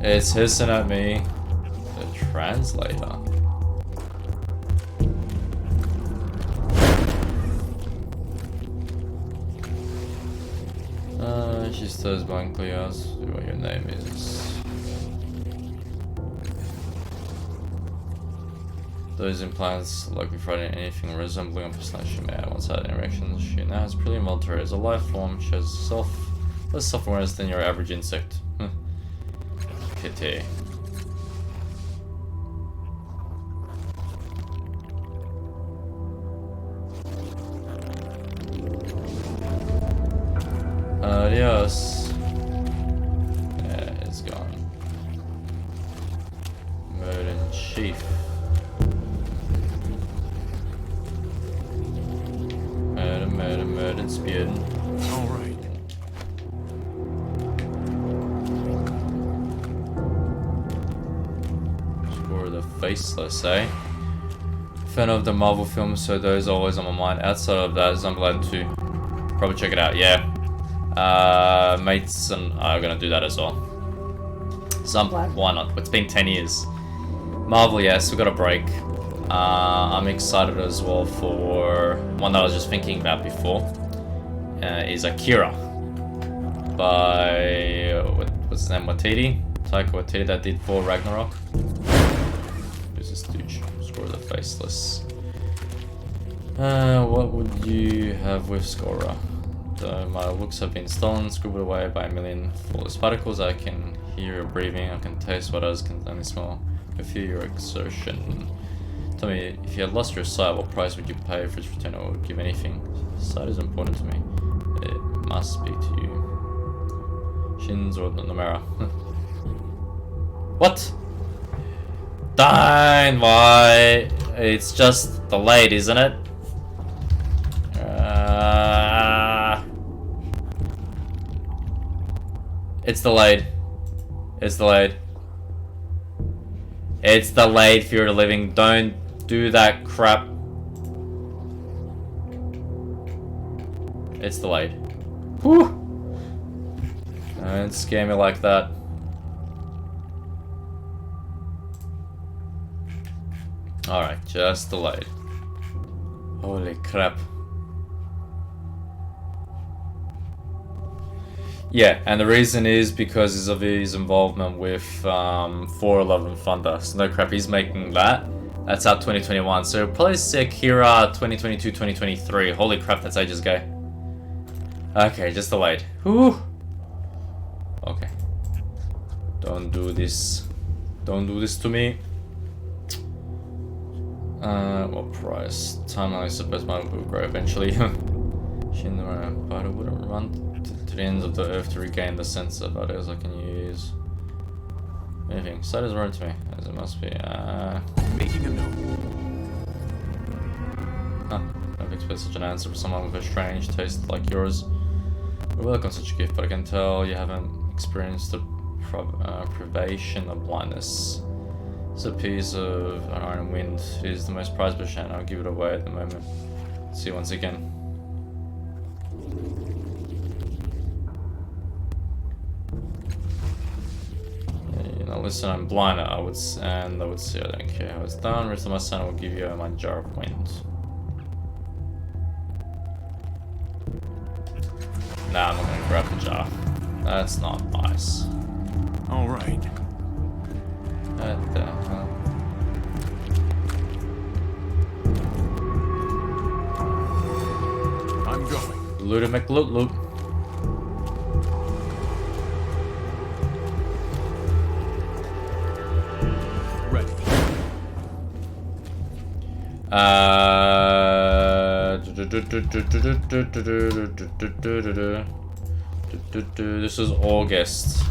It's hissing at me. The translator. She stares blankly, asks what your name is. Those implants likely frighten anything resembling a personality she may have one-sided interactions. She now has pretty military as a life form. She has less self-awareness than your average insect. Pity. Adios. Yeah, it's gone. Murder in chief. Murder, spewed. All right. Score the faceless, eh? Fan of the Marvel films, so those are always on my mind. Outside of that, Zombieland 2. Probably check it out, yeah. Mates and I are gonna do that as well. Zombieland, why not? It's been 10 years. Marvel, yes, we got a break. I'm excited as well for one that I was just thinking about before. Is Akira by what's his name? Taika Waititi, that did for Ragnarok. Who's this dude? Score the faceless. What would you have with Scorer? Though my looks have been stolen, scribbled away by a million flawless particles, I can hear your breathing, I can taste what others can only smell. I feel your exertion. Tell me, if you had lost your sight, what price would you pay for its return, or would give anything? Sight is important to me. It must be to you. Shins or the Numenera. What? Dang, why? It's just delayed, isn't it? It's delayed. It's delayed. It's delayed, Fear of the Living. Don't do that crap. It's delayed. Whew. Don't scare me like that. Alright, just delayed. Holy crap. Yeah, and the reason is because of his involvement with 411 Thunder. So no crap, he's making that. That's out 2021. So probably Sekira 2022, 2023. Holy crap, that's ages ago. Okay, just delayed. Whew. Okay. Don't do this. Don't do this to me. What price? Timeline is supposed to grow eventually. Shinra, but I wouldn't run to the ends of the earth to regain the sense of others I can use. Anything. Sight is right to me, as it must be. Making a note. Huh. I've expected such an answer from someone with a strange taste like yours. We welcome such a gift, but I can tell you haven't experienced the privation of blindness. It's a piece of an iron wind. It is the most prized possession. I'll give it away at the moment. See you once again. You know, listen, I'm blind. I would say I don't care how it's done. Rest of my son will give you my jar of wind. Nah, I'm not gonna grab the jar. That's not nice. All right. What the hell? I'm going. Looter McLoot. Ready. This is August.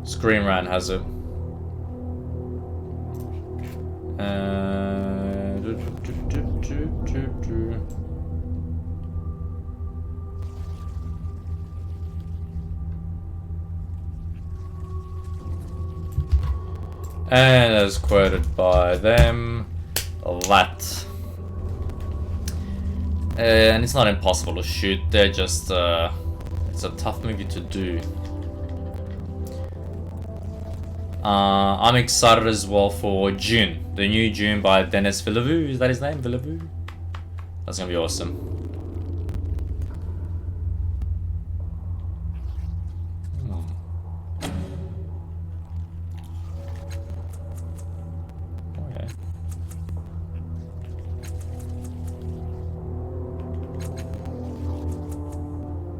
Screen Rant has it. And as quoted by them, that. And it's not impossible to shoot, they're just, it's a tough movie to do. I'm excited as well for June, the new June by Denis Villeneuve, is that his name, Villeneuve? That's gonna be awesome.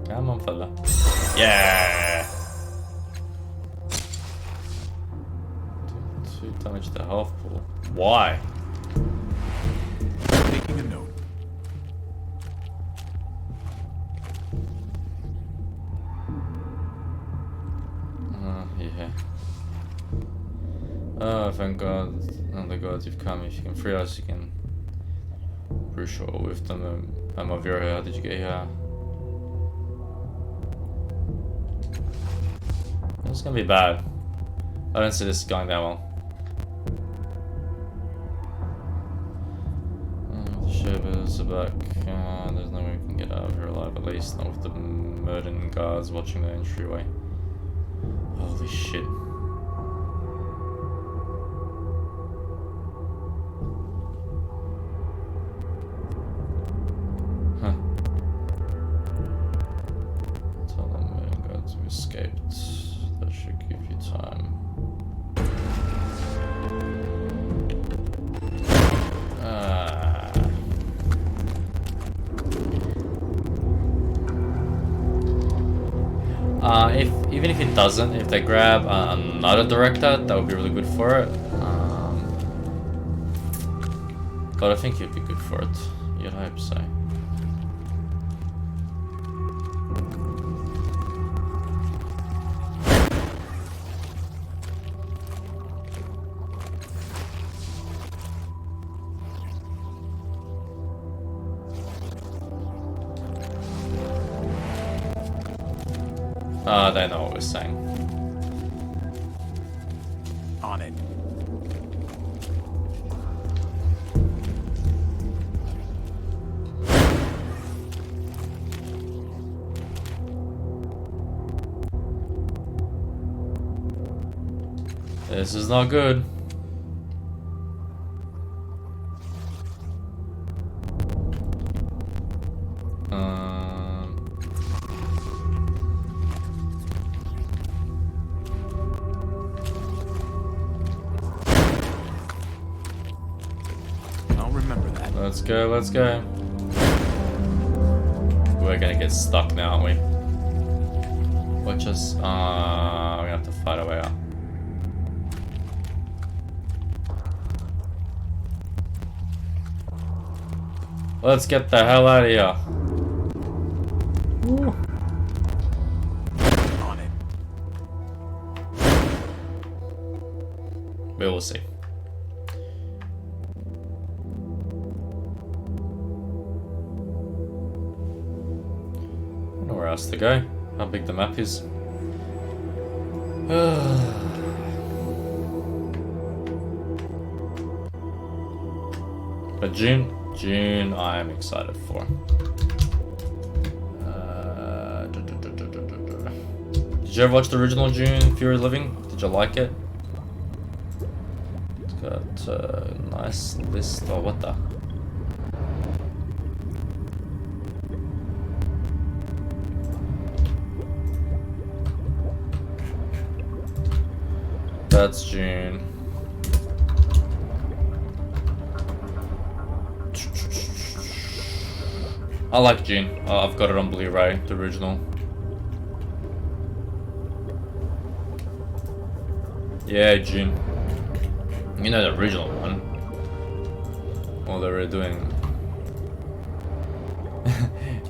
Come on, fella. Yeah! 2 damage to health pool. Why? Making a note. Yeah. Oh, thank God. Oh, the gods, you've come. If you can free us, you can. Pretty sure with them. I'm a very. How did you get here? It's gonna be bad. I don't see this going that well. The shivers are back. There's no way we can get out of here alive, at least not with the murdered guards watching the entryway. Holy shit. Huh. Tell the murdered guards we escaped. That should give you time. Even if it doesn't, if they grab another director, that would be really good for it. But I think you'd be good for it. You'd hope so. They know what we're saying. On it. This is not good. Let's go, let's go. We're gonna get stuck now, aren't we? Watch us. We're gonna have to fight our way out. Let's get the hell out of here. Woo. On it. We will see. Nowhere else to go. How big the map is. But June, I am excited for. Did you ever watch the original June, Fear of Living? Did you like it? It's got a nice list. Oh, what the? That's June. I like June. I've got it on Blu-ray, the original. Yeah, June. You know the original one. Well, they were doing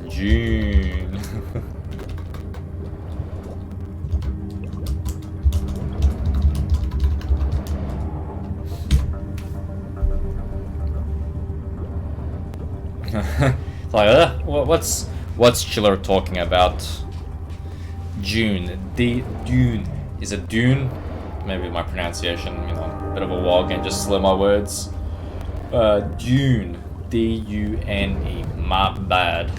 June. Like, what's Chiller talking about? June. Dune. Is it Dune? Maybe my pronunciation, you know, a bit of a wog and just slur my words. Dune. D-U-N-E. My bad.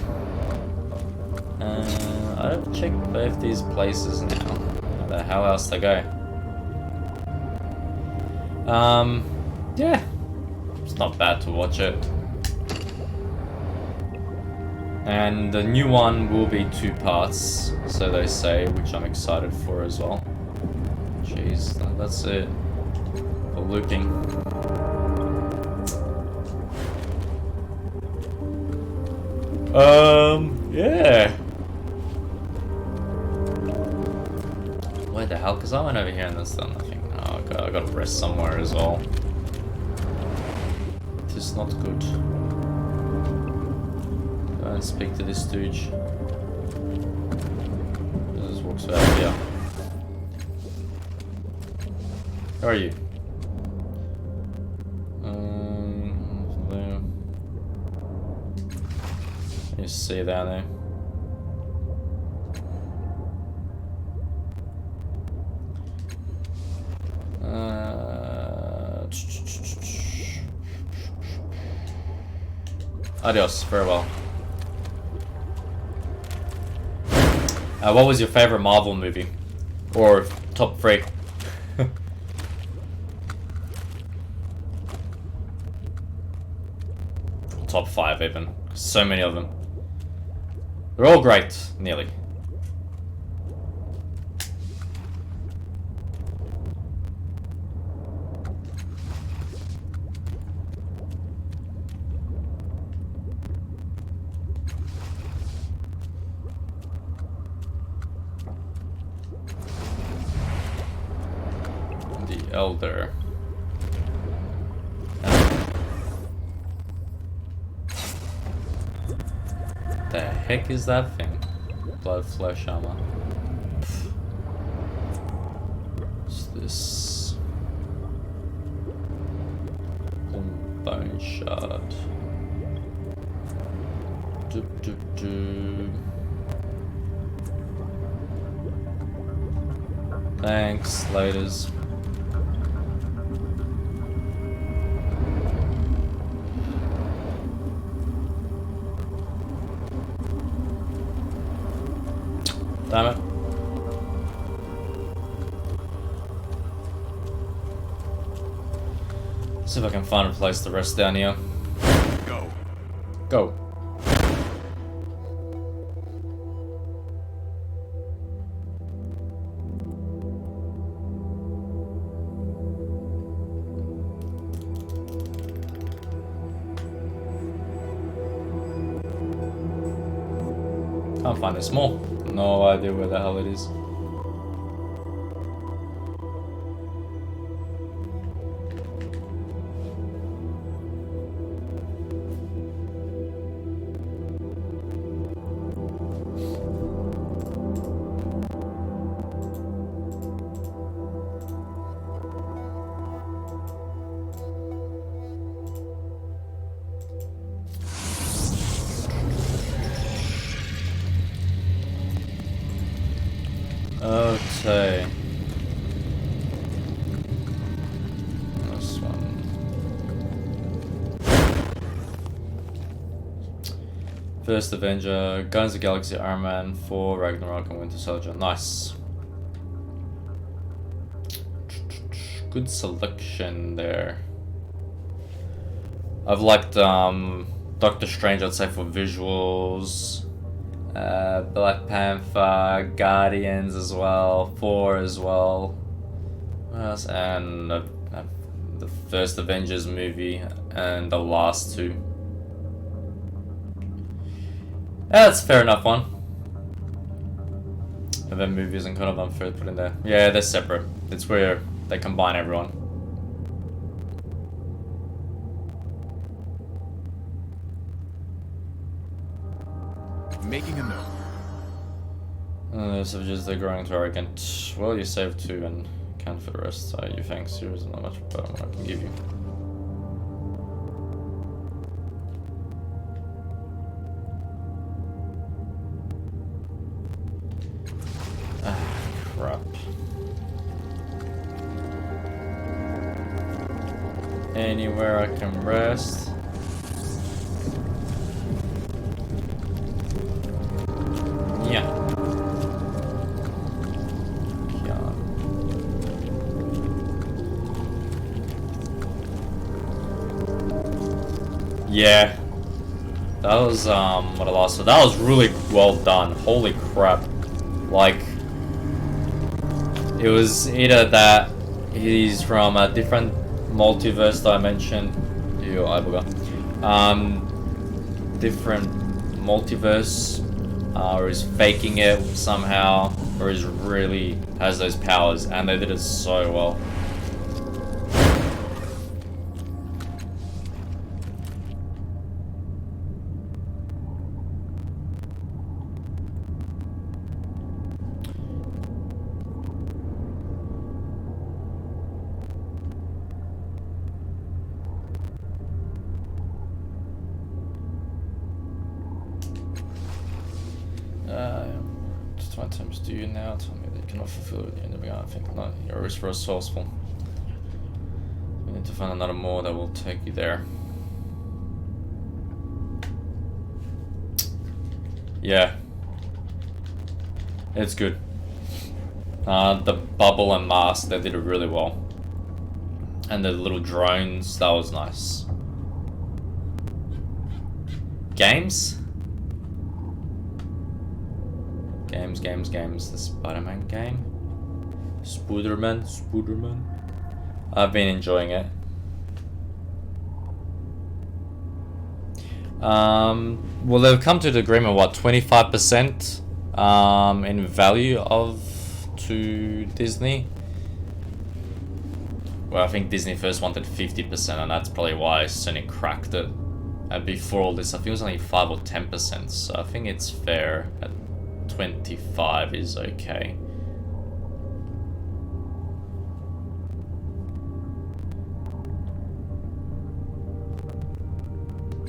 I've checked both these places now. Where the hell else to go? Yeah. It's not bad to watch it. And the new one will be 2 parts, so they say, which I'm excited for as well. Jeez, that's it. For looping. Yeah. Where the hell? Because I went over here and there's done nothing. Oh, God, I gotta rest somewhere as well. It is not good. Go and speak to this stooge. Just walks out here. How are you? There. You see down there. Adios, farewell. What was your favorite Marvel movie? Or top 3? Top 5 even. So many of them. They're all great, nearly. The Elder. The heck is that thing? Blood, flesh, armor. What's this? Bone shard. Doop, doop, doop. Thanks, laters. Damn it. See if I can find a place to rest down here. Go. Go. Can't find this more. No idea where the hell it is. Okay. This one. First Avenger, Guardians of the Galaxy, Iron Man 4, Ragnarok, and Winter Soldier. Nice. Good selection there. I've liked Doctor Strange, I'd say, for visuals. Black Panther, Guardians as well, 4 as well. What else? And the first Avengers movie and the last 2. Yeah, that's fair enough one. And then movies and kind of unfair to put in there. Yeah, they're separate. It's where they combine everyone. Making a note. So just they're growing too arrogant. Well, you saved 2 and count for the rest. So you thanks. There isn't that much better what I can give you. Ah, crap. Anywhere I can rest. Yeah. Yeah. That was what I lost. So that was really well done. Holy crap. Like, it was either that he's from a different multiverse dimension. You iBooger. Different multiverse. Or he's faking it somehow, or he's really has those powers, and they did it so well. Just 20 times do you now? Tell me that you cannot fulfill it. You never gonna think not. You're always resourceful. We need to find another more that will take you there. Yeah. It's good. The bubble and mask, they did it really well. And the little drones, that was nice. Games? Games. The Spider-Man game. Spooderman. I've been enjoying it. Well, they've come to the agreement, what, 25% in value to Disney? Well, I think Disney first wanted 50%, and that's probably why Sony cracked it. And before all this, I think it was only 5 or 10%, so I think it's fair at 25 is okay.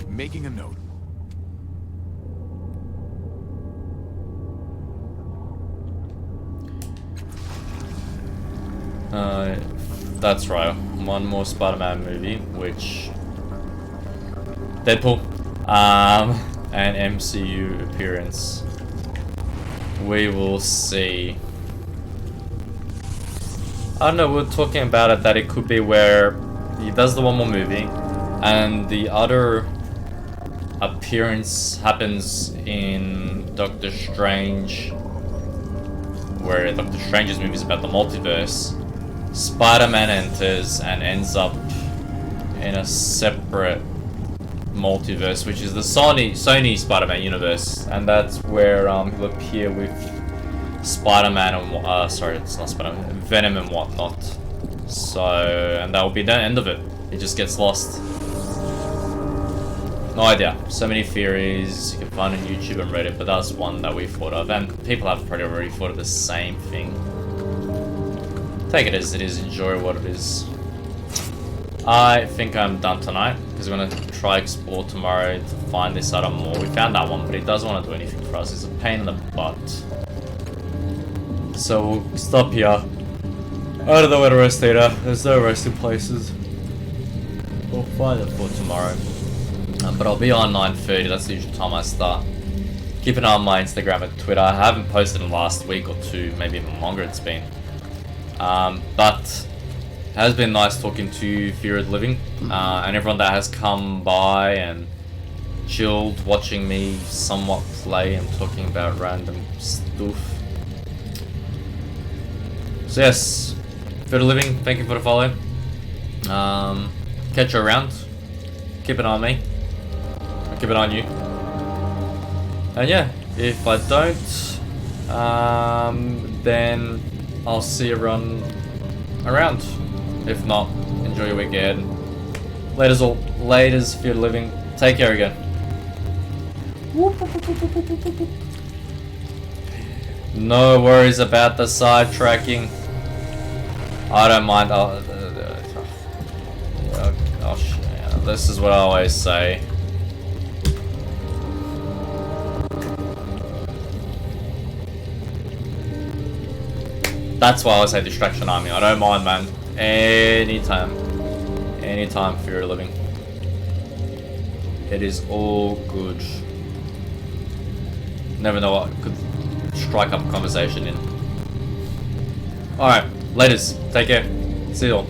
Making a note. That's right. One more Spider-Man movie, which Deadpool, an MCU appearance. We will see. I don't know, we're talking about it that it could be where he does the one more movie and the other appearance happens in Doctor Strange, where Doctor Strange's movie is about the multiverse. Spider-Man enters and ends up in a separate multiverse, which is the Sony Spider-Man universe, and that's where he'll appear with Spider-Man and sorry, it's not Spider-Man, Venom and whatnot. So, and that will be the end of it. It just gets lost. No idea. So many theories you can find on YouTube and Reddit, but that's one that we thought of, and people have probably already thought of the same thing. Take it as it is. Enjoy what it is. I think I'm done tonight because we're gonna try explore tomorrow to find this other more. We found that one, but it doesn't want to do anything for us. It's a pain in the butt. So we'll stop here. I don't know where to rest either. There's no resting places. We'll find it for tomorrow. But I'll be on 9:30. That's the usual time I start. Keep an eye on my Instagram and Twitter. I haven't posted in the last week or two, maybe even longer it's been. But it has been nice talking to Fear of the Living and everyone that has come by and chilled watching me somewhat play and talking about random stuff. So yes, Fear of the Living, thank you for the follow. Catch you around. Keep an eye on me. I'll keep an eye on you. And yeah, if I don't, then I'll see you around. If not, enjoy your weekend. Laters all. Laters, Fear of the Living. Take care again. No worries about the sidetracking. I don't mind. This is what I always say. That's why I always say Distraction Army. I don't mind, man. Anytime. Anytime, Fear of the Living. It is all good. Never know what could strike up a conversation in. Alright, laters. Take care. See you all.